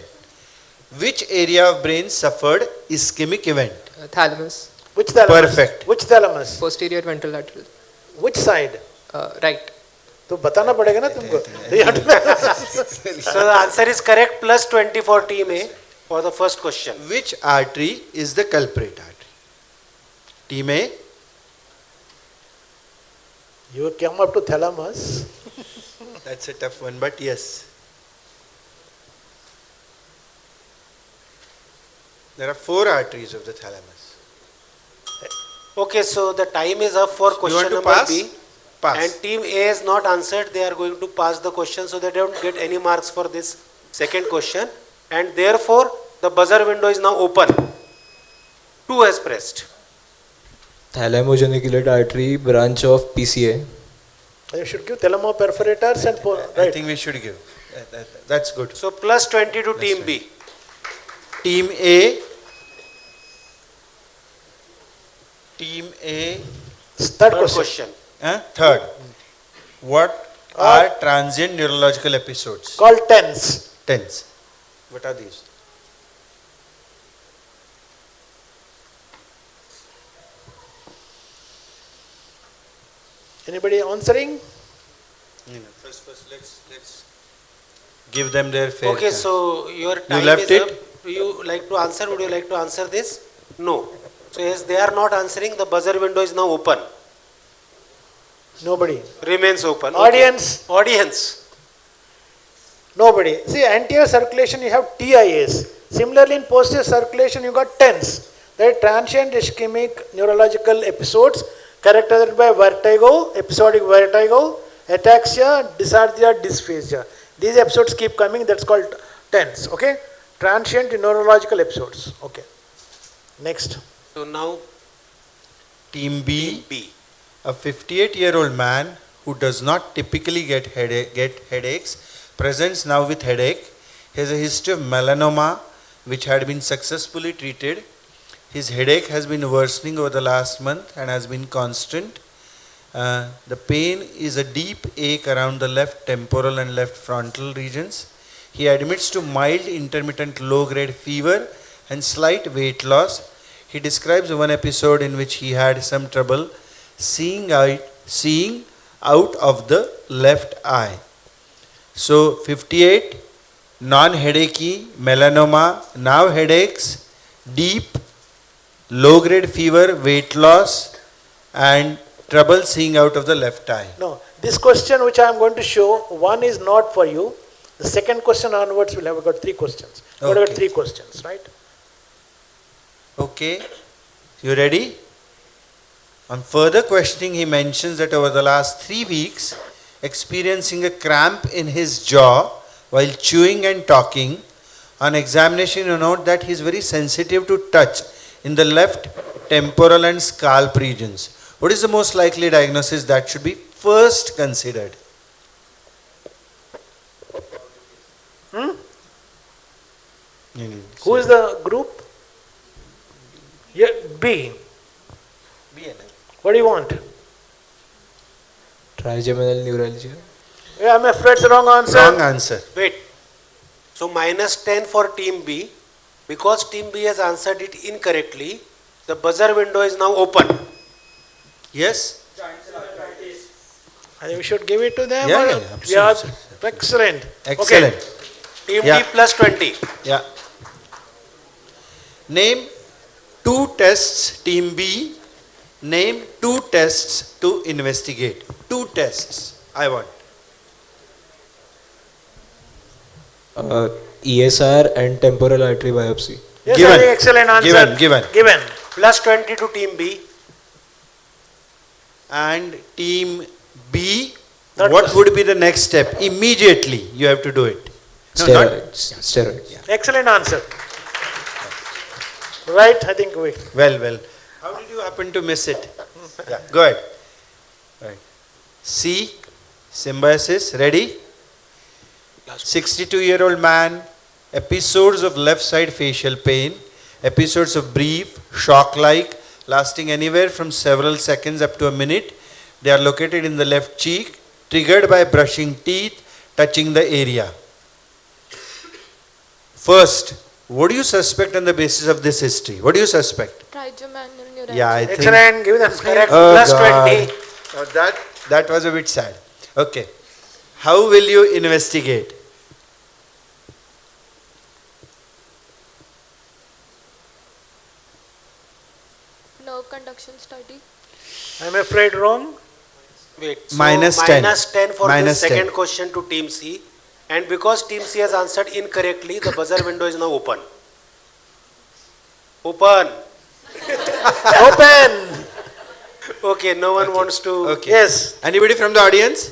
Which area of brain suffered ischemic event? Thalamus. Which thalamus? Perfect. Which thalamus? Posterior ventrolateral. Which side? Right. तो बताना पड़ेगा ना तुमको. So the answer is correct. Plus 20 for team A for the first question. Which artery is the culprit artery? Team A? You came up to thalamus. That's a tough one, but yes. There are 4 arteries of the thalamus. Okay, so the time is up for You question want to number pass? B. Pass. And team A is not answered. They are going to pass the question, so they don't get any marks for this second question. And therefore, the buzzer window is now open. 2 has pressed. Thalamo-geniculate artery branch of PCA. You should give thalamoperforators and I right. think we should give. That's good. So plus 20 to team B. Team A. Team A. Third question. Third. What are transient neurological episodes? Called TENS. TENS. What are these? Anybody answering? First, let's give them their fair Okay, chance. so your time You left is it? up. Do you like to answer? Would you like to answer this? No. So as they are not answering, the buzzer window is now open. Nobody. Remains open. Audience. Okay. Audience. Nobody. See, anterior circulation you have TIAs. Similarly, in posterior circulation you got TENS. They are transient ischemic neurological episodes characterized by vertigo, episodic vertigo, ataxia, dysarthria, dysphagia. These episodes keep coming. That's called TENS. Okay. Transient neurological episodes. Okay. Next. So now Team B. A 58-year-old man who does not typically get headaches presents now with headache. He has a history of melanoma which had been successfully treated. His headache has been worsening over the last month and has been constant. The pain is a deep ache around the left temporal and left frontal regions. He admits to mild intermittent low-grade fever and slight weight loss. He describes one episode in which he had some trouble seeing out of the left eye. So 58, non-headachy, melanoma, now headaches, deep, low-grade fever, weight loss, and trouble seeing out of the left eye. No, this question which I am going to show, one is not for you. The second question onwards we'll have got 3 questions. We'll have got 3 questions, right? Okay, you ready? On further questioning, he mentions that over the last 3 weeks, experiencing a cramp in his jaw while chewing and talking. On examination, you note that he is very sensitive to touch in the left temporal and scalp regions. What is the most likely diagnosis that should be first considered? Who is the group? Yeah, B. What do you want? Trigeminal neuralgia. Yeah, I'm afraid it's the wrong answer. Wrong answer. Wait. So minus 10 for team B. Because team B has answered it incorrectly, the buzzer window is now open. Yes? I think we should give it to them. Yeah, or- yeah, absolutely. Yeah, excellent. Excellent. Okay. Team Yeah. D plus 20. Yeah. Name 2 tests, team B. Name 2 tests to investigate. 2 tests I want. ESR and temporal artery biopsy. Yes, Given. I think excellent answer. Given. Plus 20 to team B. And team B, Third what question. would be the next step? Immediately you have to do it. No, not- Steroids. Yeah. Excellent answer. Right, I think we. Well. How did you happen to miss it? Yeah, go ahead. Right. C, symbiosis, ready? 62-year-old man, episodes of left side facial pain, episodes of brief, shock-like, lasting anywhere from several seconds up to a minute. They are located in the left cheek, triggered by brushing teeth, touching the area. First, what do you suspect on the basis of this history? What do you suspect? Trigeminal neuralgia. Yeah, I think. Excellent, give them correct. Oh, Plus God. 20. Oh, that was a bit sad. Okay. How will you investigate? Nerve conduction study. I'm afraid wrong. Wait, so Minus 10. minus 10 for Minus the 10. second question to team C. And because team C has answered incorrectly, the buzzer window is now open. Open. Open. Okay, no one wants to. Okay. Yes. Anybody from the audience?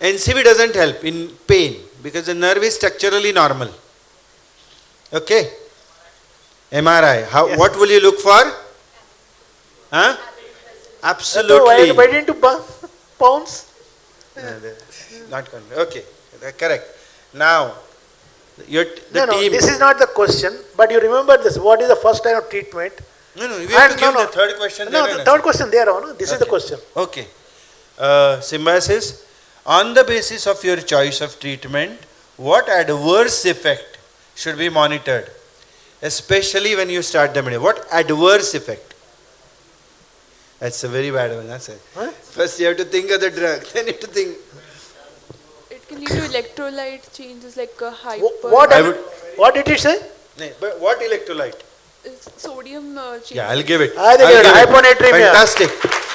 NCV doesn't help in pain because the nerve is structurally normal. Okay. MRI. How? Yes. What will you look for? Huh? Absolutely. Why didn't you pounce? Not correct. Okay. Correct. Now, the No, team. this is not the question, but you remember this. What is the first line of treatment? No, we have to give the third question. No, then the and third question there on. This is the Okay. question. Okay. Symbiosis, on the basis of your choice of treatment, what adverse effect should be monitored? Especially when you start the medication. What adverse effect? That's a very bad one. That's it. Huh? First you have to think of the drug, then you have to think. It can lead to electrolyte changes like hyper. What did it say? No, but what electrolyte? Sodium change. Yeah, I'll give it. I think I'll give it. hyponatremia. Fantastic.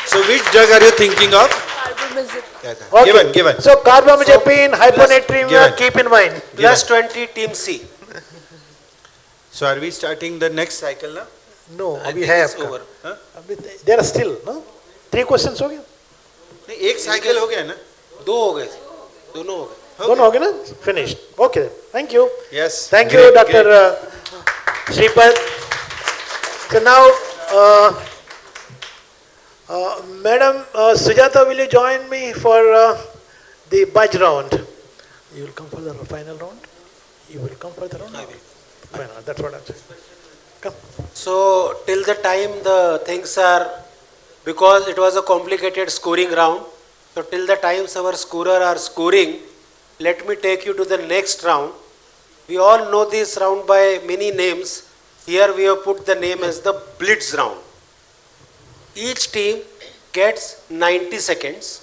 So which drug are you thinking of? Carbamazepine. Okay. Given. So carbamazepine, hyponatremia, given. keep in mind. Plus 20 team C. So are we starting the next cycle now? No, I we think have. it's over. Huh? There are still, no? 3 questions हो गया? नहीं, एक cycle हो गया ना? दो हो गए दोनों हो गए दोनों हो गए ना? Finished. Okay. Thank you. Yes. Thank Great, you, Dr. Shripad. So now, Madam Sujata, will you join me for the budge round? You will come for the final round? You will come for the round? I will. Fine, that's what I'm saying. Come. So till the time the things are, because it was a complicated scoring round, so till the times our scorer are scoring, let me take you to the next round. We all know this round by many names. Here we have put the name as the blitz round. Each team gets 90 seconds.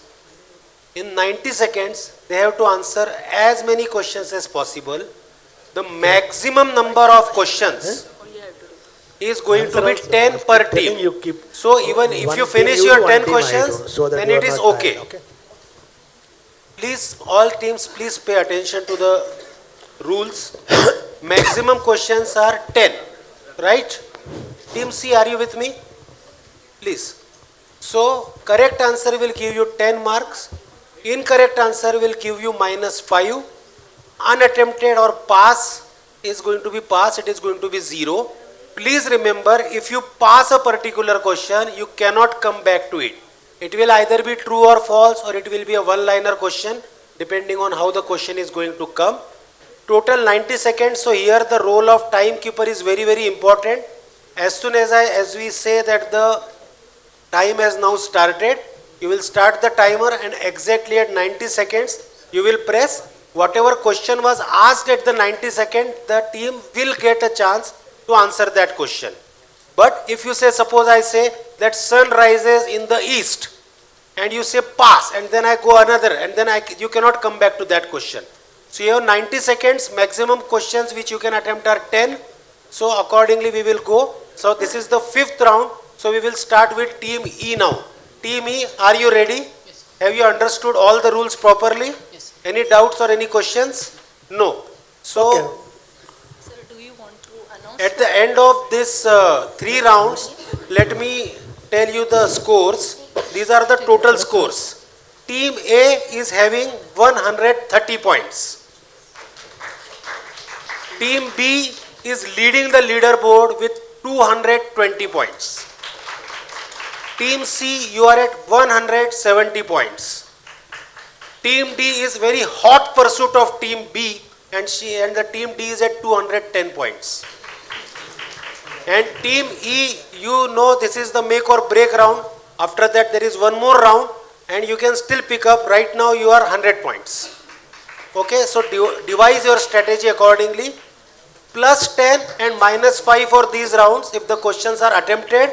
In 90 seconds, they have to answer as many questions as possible. The maximum number of questions is going to be 10 per team. So even if you finish your 10 questions, then it is okay. Please, all teams, please pay attention to the rules. Maximum questions are 10, right? Team C, are you with me? Please. So, correct answer will give you 10 marks. Incorrect answer will give you -5. Unattempted or pass is going to be pass, it is going to be 0. Please remember, if you pass a particular question, you cannot come back to it. It will either be true or false, or it will be a one-liner question, depending on how the question is going to come. Total 90 seconds, so here the role of timekeeper is very, very important. As soon as we say that the time has now started, you will start the timer and exactly at 90 seconds, you will press. Whatever question was asked at the 90 second, the team will get a chance to answer that question. But if you say, suppose I say that sun rises in the east, and you say pass, and then I go another, and then you cannot come back to that question. So you have 90 seconds, maximum questions which you can attempt are 10. So accordingly we will go. So this is the 5th round. So we will start with team E now. Team E, are you ready? Yes. Have you understood all the rules properly? Yes. Any doubts or any questions? No. So, at the end of this 3 rounds, let me tell you the scores. These are the total scores. Team A is having 130 points. Team B is leading the leaderboard with 220 points. Team C, you are at 170 points. Team D is very hot pursuit of Team B, and the Team D is at 210 points. And Team E, you know this is the make or break round. After that there is one more round and you can still pick up. Right now you are 100 points. Okay, so devise your strategy accordingly. Plus 10 and minus 5 for these rounds if the questions are attempted.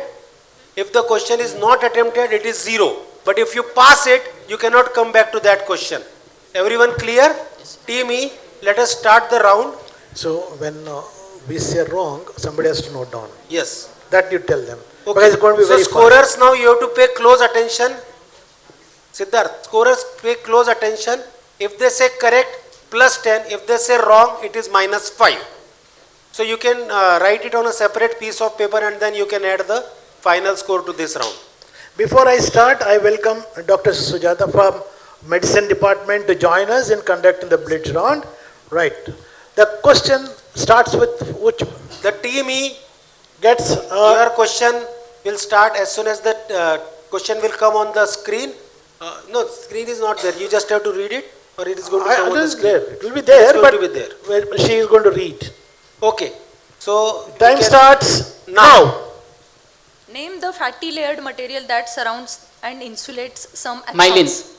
If the question is not attempted, it is 0. But if you pass it, you cannot come back to that question. Everyone clear? Yes. Team E, let us start the round. So when we say wrong, somebody has to note down. Yes. That you tell them. Okay. Because it's going to be so very scorers fast. now you have to pay close attention. Siddharth, scorers pay close attention. If they say correct, plus 10. If they say wrong, it is minus 5. So you can write it on a separate piece of paper and then you can add the final score to this round. Before I start, I welcome Dr. Sujata from Medicine Department to join us in conducting the blitz round. Right. The question starts with which? The Team E gets your question will start as soon as the question will come on the screen. No, screen is not there. You just have to read it, or it is going to come on the screen. It will be there, it's but going to be there. Well, she is going to read. Okay. So time starts now. Name the fatty layered material that surrounds and insulates some atoms. Myelin.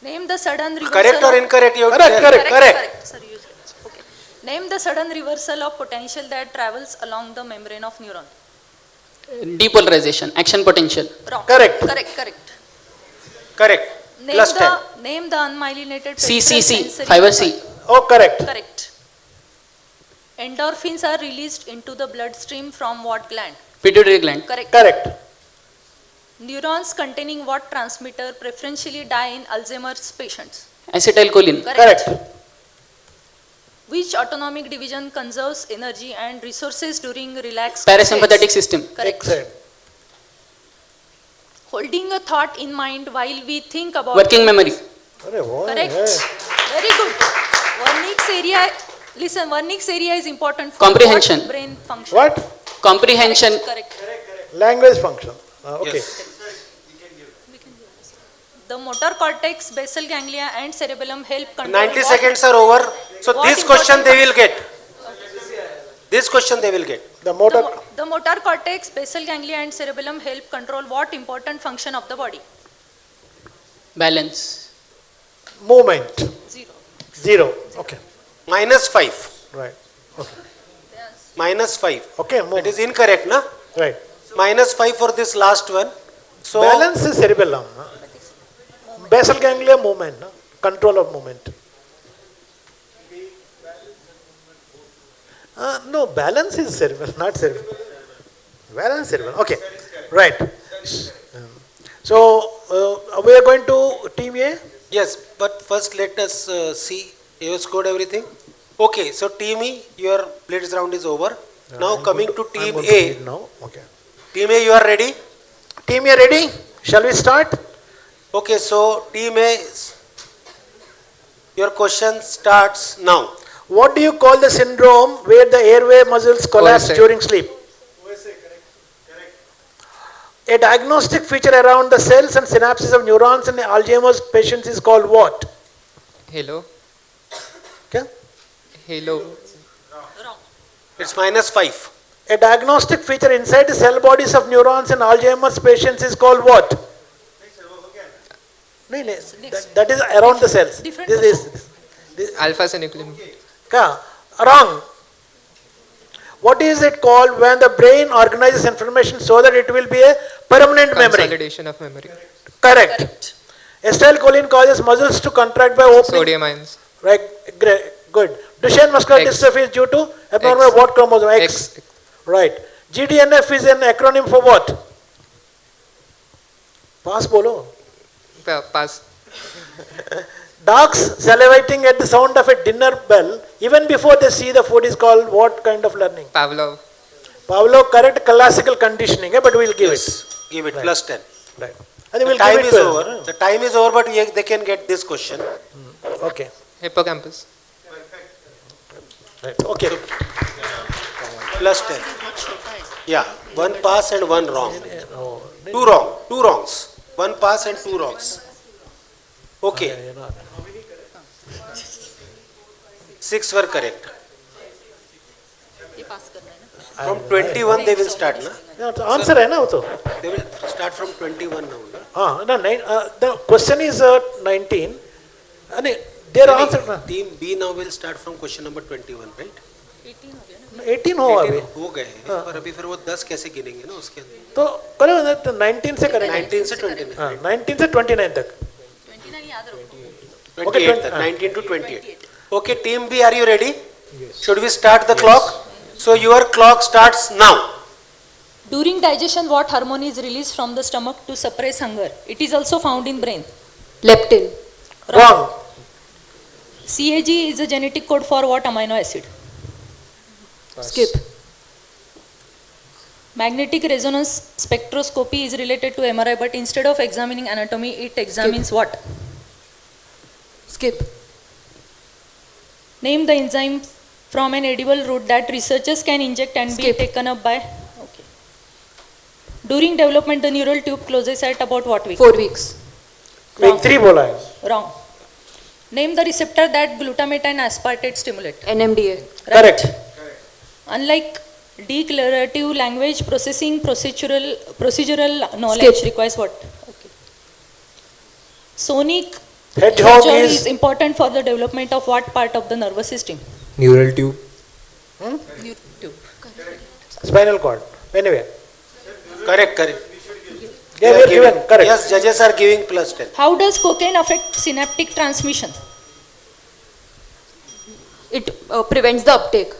Name the sudden reversal. Correct or incorrect? You correct. Sorry, you said. Okay. Name the sudden reversal of potential that travels along the membrane of neuron. Depolarization, action potential. Wrong. Correct. Name Plus the 10. Name the unmyelinated CCC, sensory fiber C. Oh, correct. Correct. Endorphins are released into the bloodstream from what gland? Pituitary gland. Correct. Neurons containing what transmitter preferentially die in Alzheimer's patients? Acetylcholine. Correct. Which autonomic division conserves energy and resources during relaxed Parasympathetic states? system. Correct. Holding a thought in mind while we think about Working memory. Correct. Very good. Wernicke's area. Listen, Wernicke's area is important for Comprehension. what brain function? What? Comprehension. Correct. Language function. Okay. Yes. The motor cortex, basal ganglia and cerebellum help control 90 what? seconds are over. So What this question important they will get. This question they will get. The motor. The motor cortex, basal ganglia and cerebellum help control what important function of the body? Balance. Movement. Zero. Okay. Minus 5. Right. Okay. Minus 5. Okay. It is incorrect, na? Right. Minus 5 for this last one. So Balance is cerebellum. Basal ganglia movement. Control of movement. No, balance is cerebellum, not cerebellum. Balance cerebellum. Okay. Right. So we are going to Team A. yes, but first let us see. You have scored everything. Okay, so Team E, your blitz round is over. Now coming to Team A. Now, okay. Team A, you are ready? Team A ready? Shall we start? Okay, so Team A, your question starts now. What do you call the syndrome where the airway muscles collapse OSA. during sleep? A diagnostic feature around the cells and synapses of neurons in Alzheimer's patients is called what? Halo. Okay. Halo. It's minus 5. A diagnostic feature inside the cell bodies of neurons in Alzheimer's patients is called what? No, that is around the cells. This Alpha synuclein. Wrong. What is it called when the brain organizes information so that it will be a permanent memory? Consolidation of memory. Correct. Acetylcholine causes muscles to contract by opening. Sodium ions. Right. Great. Good. Duchenne muscular X. dystrophy is due to abnormal X. what chromosome? X. Right. GDNF is an acronym for what? Pass bolo. Pass. Dogs salivating at the sound of a dinner bell, even before they see the food, is called what kind of learning? Pavlov. Pavlov, correct classical conditioning, but we will give it. Give it Right. plus 10. Right. I think The we'll time give it is 12. over. The time is over, but they can get this question. Okay. Hippocampus. Right. Okay. Plus 10. Yeah, one pass and one wrong. Two wrong, two wrongs. One pass and two wrongs. Okay. 6 were correct. From 21 they will start, na? Answer है ना वो तो. They will start from 21 now. Na? No, the question is 19. Their answer. Team B now will start from question number 21, right? 18 हो अभी. 18 हो गए हैं, पर अभी फिर वो 10 कैसे गिनेंगे ना उसके अंदर? तो करो ना, 19 से करेंगे. 19 से 29. 19 से 29 तक. 28 तक, 19 to 28. Okay, team B, are you ready? Should we start the clock? So your clock starts now. During digestion, what hormone is released from the stomach to suppress hunger? It is also found in brain. Leptin. Wrong. CAG is a genetic code for what amino acid? Skip. Magnetic resonance spectroscopy is related to MRI, but instead of examining anatomy, it examines what? Skip. Name the enzyme from an edible root that researchers can inject and Skip. be taken up by. Okay. During development, the neural tube closes at about what week? 4 weeks. Week 3 बोला है. Wrong. Name the receptor that glutamate and aspartate stimulate. NMDA. Correct. Unlike declarative language processing, procedural knowledge Skip. requires what? Okay. Sonic Hedgehog is is important for the development of what part of the nervous system? Neural tube. Tube. spinal cord. Anyway. Correct, correct. Yeah, we are given. Correct. Yes, judges are giving plus 10. How does cocaine affect synaptic transmission? It prevents the uptake.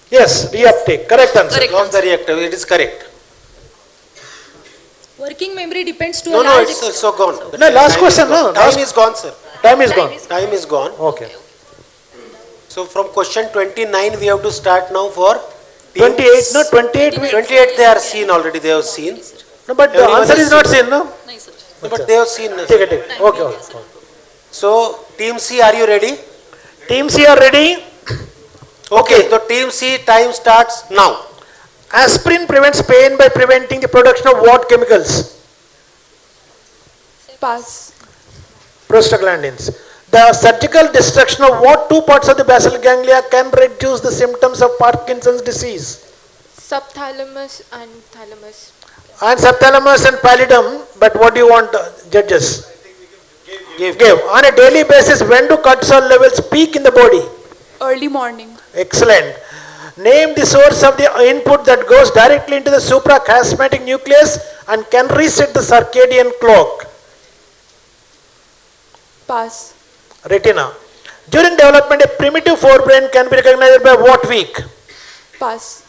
Yes, reuptake. Correct answer. Correct Not the reactor, it is correct. Working memory depends to No, a no, large it's extent. also gone. No, last Time question, is gone. no, Time last- is gone, sir. Time is gone. Time is gone. Okay. So from question 29, we have to start now for teams. 28, no, 28. 28 they are seen already, they have seen. No, but the Everyone answer is not seen, no? No, but they have seen. Take it, take it. Okay, okay. So, team C, are you ready? Team C are ready? Okay, so team C, time starts now. Aspirin prevents pain by preventing the production of what chemicals? Pass. Prostaglandins. The surgical destruction of what two parts of the basal ganglia can reduce the symptoms of Parkinson's disease? Subthalamus and thalamus. And subthalamus and pallidum, but what do you want, judges? Give. On a daily basis, when do cortisol levels peak in the body? Early morning. Excellent. Name the source of the input that goes directly into the suprachiasmatic nucleus and can reset the circadian clock. Pass. Retina. During development, a primitive forebrain can be recognized by what week? Pass.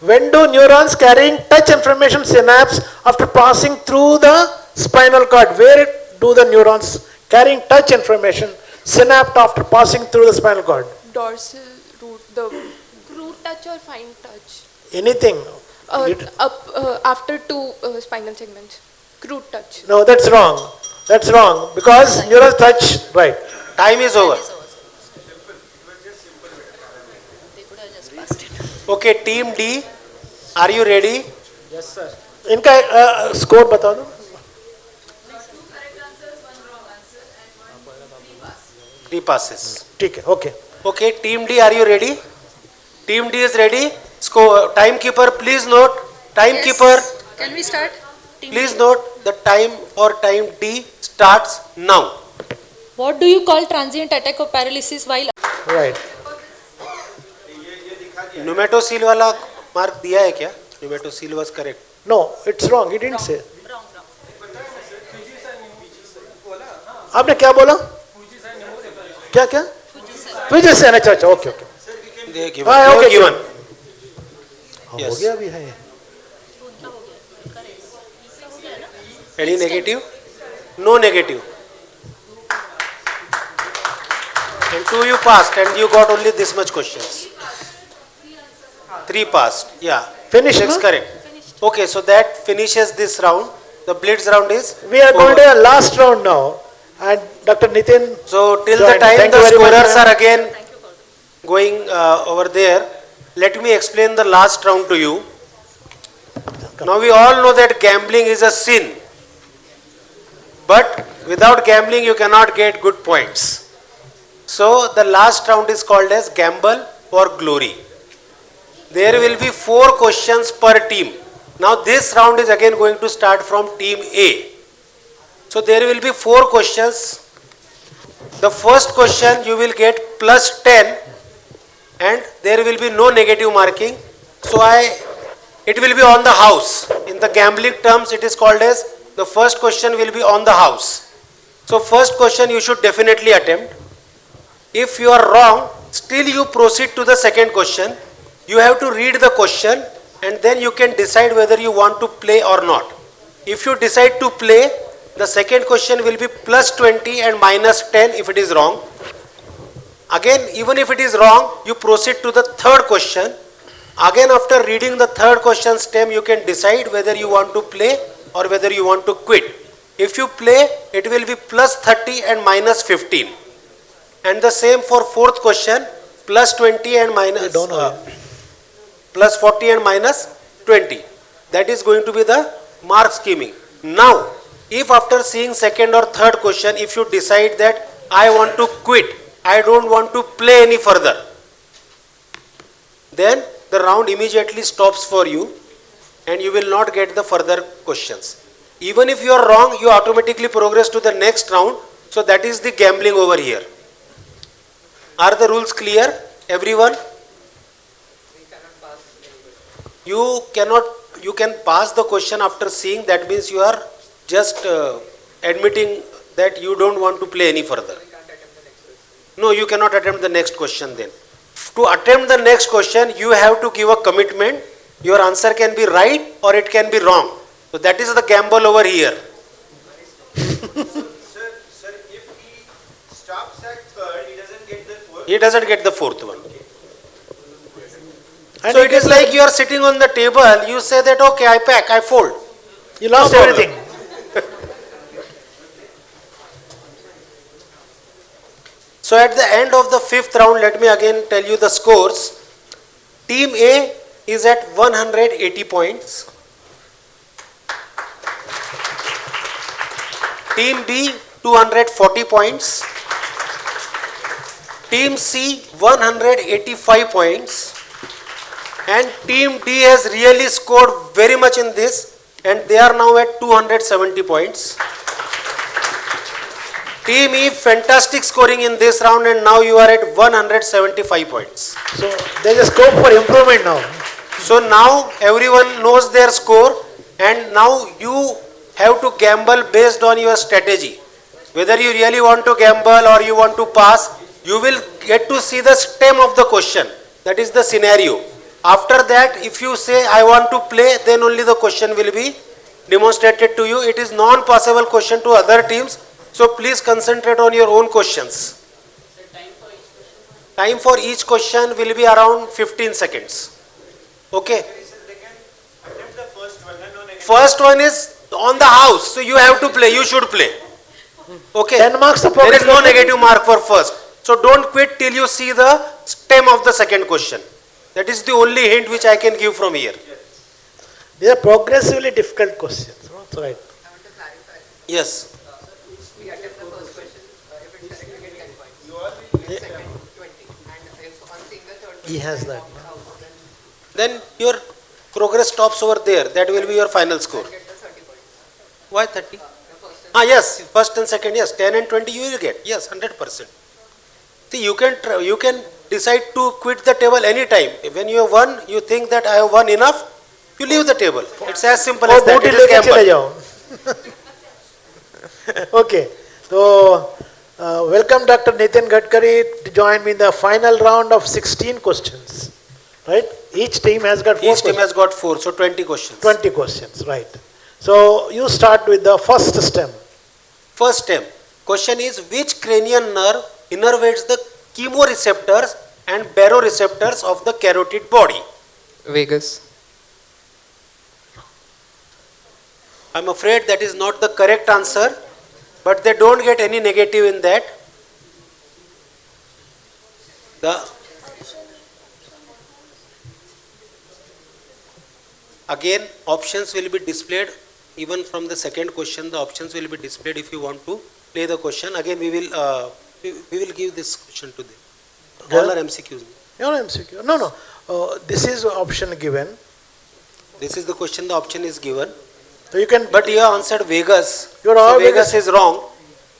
When do neurons carrying touch information synapse after passing through the spinal cord? Where do the neurons carrying touch information synapse after passing through the spinal cord? Dorsal root. The root touch or fine touch. Anything. After two spinal segments. Root touch. No, that's wrong. That's wrong because neurons touch, right. Time is over. Okay, team D, are you ready? Yes, sir. इनका score बता दो. 3 passes. ठीक है, okay. Okay, team D, are you ready? Team D is ready. Score. Timekeeper, please note. Timekeeper, Can we start? please note the time for time D starts now. What do you call transient attack of paralysis while? Right. Pneumatosil वाला mark दिया है क्या? Pneumatosil was correct. No, it's wrong. He didn't say. आपने क्या बोला? क्या क्या? Fujisen. अच्छा अच्छा, okay okay. They are given. हाँ, They okay, are given. हो Yes. गया भी है. Any negative? No negative. And 2 you passed and you got only this much questions. 3 passed, yeah. Finished, 6 no? correct. Okay, so that finishes this round. The blitz round is We are going over. to a last round now. And Dr. Nitin. So till joined. the time Thank the you very much, scorers ma'am. are again going over there, let me explain the last round to you. Now we all know that gambling is a sin. But without gambling you cannot get good points. So the last round is called as gamble for glory. There will be 4 questions per team. Now this round is again going to start from team A. So there will be 4 questions. The first question you will get plus 10 and there will be no negative marking. So it will be on the house. In the gambling terms it is called as the first question will be on the house. So first question you should definitely attempt. If you are wrong, still you proceed to the second question. You have to read the question and then you can decide whether you want to play or not. If you decide to play, the second question will be plus 20 and minus 10 if it is wrong. Again, even if it is wrong, you proceed to the third question. Again, after reading the third question stem, you can decide whether you want to play or whether you want to quit. If you play, it will be plus 30 and minus 15. And the same for fourth question, plus 20 and minus, plus 40 and minus 20. That is going to be the mark scheming. Now, if after seeing second or third question, if you decide that I want to quit, I don't want to play any further, then the round immediately stops for you and you will not get the further questions. Even if you are wrong, you automatically progress to the next round. So that is the gambling over here. Are the rules clear, everyone? You can pass the question after seeing, that means you are just admitting that you don't want to play any further. No, you cannot attempt the next question then. To attempt the next question, you have to give a commitment. Your answer can be right or it can be wrong. So that is the gamble over here. Sir, if he stops at third, he doesn't get the fourth? He doesn't get the fourth one. And So it is like you are sitting on the table, you say that okay, I pack, I fold. You lost No problem. everything. So at the end of the fifth round, let me again tell you the scores. Team A is at 180 points. Team B 240 points. Team C 185 points. And Team D has really scored very much in this and they are now at 270 points. Team E, fantastic scoring in this round and now you are at 175 points. So there is a scope for improvement now. So now everyone knows their score and now you have to gamble based on your strategy. Whether you really want to gamble or you want to pass, you will get to see the stem of the question. That is the scenario. After that, if you say I want to play, then only the question will be demonstrated to you. It is non-passable question to other teams. So please concentrate on your own questions. Time for each question will be around 15 seconds. Okay. First one is on the house. So you have to play. You should play. Okay. 10 marks. There is no negative mark for first. So don't quit till you see the stem of the second question. That is the only hint which I can give from here. These are progressively difficult questions. That's right. Yes. We attempt the first question. If it's correct, we get 10 points. You all will get second 20. And if on seeing the third He has that. Then your progress stops over there. That will be your final score. Why 30? Yes, first and second, yes. 10 and 20 you will get. Yes, 100%. See, you can decide to quit the table anytime. When you have won, you think that I have won enough, you leave the table. It's as simple as that. It is gamble. Okay. So, welcome Dr. Nitin Gadkari to join me in the final round of 16 questions. Right? Each team has got 4 Each team has got 4, so 20 questions. 20 questions, right. So, you start with the first stem. First stem. Question is, which cranial nerve innervates the chemoreceptors and baroreceptors of the carotid body? Vagus. I'm afraid that is not the correct answer, but they don't get any negative in that. Again, options will be displayed. Even from the second question, the options will be displayed if you want to play the question. Again, we will give this question to them. All are MCQs. Your MCQ. No. This is option given. This is the question. The option is given. So you can. But you have answered Vegas. So Vegas is wrong.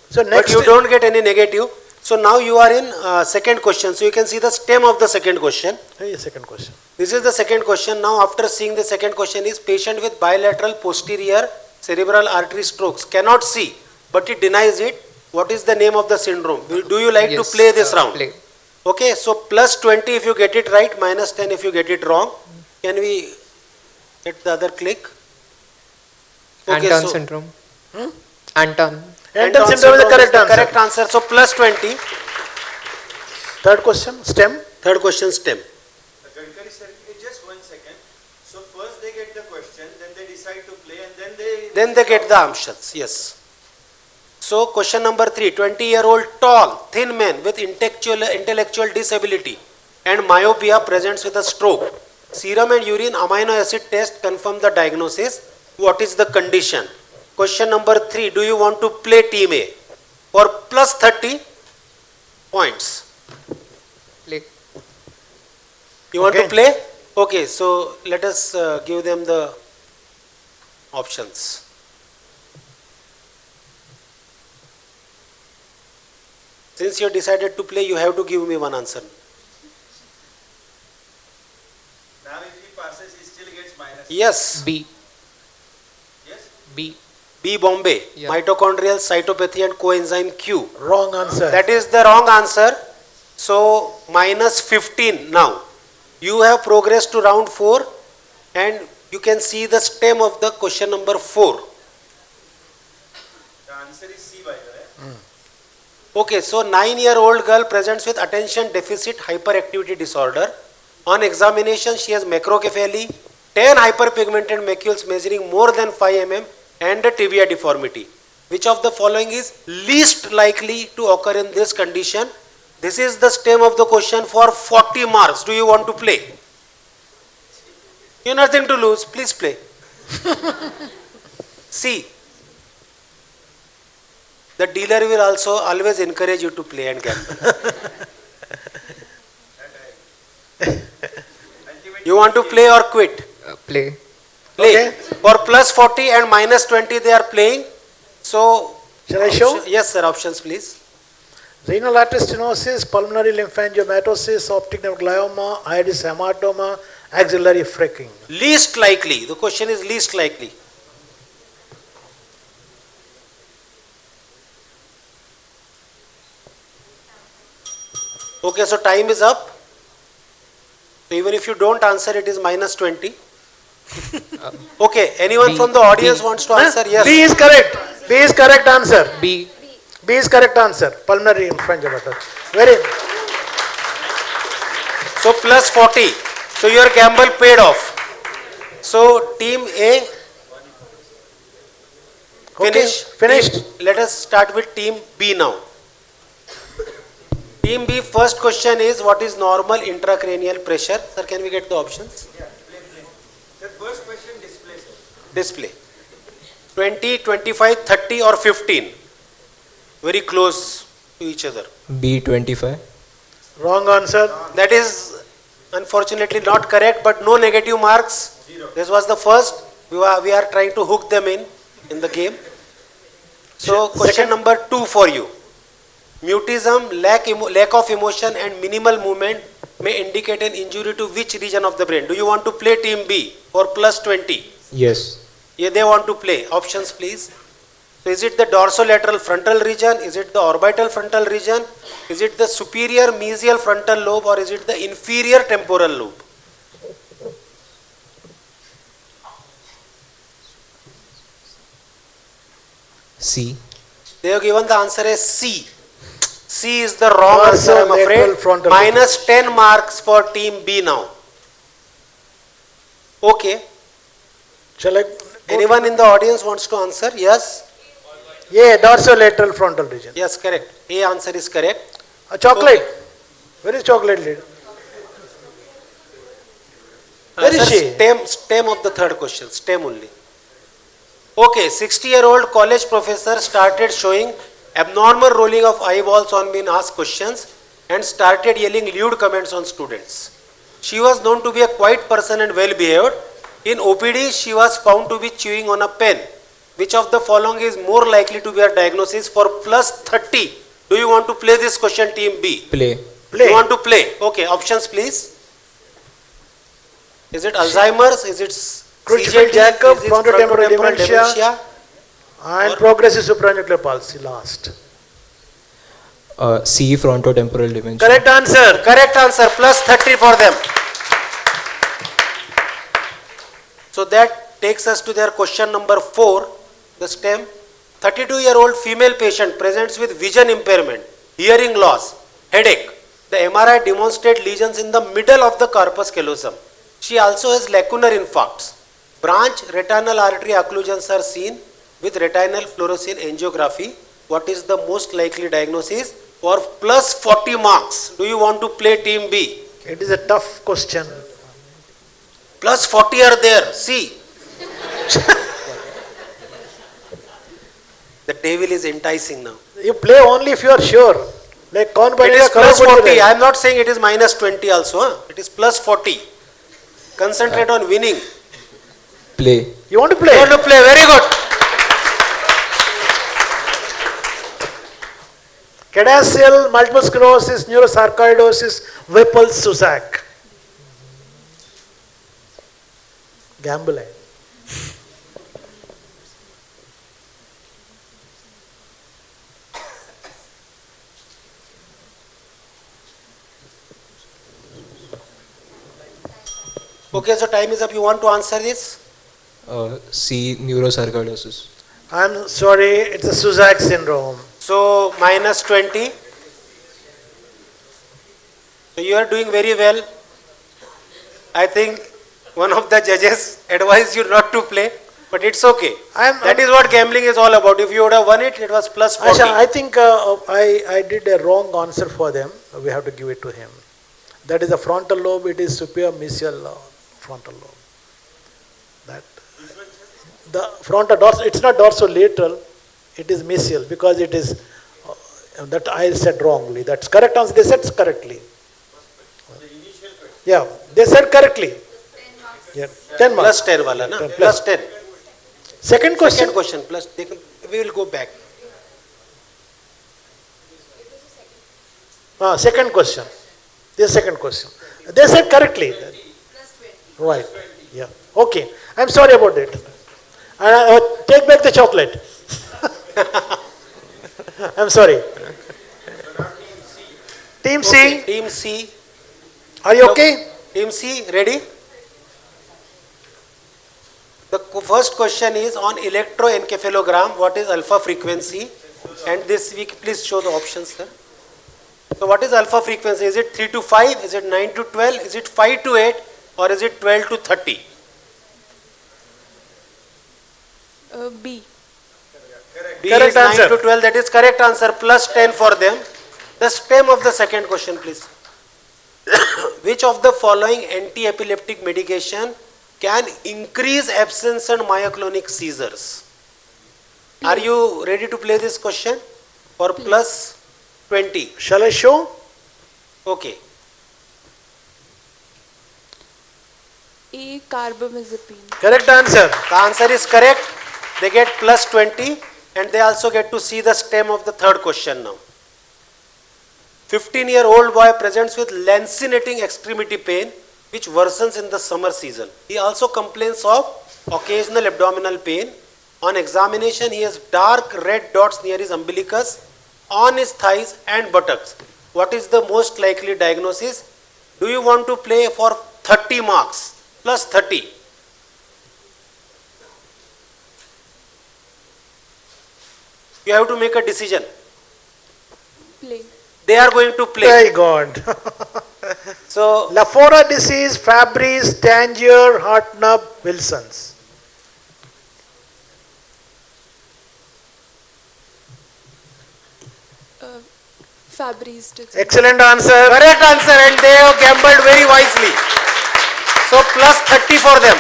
So next. But you don't get any negative. So now you are in second question. So you can see the stem of the second question. Hey, second question. This is the second question. Now after seeing the second question is patient with bilateral posterior cerebral artery strokes cannot see, but he denies it. What is the name of the syndrome? Do you like to play this round? Play. Okay, so plus 20 if you get it right, minus 10 if you get it wrong. Can we get the other click? Okay, Anton syndrome. Anton. Anton syndrome is the correct answer. Correct answer. So plus 20. Third question, stem. Third question, stem. Gadkari sir, just 1 second. So first they get the question, then they decide to play, and Then they get the answers. Yes. So question number 3, 20-year-old tall, thin man with intellectual disability and myopia presents with a stroke. Serum and urine amino acid test confirm the diagnosis. What is the condition? Question number 3, do you want to play team A for plus 30 points? Play. You want to play? Okay, so let us give them the options. Since you have decided to play, you have to give me one answer. now if he passes, he still gets minus. Yes. B. Yes? B. B Bombay. Yeah. Mitochondrial cytopathy and coenzyme Q. Wrong answer. That is the wrong answer. So minus 15 now. You have progressed to round 4 and you can see the stem of the question number 4. The answer is C by the way. Okay, so 9-year-old girl presents with attention deficit hyperactivity disorder. On examination, she has macrocephaly, 10 hyperpigmented macules measuring more than 5 mm and a tibia deformity. Which of the following is least likely to occur in this condition? This is the stem of the question for 40 marks. Do you want to play? You have nothing to lose. Please play. C. The dealer will also always encourage you to play and gamble. You want to play or quit? Play. Play. Okay. For plus 40 and minus 20 they are playing. So, Shall I show? Yes sir, options please. Renal artery stenosis, pulmonary lymphangiomatosis, optic nerve glioma, iris hematoma, axillary fracking. Least likely. The question is least likely. Okay, so time is up. So even if you don't answer, it is minus 20. Okay, anyone B. from the audience B. wants to answer? Yes. B is correct. B is correct answer. B. B is correct answer. Pulmonary lymphangiomatosis. Very. So plus 40. So your gamble paid off. So team A. Finish. Finished. Let us start with team B now. Team B, first question is what is normal intracranial pressure? Sir, can we get the options? Yeah, play. The first question displays. Display. 20, 25, 30 or 15? Very close to each other. B25. Wrong answer. That is unfortunately not correct, but no negative marks. This was the first. We are trying to hook them in the game. So question number 2 for you. Mutism, lack of emotion and minimal movement may indicate an injury to which region of the brain? Do you want to play team B for plus 20? Yes. Yeah, they want to play. Options please. So is it the dorsolateral frontal region? Is it the orbital frontal region? Is it the superior mesial frontal lobe or is it the inferior temporal lobe? C. They have given the answer as C. C is the wrong answer, I'm afraid. Dorsolateral Minus 10 marks for team B now. Okay. Shall I? Anyone in the audience wants to answer? Yes? Yeah, dorsolateral frontal region. Yes, correct. A answer is correct. A chocolate. Okay. Where is chocolate lady? Where is Sir, she? Stem of the third question. Stem only. Okay, 60-year-old college professor started showing abnormal rolling of eyeballs on being asked questions and started yelling lewd comments on students. She was known to be a quiet person and well behaved. In OPD, she was found to be chewing on a pen. Which of the following is more likely to be a diagnosis for plus 30? Do you want to play this question, team B? Play. You want to play? Okay, options please. Is it Alzheimer's? Is it Creutzfeldt-Jakob, Is it frontotemporal dementia, and progressive supranuclear palsy last. C. Frontotemporal dementia. Correct answer. Correct answer. Plus 30 for them. So that takes us to their question number 4. The stem. 32-year-old female patient presents with vision impairment, hearing loss, headache. The MRI demonstrates lesions in the middle of the corpus callosum. She also has lacunar infarcts. Branch retinal artery occlusions are seen with retinal fluorescein angiography. What is the most likely diagnosis? For plus 40 marks, do you want to play team B? It is a tough question. Plus 40 are there. See. The devil is enticing now. You play only if you are sure. Like it is plus 40. I am not saying it is minus 20 also. Huh? It is plus 40. Concentrate on winning. Play. You want to play? You want to play. Very good. Cadasial, multiple sclerosis, neurosarcoidosis, Whipple-Susac. Gamble. Okay, so time is up. You want to answer this? C. Neurosarcoidosis. I'm sorry, it's a Susac syndrome. So minus 20. So you are doing very well. I think one of the judges advised you not to play, but it's okay. That is what gambling is all about. If you would have won it, it was plus 40. Asha, I think I did a wrong answer for them. We have to give it to him. That is the frontal lobe. It is superior mesial frontal lobe. That the frontal dorsal. It's not dorsolateral. It is mesial because it is that I said wrongly. That's correct answer. They said correctly. Yeah, they said correctly. Yeah, 10 marks. Plus 10 wala na? Plus 10. Second question. Second question. Plus, we will go back. Second question. This second question. They said correctly. Right. Yeah. Okay. I'm sorry about it. Take back the chocolate. I'm sorry. Team C. Okay, Team C. Are you okay? Team C, ready? The first question is on electroencephalogram. What is alpha frequency? And this week, please show the options, sir. So what is alpha frequency? Is it 3 to 5? Is it 9 to 12? Is it 5 to 8? Or is it 12 to 30? B. B Correct is 9 answer. to 12. That is correct answer. Plus 10 for them. The stem of the second question, please. Which of the following anti-epileptic medication can increase absence and myoclonic seizures? Are you ready to play this question for plus 20? Shall I show? Okay. E. Carbamazepine. Correct answer. The answer is correct. They get plus 20 and they also get to see the stem of the third question now. 15-year-old boy presents with lancinating extremity pain which worsens in the summer season. He also complains of occasional abdominal pain. On examination, he has dark red dots near his umbilicus, on his thighs and buttocks. What is the most likely diagnosis? Do you want to play for 30 marks? Plus 30. You have to make a decision. Play. they are going to play. My God. So, Lafora disease, Fabry's, Tangier, Hartnub, Wilson's. Fabry's disease. Excellent answer. correct answer, and they have gambled very wisely. So plus 30 for them.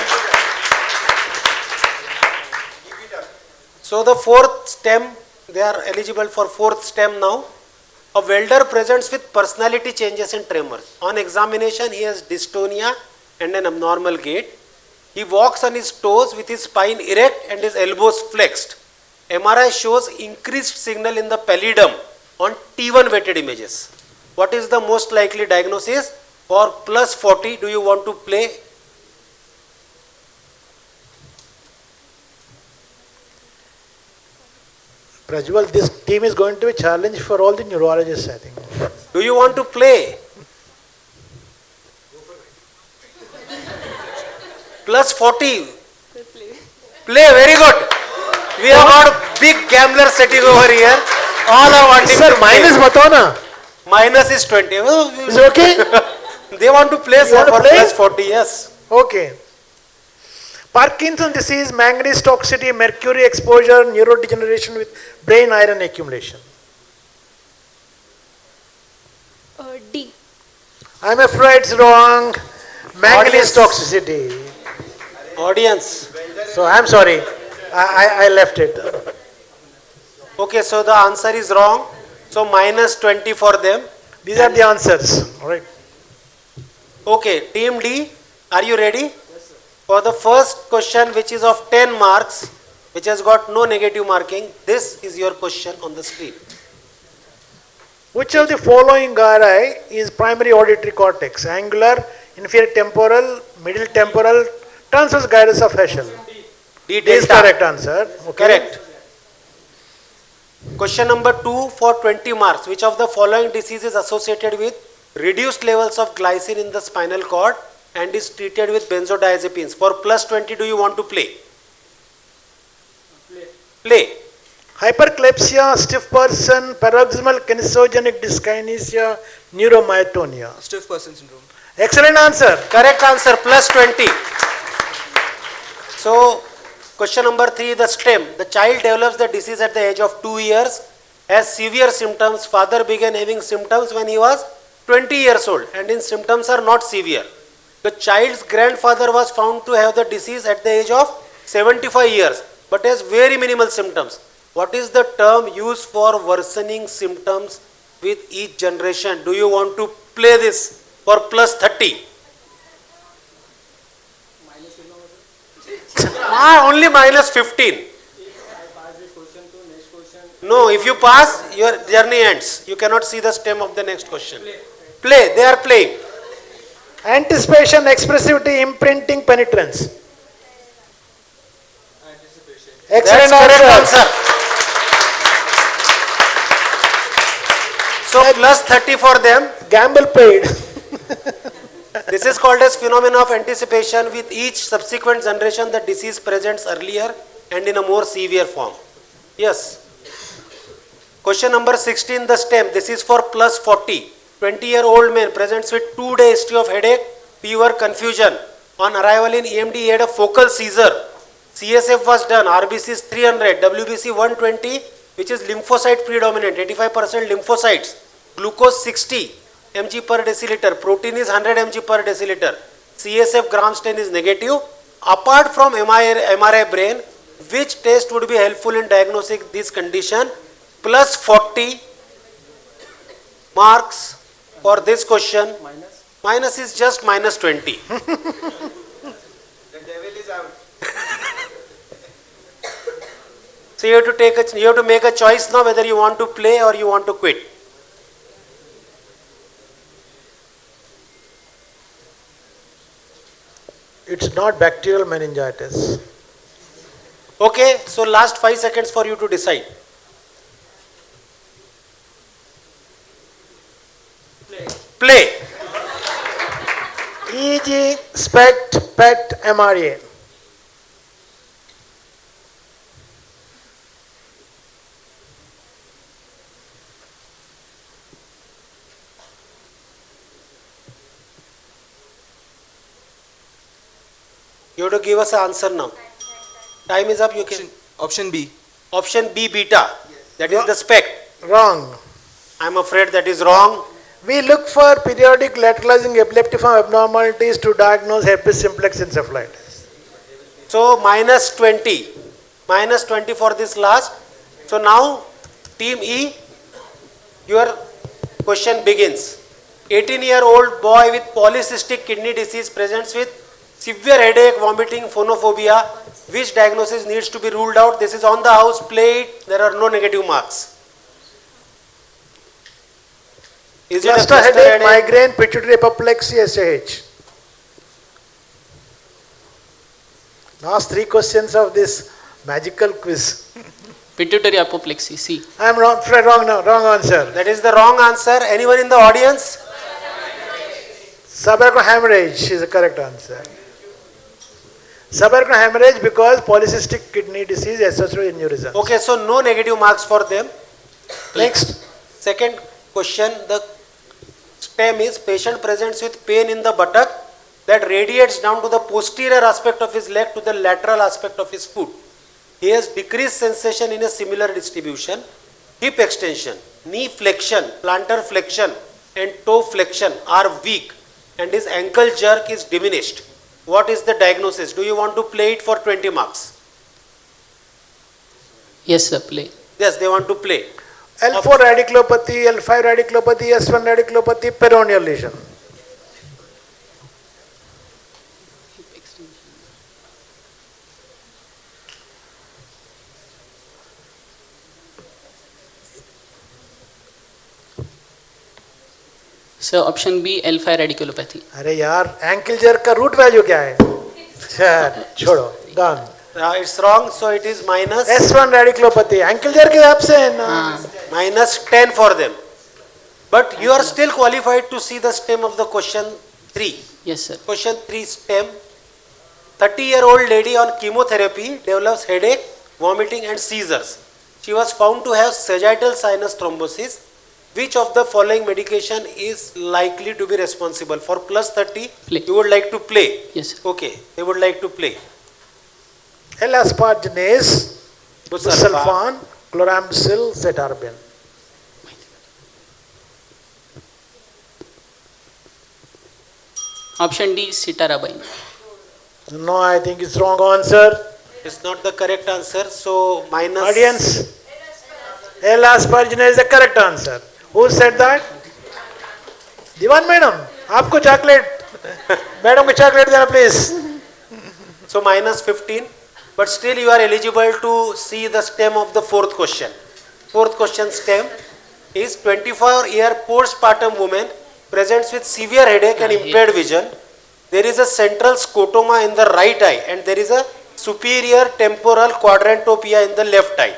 So the fourth stem, they are eligible for fourth stem now. A welder presents with personality changes and tremors. On examination, he has dystonia and an abnormal gait. He walks on his toes with his spine erect and his elbows flexed. MRI shows increased signal in the pallidum on T1 weighted images. What is the most likely diagnosis? For plus 40, do you want to play? Prajwal, this team is going to be a challenge for all the neurologists, I think. Do you want to play? Plus 40. Play, very good. We have got big gambler sitting over here. All are wanting Sir, to play. minus batao na. Minus is 20. Well, Is it okay? they want to play, You sir, want to for play? plus 40, yes. Okay. Parkinson's disease, manganese toxicity, mercury exposure, neurodegeneration with brain iron accumulation. D. I'm afraid it's wrong. Manganese Audience. toxicity. Audience. So I'm sorry. I left it. Okay, so the answer is wrong. So minus 20 for them. These are the answers. All right. Okay, team D, are you ready? For the first question, which is of 10 marks, which has got no negative marking, this is your question on the screen. Which of the following gyri is primary auditory cortex? Angular, inferior temporal, middle temporal, transverse gyrus of Heschel. D D is delta. correct answer. Okay. Correct. Question number 2 for 20 marks. Which of the following disease is associated with reduced levels of glycine in the spinal cord and is treated with benzodiazepines? For plus 20, do you want to play? Play. Hyperclepsia, stiff person, paroxysmal kinesogenic dyskinesia, neuromyotonia. Stiff person syndrome. Excellent answer. Correct answer, plus 20. So, question number 3, the stem. The child develops the disease at the age of 2 years, has severe symptoms. Father began having symptoms when he was 20 years old, and his symptoms are not severe. The child's grandfather was found to have the disease at the age of 75 years, but has very minimal symptoms. What is the term used for worsening symptoms with each generation? Do you want to play this for plus 30? Only minus 15. No, if you pass, your journey ends. You cannot see the stem of the next question. Play, they are playing. Anticipation, expressivity, imprinting, penetrance. Excellent That's correct answer. answer. So plus 30 for them. Gamble paid. This is called as phenomenon of anticipation. With each subsequent generation, the disease presents earlier and in a more severe form. Yes. Question number 16, the stem. This is for plus 40. 20-year-old man presents with 2-day history of headache, fever, confusion. On arrival in EMD, he had a focal seizure. CSF was done. RBC is 300, WBC 120, which is lymphocyte predominant, 85% lymphocytes. Glucose 60 mg per deciliter. Protein is 100 mg per deciliter. CSF gram stain is negative. Apart from MRI brain, which test would be helpful in diagnosing this condition? Plus 40 marks for this question. Minus is just minus 20. The devil is out. So you have to make a choice now whether you want to play or you want to quit. It's not bacterial meningitis. Okay, so last 5 seconds for you to decide. Play. EG, SPECT, PET, MRA. You have to give us an answer now. Time is up. You can. Option B. Option B, beta. That is the spec. Wrong. I'm afraid that is wrong. We look for periodic lateralizing epileptiform abnormalities to diagnose herpes simplex encephalitis. So minus 20. Minus 20 for this last. So now, team E, your question begins. 18-year-old boy with polycystic kidney disease presents with severe headache, vomiting, phonophobia. Which diagnosis needs to be ruled out? This is on the house plate. There are no negative marks. Is it a Cluster headache, migraine, pituitary apoplexy, SAH. Last 3 questions of this magical quiz. Pituitary apoplexy, C. I am wrong, Fred, wrong answer. That is the wrong answer. Anyone in the audience? Subarachnoid hemorrhage is the correct answer. Subarachnoid hemorrhage because polycystic kidney disease associated with aneurysm. Okay, so no negative marks for them. Next. Second question, the stem is patient presents with pain in the buttock that radiates down to the posterior aspect of his leg to the lateral aspect of his foot. He has decreased sensation in a similar distribution. Hip extension, knee flexion, plantar flexion and toe flexion are weak and his ankle jerk is diminished. What is the diagnosis? Do you want to play it for 20 marks? Yes, sir, play. Yes, they want to play. L4 radiculopathy, L5 radiculopathy, S1 radiculopathy, peroneal lesion. So option B, L5 radiculopathy. अरे यार ankle jerk का root value क्या है? छोड़ो, done. It's wrong, so it is minus. S1 radiculopathy, ankle jerk is absent. Minus 10 for them. But you are still qualified to see the stem of the question 3. Yes, sir. Question 3 stem. 30-year-old lady on chemotherapy develops headache, vomiting and seizures. She was found to have sagittal sinus thrombosis. Which of the following medication is likely to be responsible? For plus 30, play. You would like to play? Yes, sir. Okay, they would like to play. L-asparginase, busulfan, chlorambucil, cetarbin. Option D, citarabine. No, I think it's wrong answer. It's not the correct answer, so minus. Audience, L-asparginase is the correct answer. Who said that? Diwan madam, आपको chocolate. Madam को chocolate देना please. So minus 15, but still you are eligible to see the stem of the fourth question. Fourth question stem is 24-year postpartum woman presents with severe headache and impaired vision. There is a central scotoma in the right eye and there is a superior temporal quadrantopia in the left eye.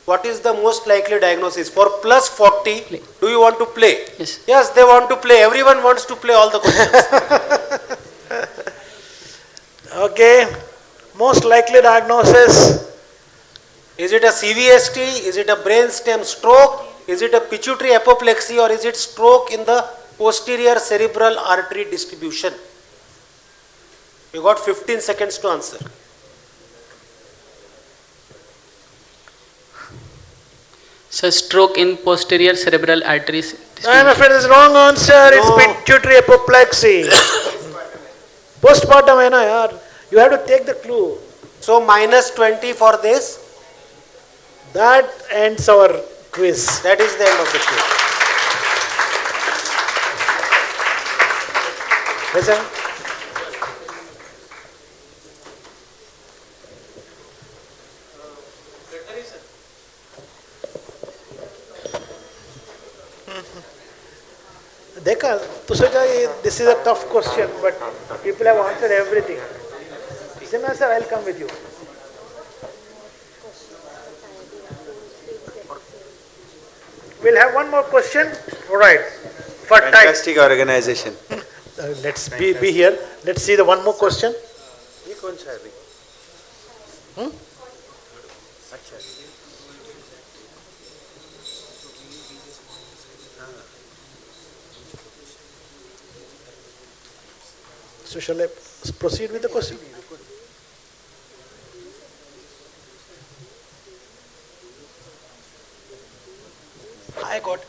What is the most likely diagnosis? For plus 40, play. Do you want to play? Yes. Yes, they want to play. Everyone wants to play all the questions. Okay. Most likely diagnosis. Is it a CVST? Is it a brainstem stroke? Is it a pituitary apoplexy or is it stroke in the posterior cerebral artery distribution? You got 15 seconds to answer. So stroke in posterior cerebral arteries. I am afraid it's wrong answer. No. It's pituitary apoplexy. Postpartum है ना यार. You have to take the clue. So minus 20 for this. That ends our quiz. That is the end of the quiz. Yes, sir. देखा तो सोचा ये this is a tough question but people have answered everything. Simha sir, I'll come with you. We'll have one more question. All right. For Fantastic organization. Let's be here. Let's see the one more question. ये कौन सा है अभी? अच्छा. So shall I proceed with the question?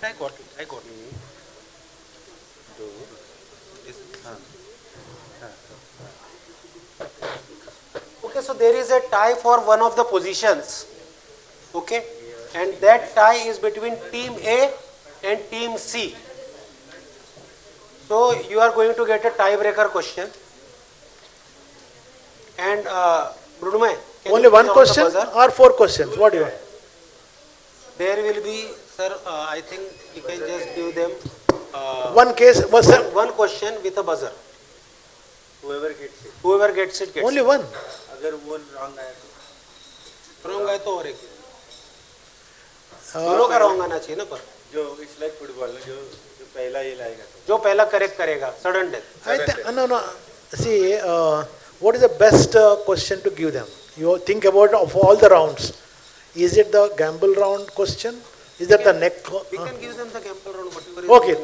I got it. I got it. Okay, so there is a tie for one of the positions. Okay, and that tie is between team A and team C. So you are going to get a tiebreaker question. And Brunmai, Only one question or 4 questions? What do you want? There will be, sir, I think you can just give them One case, one question with a buzzer. Whoever gets it. Whoever gets it gets only it. one. अगर वो wrong आया तो Wrong है तो और एक दोनों का wrong आना चाहिए ना पर जो it's like football जो पहला ये लाएगा तो जो पहला correct करेगा sudden death. No. See, what is the best question to give them? You think about of all the rounds. Is it the gamble round question? Is that the neck? We can give them the gamble round. Whatever is Okay,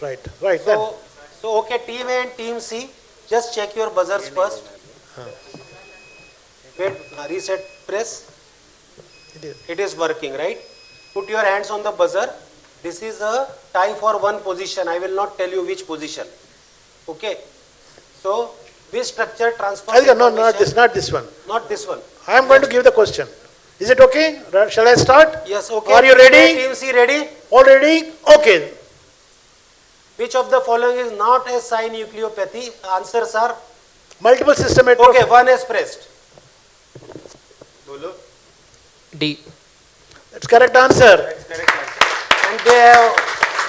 right then. So okay, team A and team C, just check your buzzers first. Wait, reset, press. It is working, right? Put your hands on the buzzer. This is a tie for one position. I will not tell you which position. Okay. So which structure transfers? No, not this one. Not this one. I am going to give the question. Is it okay? Shall I start? Yes, okay. Are you ready? Team C ready? All ready? Okay. Which of the following is not a psi nucleopathy? Answers are multiple system atrophy. Okay, one is pressed. बोलो. D. That's correct answer. That's correct answer. And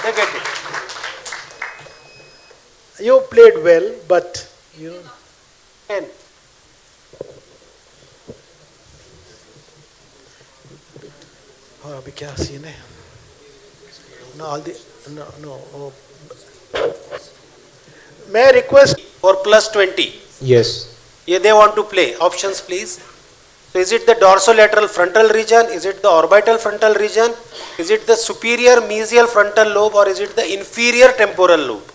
they get it. You played well, but you. 10. अभी क्या scene है? No, all the no. May I request for plus 20? Yes. Yeah, they want to play. Options, please. So, is it the dorsolateral frontal region? Is it the orbital frontal region? Is it the superior mesial frontal lobe, or is it the inferior temporal lobe?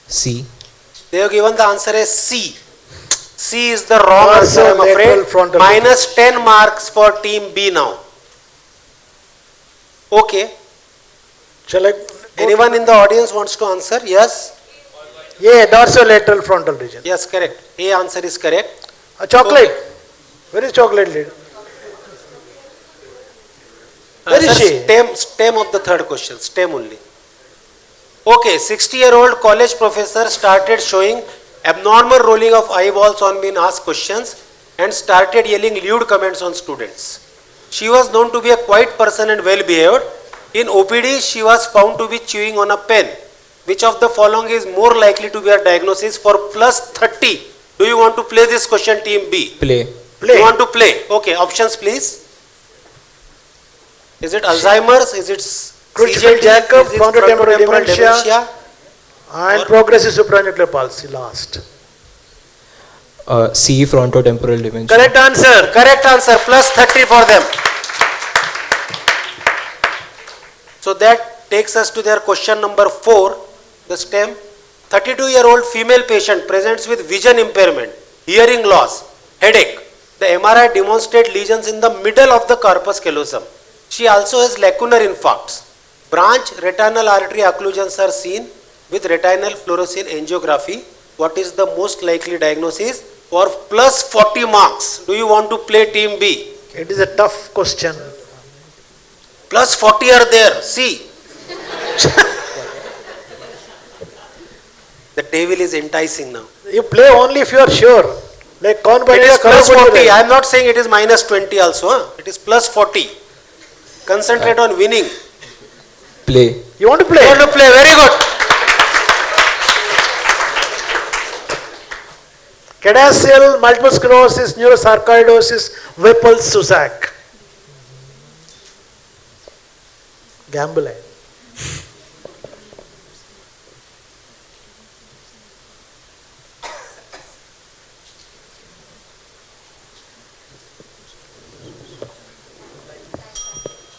C. They have given the answer as C. C is the wrong answer, I am afraid. Minus 10 marks for team B now. Okay. Shall I? Anyone in the audience wants to answer? Yes? Yeah, dorsolateral frontal region. Yes, correct. A answer is correct. Chocolate. Okay. Where is chocolate lady? Where is she? Stem of the third question. Stem only. Okay, 60-year-old college professor started showing abnormal rolling of eyeballs on being asked questions and started yelling lewd comments on students. She was known to be a quiet person and well behaved. In OPD, she was found to be chewing on a pen. Which of the following is more likely to be a diagnosis for plus 30? Do you want to play this question, team B? Play. You want to play? Okay, options please. Is it Alzheimer's? Is it Creutzfeldt-Jakob, frontotemporal dementia, and progressive supranuclear palsy last. C. Frontotemporal dementia. Correct answer. Correct answer. Plus 30 for them. So that takes us to their question number 4. The stem. 32-year-old female patient presents with vision impairment, hearing loss, headache. The MRI demonstrates lesions in the middle of the corpus callosum. She also has lacunar infarcts. Branch retinal artery occlusions are seen with retinal fluorescein angiography. What is the most likely diagnosis? For plus 40 marks, do you want to play team B? It is a tough question. Plus 40 are there. See. The devil is enticing now. You play only if you are sure. Like it is plus 40. I am not saying it is minus 20 also. Huh? It is plus 40. Concentrate on winning. Play. You want to play? You want to play. Very good. Cadassil, multiple sclerosis, neurosarcoidosis, Whipple-Susac. Gamble hai.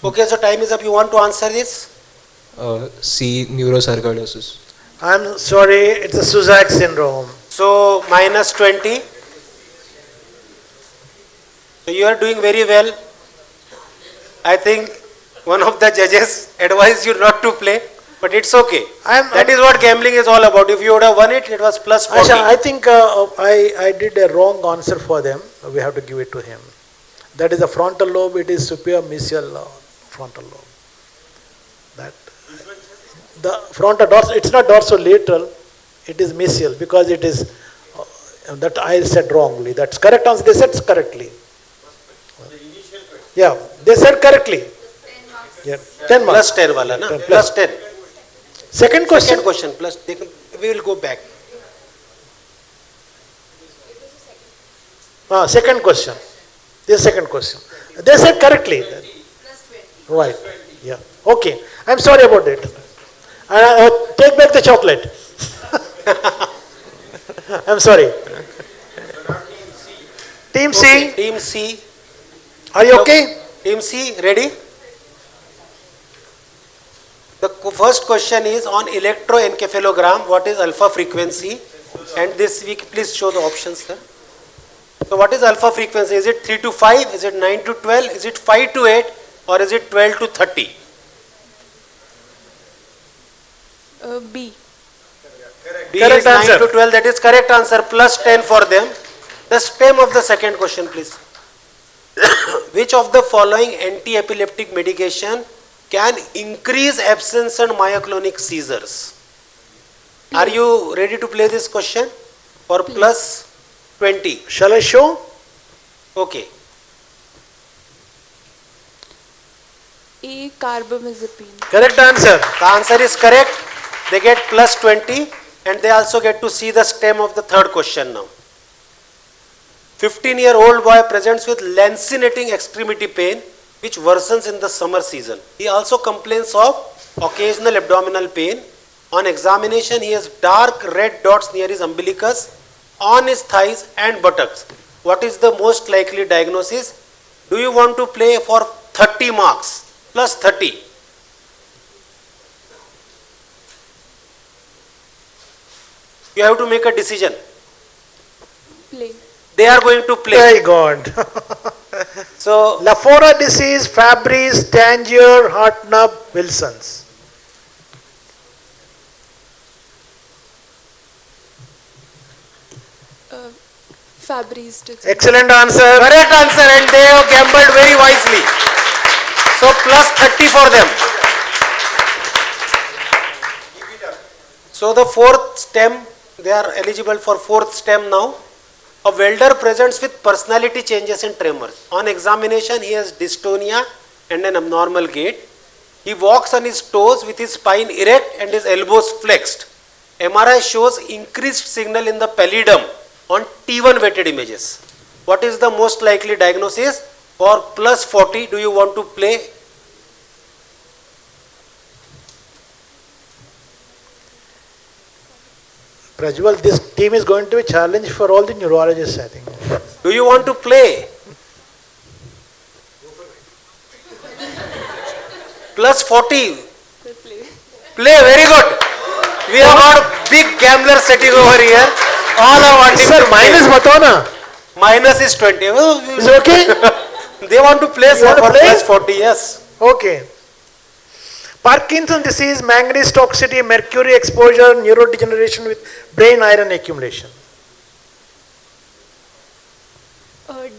Okay, so time is up. You want to answer this? C. Neurosarcoidosis. I'm sorry, it's a Susac syndrome. So minus 20. So you are doing very well. I think one of the judges advised you not to play, but it's okay. That is what gambling is all about. If you would have won it, it was plus 40. Asha, I think I did a wrong answer for them. We have to give it to him. That is the frontal lobe. It is superior mesial frontal lobe. That the frontal dorsal. It's not dorsolateral. It is mesial because it is that I said wrongly. That's correct answer. They said correctly. Yeah, they said correctly. Yeah, 10 marks. Plus 10 wala na? 10, Plus 10. Second question. Second question. Plus, we will go back. Second question. This is second question. They said correctly. Right. Yeah. Okay. I'm sorry about it. Take back the chocolate. I'm sorry. Team C. Okay, Team C. Are you okay? Team C, ready? The first question is on electroencephalogram. What is alpha frequency? And this week, please show the options, sir. So what is alpha frequency? Is it 3 to 5? Is it 9 to 12? Is it 5 to 8? Or is it 12 to 30? B. B Correct is 9 answer. to 12. That is correct answer. Plus 10 for them. The stem of the second question, please. Which of the following anti-epileptic medication can increase absence and myoclonic seizures? Are you ready to play this question for plus 20? Shall I show? Okay. A. Carbamazepine. Correct answer. The answer is correct. They get plus 20 and they also get to see the stem of the third question now. 15-year-old boy presents with lancinating extremity pain which worsens in the summer season. He also complains of occasional abdominal pain. On examination, he has dark red dots near his umbilicus, on his thighs and buttocks. What is the most likely diagnosis? Do you want to play for 30 marks? Plus 30. You have to make a decision. Play. They are going to play. My God. So, Lafora disease, Fabry's, Tangier, Hartnub, Wilson's. Fabry's disease. Excellent answer. correct answer and they have gambled very wisely. So, plus 30 for them. So, the fourth stem, they are eligible for fourth stem now. A welder presents with personality changes and tremors. On examination, he has dystonia and an abnormal gait. He walks on his toes with his spine erect and his elbows flexed. MRI shows increased signal in the pallidum on T1 weighted images. What is the most likely diagnosis? For plus 40, do you want to play? Prajwal, this team is going to be a challenge for all the neurologists, I think. Do you want to play? Plus 40. Play, very good. We have got big gambler sitting over here. All are wanting Sir, to play. minus batao na. Minus is 20. Well, Is it okay? they want to play, You sir, want to for play? plus 40, yes. Okay. Parkinson's disease, manganese toxicity, mercury exposure, neurodegeneration with brain iron accumulation.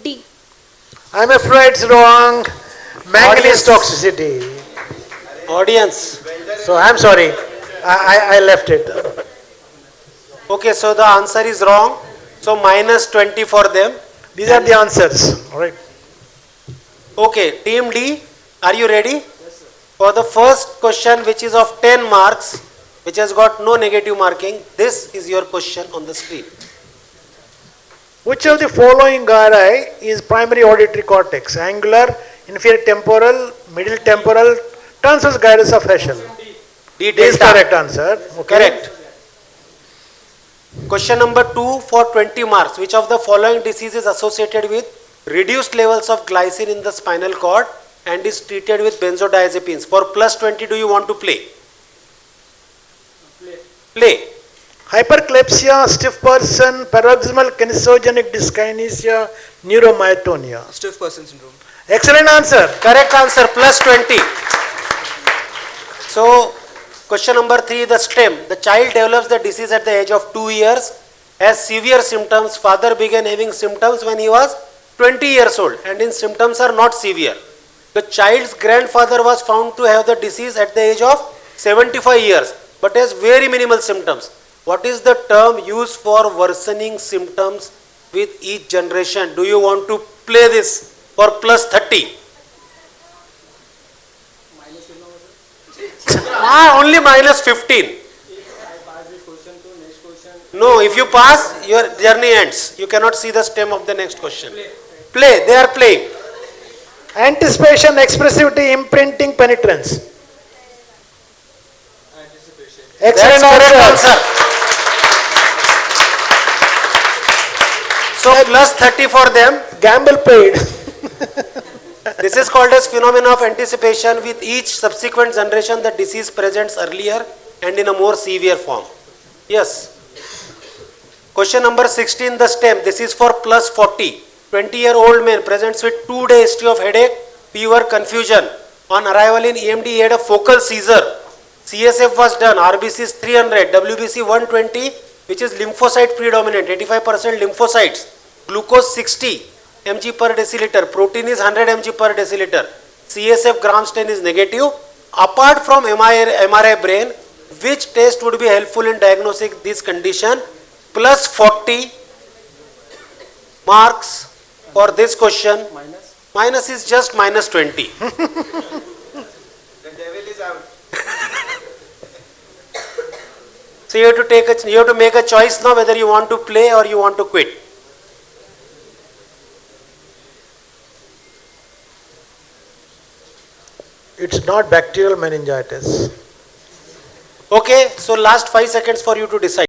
D. I'm afraid it's wrong. Manganese Audience. toxicity. Audience. So I'm sorry. I left it. Okay, so the answer is wrong. So minus 20 for them. These are the answers. All right. Okay, team D, are you ready? For the first question, which is of 10 marks, which has got no negative marking, this is your question on the screen. Which of the following gyri is primary auditory cortex? Angular, inferior temporal, middle temporal, transverse gyrus of Heschel. D D is delta. correct answer. Okay. Correct. Question number 2 for 20 marks. Which of the following disease is associated with reduced levels of glycine in the spinal cord and is treated with benzodiazepines? For plus 20, do you want to play? Play. Hyperclepsia, stiff person, paroxysmal kinesogenic dyskinesia, neuromyotonia. Stiff person syndrome. Excellent answer. Correct answer, plus 20. So, question number 3, the stem. The child develops the disease at the age of 2 years, has severe symptoms. Father began having symptoms when he was 20 years old, and his symptoms are not severe. The child's grandfather was found to have the disease at the age of 75 years, but has very minimal symptoms. What is the term used for worsening symptoms with each generation? Do you want to play this for plus 30? Only minus 15. No, if you pass, your journey ends. You cannot see the stem of the next question. Play, they are playing. Anticipation, expressivity, imprinting, penetrance. Excellent answer. So plus 30 for them. Gamble paid. This is called as phenomenon of anticipation. With each subsequent generation, the disease presents earlier and in a more severe form. Yes. Question number 16, the stem. This is for plus 40. 20-year-old man presents with 2-day history of headache, fever, confusion. On arrival in EMD, he had a focal seizure. CSF was done. RBC is 300, WBC 120, which is lymphocyte predominant, 85% lymphocytes. Glucose 60 mg per deciliter. Protein is 100 mg per deciliter. CSF gram stain is negative. Apart from MRI brain, which test would be helpful in diagnosing this condition? Plus 40 marks for this question. Minus is just minus 20. The devil is out. So you have to make a choice now whether you want to play or you want to quit. It's not bacterial meningitis. Okay, so last 5 seconds for you to decide.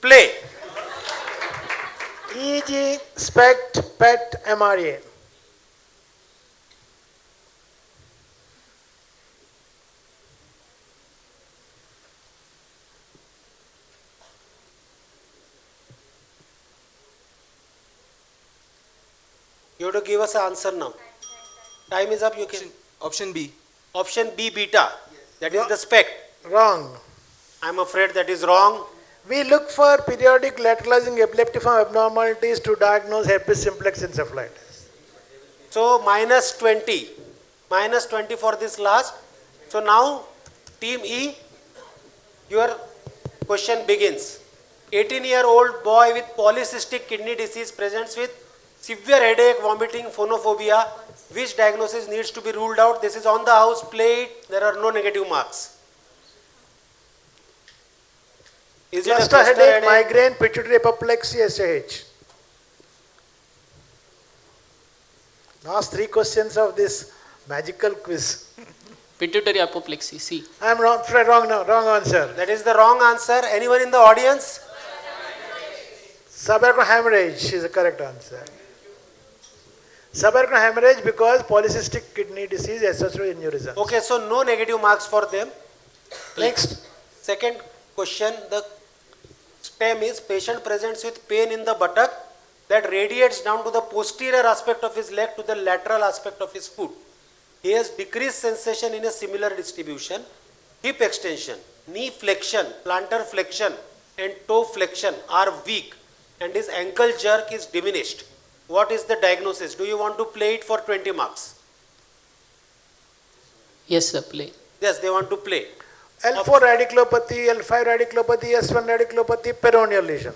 Play. EEG, SPECT, PET, MRA. You have to give us an answer now. Time is up. You can. Option B. Option B, beta. That is the SPECT. Wrong. I am afraid that is wrong. We look for periodic lateralizing epileptiform abnormalities to diagnose herpes simplex encephalitis. So minus 20. Minus 20 for this last. So now team E, your question begins. 18-year-old boy with polycystic kidney disease presents with severe headache, vomiting, phonophobia. Which diagnosis needs to be ruled out? This is on the house. Play it. There are no negative marks. Is it Cluster headache, migraine, pituitary apoplexy, SAH. Last 3 questions of this magical quiz. Pituitary apoplexy, C. I am wrong, wrong answer. That is the wrong answer. Anyone in the audience? Subarachnoid hemorrhage is the correct answer. Subarachnoid hemorrhage because polycystic kidney disease associated with aneurysm. Okay, so no negative marks for them. Next. Second question, the stem is patient presents with pain in the buttock that radiates down to the posterior aspect of his leg to the lateral aspect of his foot. He has decreased sensation in a similar distribution. Hip extension, knee flexion, plantar flexion and toe flexion are weak and his ankle jerk is diminished. What is the diagnosis? Do you want to play it for 20 marks? Yes, sir, play. Yes, they want to play. L4 radiculopathy, L5 radiculopathy, S1 radiculopathy, peroneal lesion.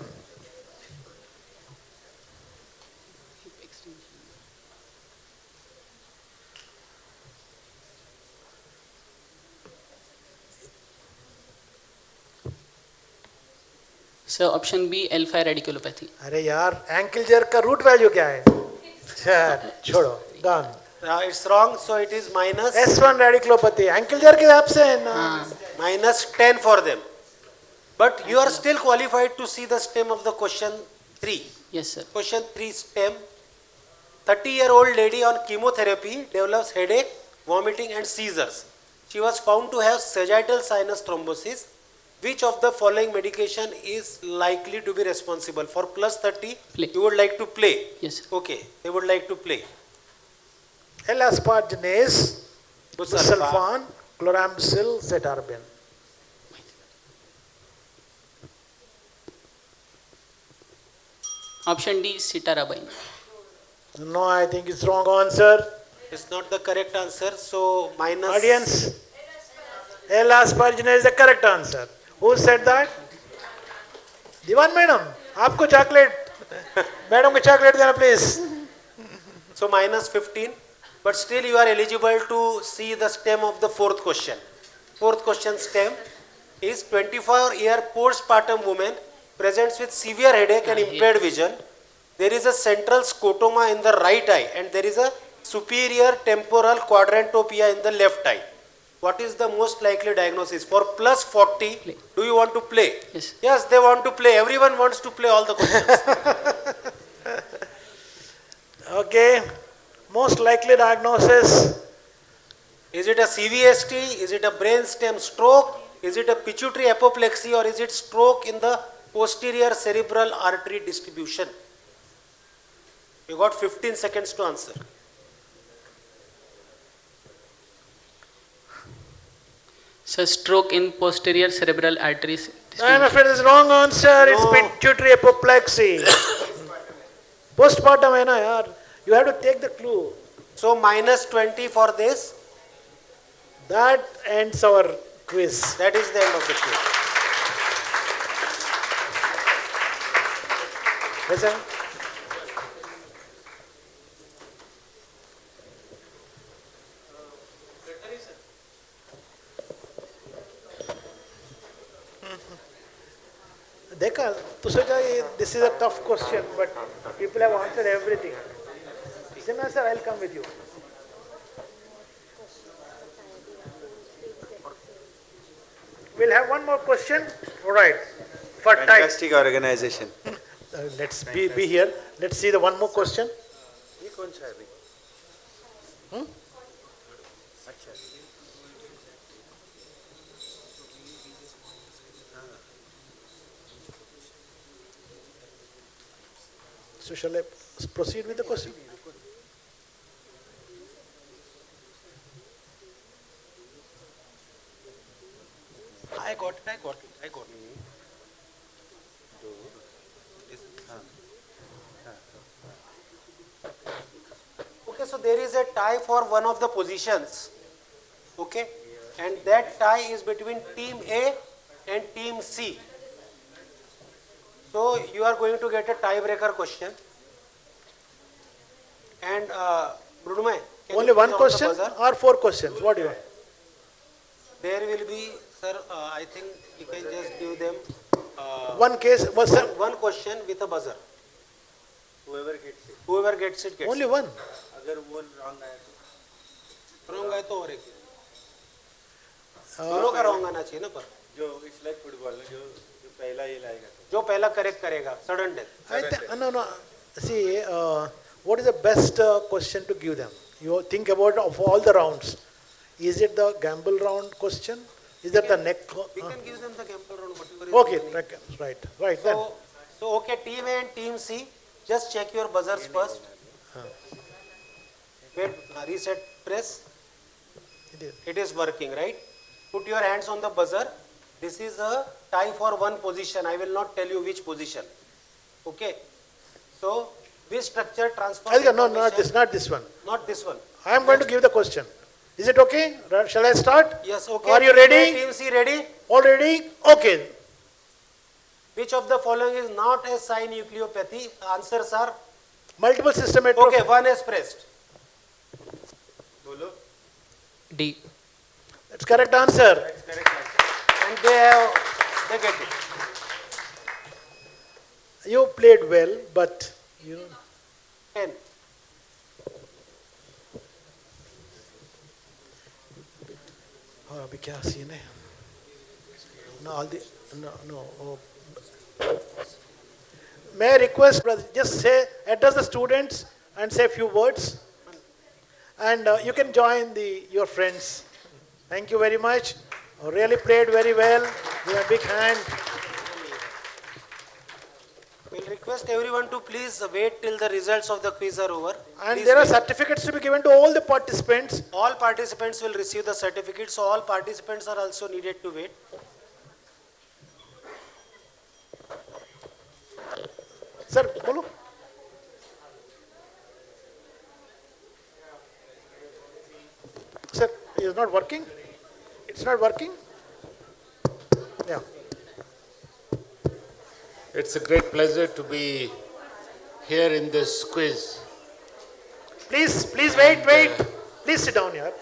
So option B, L5 radiculopathy. अरे यार ankle jerk का root value क्या है? छोड़ो, done. It's wrong, so it is minus. S1 radiculopathy, ankle jerk is absent. Minus 10 for them. But you are still qualified to see the stem of the question 3. Yes, sir. Question 3 stem. 30-year-old lady on chemotherapy develops headache, vomiting and seizures. She was found to have sagittal sinus thrombosis. Which of the following medication is likely to be responsible? For plus 30, you would like to play? Yes. Okay, they would like to play. L-asparginase, Busulfan, busulfan, chlorambucil, cetarbin. Option D, citarabine. No, I think it's wrong answer. It's not the correct answer, so minus. Audience, L-asparginase is the correct answer. Who said that? Diwan madam, आपको chocolate. Madam को chocolate देना please. So minus 15, but still you are eligible to see the stem of the fourth question. Fourth question stem is 24-year postpartum woman presents with severe headache and impaired vision. There is a central scotoma in the right eye and there is a superior temporal quadrantopia in the left eye. What is the most likely diagnosis? For plus 40, do you want to play? Yes. Yes, they want to play. Everyone wants to play all the questions. Okay, most likely diagnosis. Is it a CVST? Is it a brainstem stroke? Is it a pituitary apoplexy or is it stroke in the posterior cerebral artery distribution? You got 15 seconds to answer. So stroke in posterior cerebral arteries. I'm afraid it's wrong answer. It's pituitary apoplexy. Postpartum है ना यार. You have to take the clue. So minus 20 for this. That ends our quiz. That is the end of the quiz. Yes, sir. देखा तो सोचा ये this is a tough question but people have answered everything. Simha sir, I'll come with you. We'll have one more question. All right. For time. Fantastic organization. Let's be here. Let's see the one more question. ये कौन सा है अभी? अच्छा. So shall I proceed with the question? I got it. Okay, so there is a tie for one of the positions. Okay, and that tie is between team A and team C. So you are going to get a tiebreaker question. And Brunmai, Only one question or four questions? What do you want? There will be, sir, I think you can just give them one case, one question with a buzzer. Whoever gets it. Whoever gets it gets Only it. one. अगर वो wrong आया तो? Wrong है तो और एक दोनों का wrong आना चाहिए ना पर जो it's like football जो पहला ये लाएगा जो पहला correct करेगा sudden death. No. See, what is the best question to give them? You think about of all the rounds. Is it the gamble round question? Is that the neck? We can give them the gamble round. Okay, right then. So okay, team A and team C, just check your buzzers first. Wait, reset, press. It is working, right? Put your hands on the buzzer. This is a tie for one position. I will not tell you which position. Okay. So, which structure transfers No, not this one. Not this one. I am going to give the question. Is it okay? Shall I start? Yes, okay. Are you Team A, ready? Team C ready? All ready? Okay. Which of the following is not a synucleopathy? Answers are? Multiple system atrophy. Okay, one is pressed. बोलो. D. That's correct answer. That's correct answer. And they get it. You played well, but you know. 10. अभी क्या scene है? No, all the no. May I request, brother, just say address the students and say a few words, and you can join your friends. Thank you very much. Really played very well. Give a big hand. We'll request everyone to please wait till the results of the quiz are over. And Please there are wait. certificates to be given to all the participants. All participants will receive the certificate, so all participants are also needed to wait. Sir, bolo. Sir, it is not working? It's not working? Yeah. It's a great pleasure to be here in this quiz. Please wait. Please sit down here.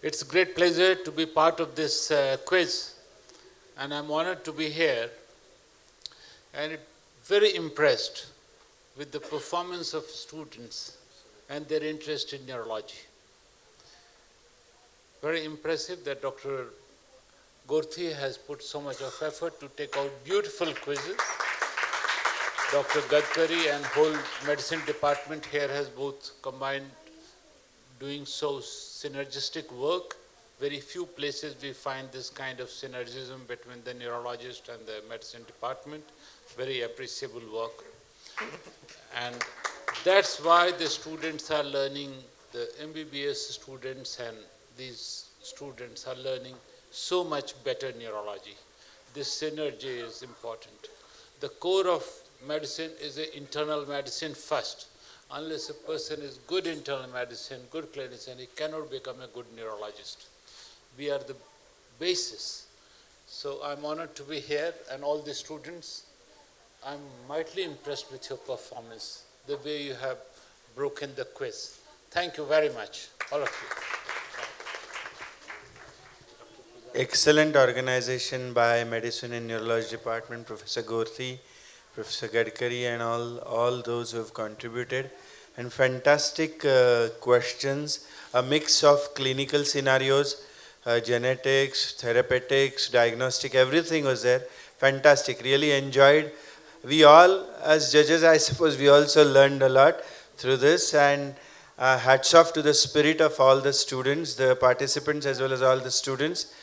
It's a great pleasure to be part of this quiz, and I'm honored to be here and very impressed with the performance of students and their interest in neurology. Very impressive that Dr. Gorthi has put so much of effort to take out beautiful quizzes. Dr. Gadkari and whole medicine department here has both combined doing so synergistic work. Very few places we find this kind of synergism between the neurologist and the medicine department. Very appreciable work. And that's why the students are learning, the MBBS students and these students are learning so much better neurology. This synergy is important. The core of medicine is internal medicine first. Unless a person is good internal medicine, good clinician, he cannot become a good neurologist. We are the basis. So I'm honored to be here, and all the students, I'm mightily impressed with your performance, the way you have broken the quiz. Thank you very much, all of you. Excellent organization by Medicine and Neurology Department, Professor Gorthi, Professor Gadkari, and all those who have contributed. And fantastic questions, a mix of clinical scenarios, genetics, therapeutics, diagnostic, everything was there. Fantastic, really enjoyed. We all, as judges, I suppose, we also learned a lot through this, and hats off to the spirit of all the students, the participants as well as all the students,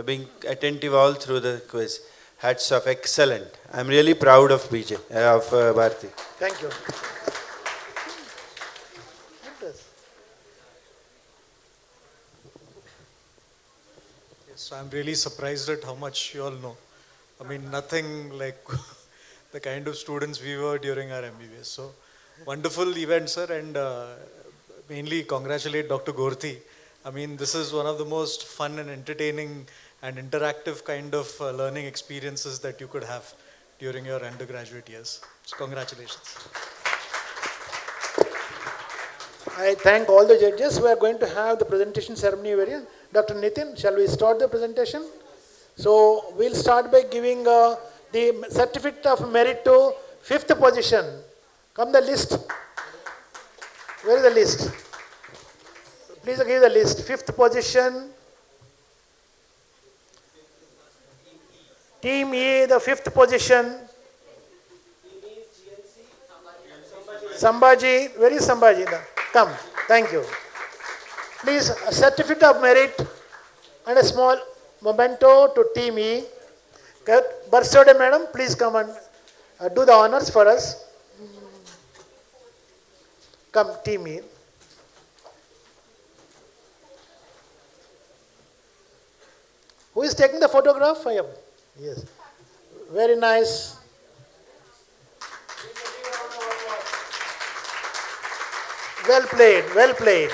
being attentive all through the quiz. Hats off, excellent. I'm really proud of BJ, of Bharti. Thank you. So I'm really surprised at how much you all know. I mean, nothing like the kind of students we were during our MBBS. So wonderful event, sir, and mainly congratulate Dr. Gorthi. I mean, this is one of the most fun and entertaining and interactive kind of learning experiences that you could have during your undergraduate years. So congratulations. I thank all the judges. We are going to have the presentation ceremony very. Dr. Nitin, shall we start the presentation? So we'll start by giving the certificate of merit to 5th position. Come the list. Where is the list? Please give the list. 5th position. Team E, the 5th position. Sambhaji, where is Sambhaji? Come, thank you. Please, a certificate of merit and a small memento to Team E. Barsode madam, please come and do the honors for us. Come, Team E. Who is taking the photograph? Yes. Very nice. Well played, well played.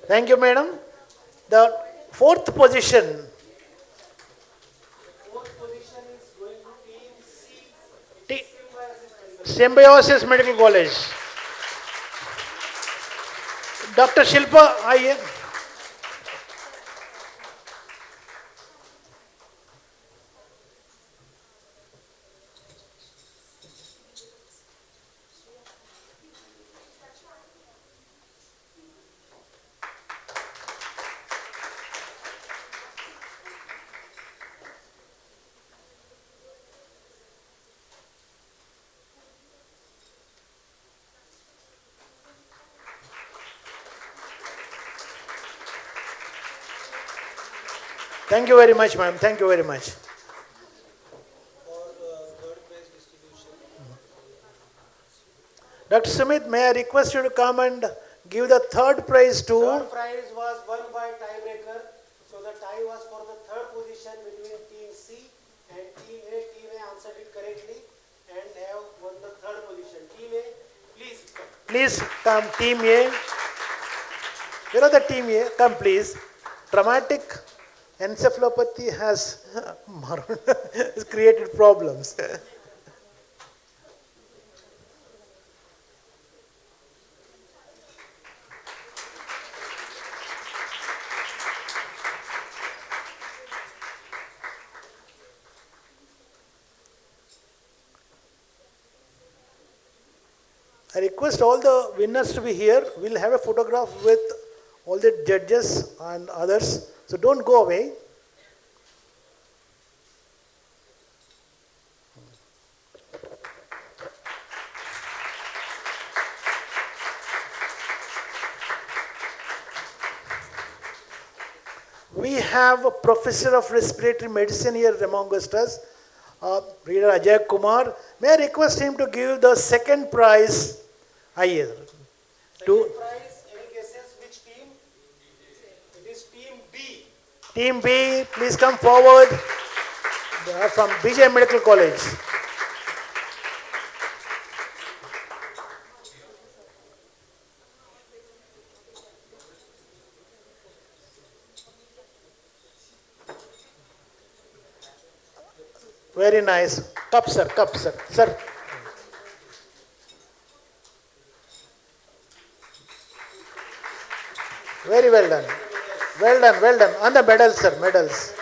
Thank you, madam. The 4th position. Symbiosis Medical College. Dr. Shilpa, Thank you very much, ma'am. Thank you very much. Dr. Sumit, may I request you to come and give the third prize to... Third prize was won by tiebreaker. So the tie was for the third position between team C and team A. Team A answered it correctly and have won the third position. Team A, please come. Please come, team A. You know the team A, come please. Traumatic encephalopathy has created problems. I request all the winners to be here. We'll have a photograph with all the judges and others. So don't go away. We have a professor of respiratory medicine here among us, Reader Ajay Kumar. May I request him to give the second prize? Second prize, any guesses which team? It is team B. Team B, please come forward. They are from BJ Medical College. Very nice. Cup, sir. Cup, sir. Sir. Very well done. Well done, well done. And the medals, sir. Medals.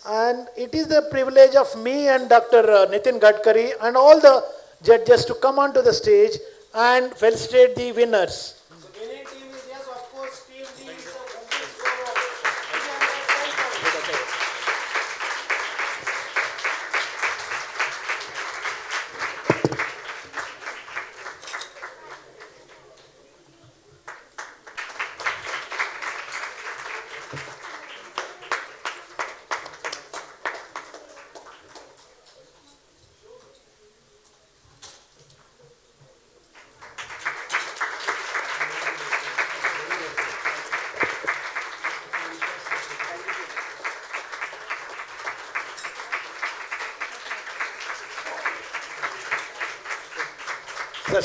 And it is the privilege of me and Dr. Nitin Gadkari and all the judges to come onto the stage and felicitate the winners.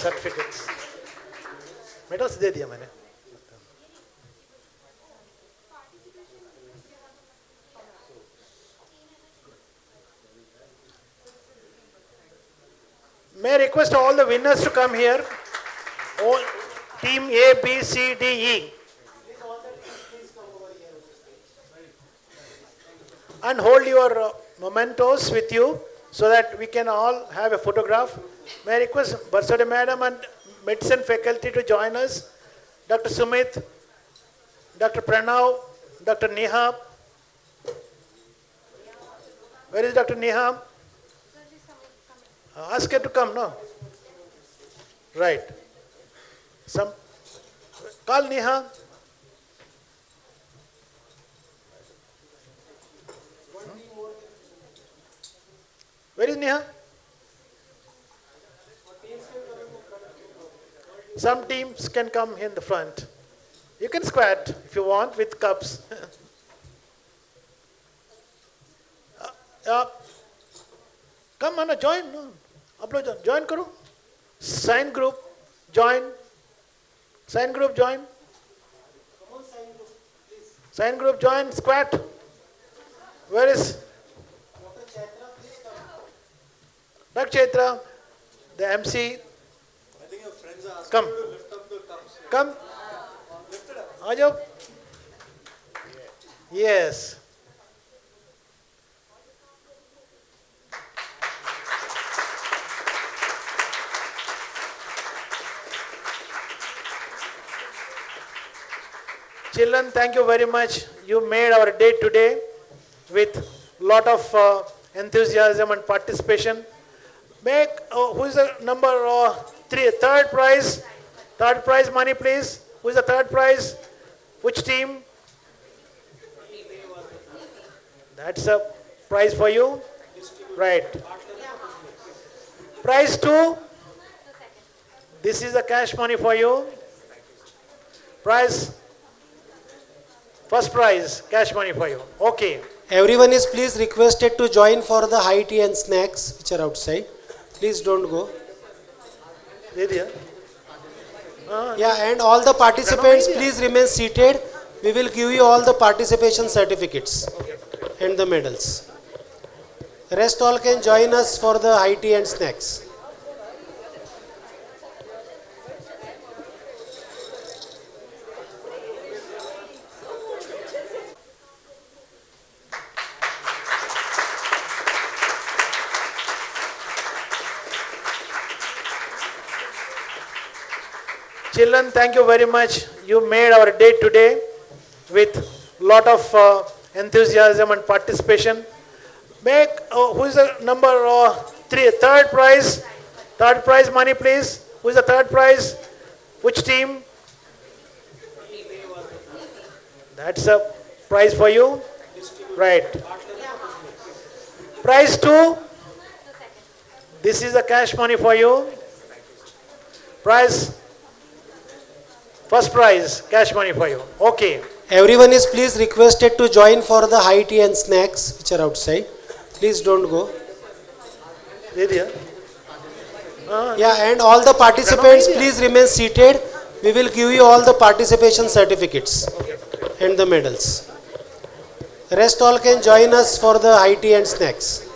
Certificates medals दे दिया मैंने May I request all the winners to come here? All team A, B, C, D, E. And hold your mementos with you so that we can all have a photograph. May I request Barsade Madam and medicine faculty to join us. Dr. Sumit, Dr. Pranav, Dr. Neha. Where is Dr. Neha? Ask her to come, no? Right. Call Neha. Where is Neha? Some teams can come in the front. You can squat if you want with cups. Come on, join. No. Join karo. Sign group, join. Sign group, join. Sign group, join. Squat. Where is Dr. Chaitra, the MC? I think your friends are asking Come. you to lift up the cups. Come. Lift it up. Aajao. Yes. Children, thank you very much. You made our day today with lot of enthusiasm and participation. Who is the number 3? Third prize Third prize money, please. Who is the third prize? Which team? That's a prize for you. Right. Prize 2. This is the cash money for you. Prize. First prize, cash money for you. Okay. Everyone is please requested to join for the high tea and snacks which are outside. Please don't go. Yeah, and all the participants please remain seated. We will give you all the participation certificates and the medals. Rest all can join us for the high tea and snacks. Children, thank you very much. You made our day today with lot of enthusiasm and participation. Make, who is the number 3, third prize? Third prize money, please. Who is the third prize? Which team? That's a prize for you. Right. Prize 2. This is the cash money for you. Prize. First prize, cash money for you. Okay. Everyone is please requested to join for the high tea and snacks which are outside. Please don't go. Yeah, and all the participants please remain seated. We will give you all the participation certificates and the medals. Rest all can join us for the high tea and snacks.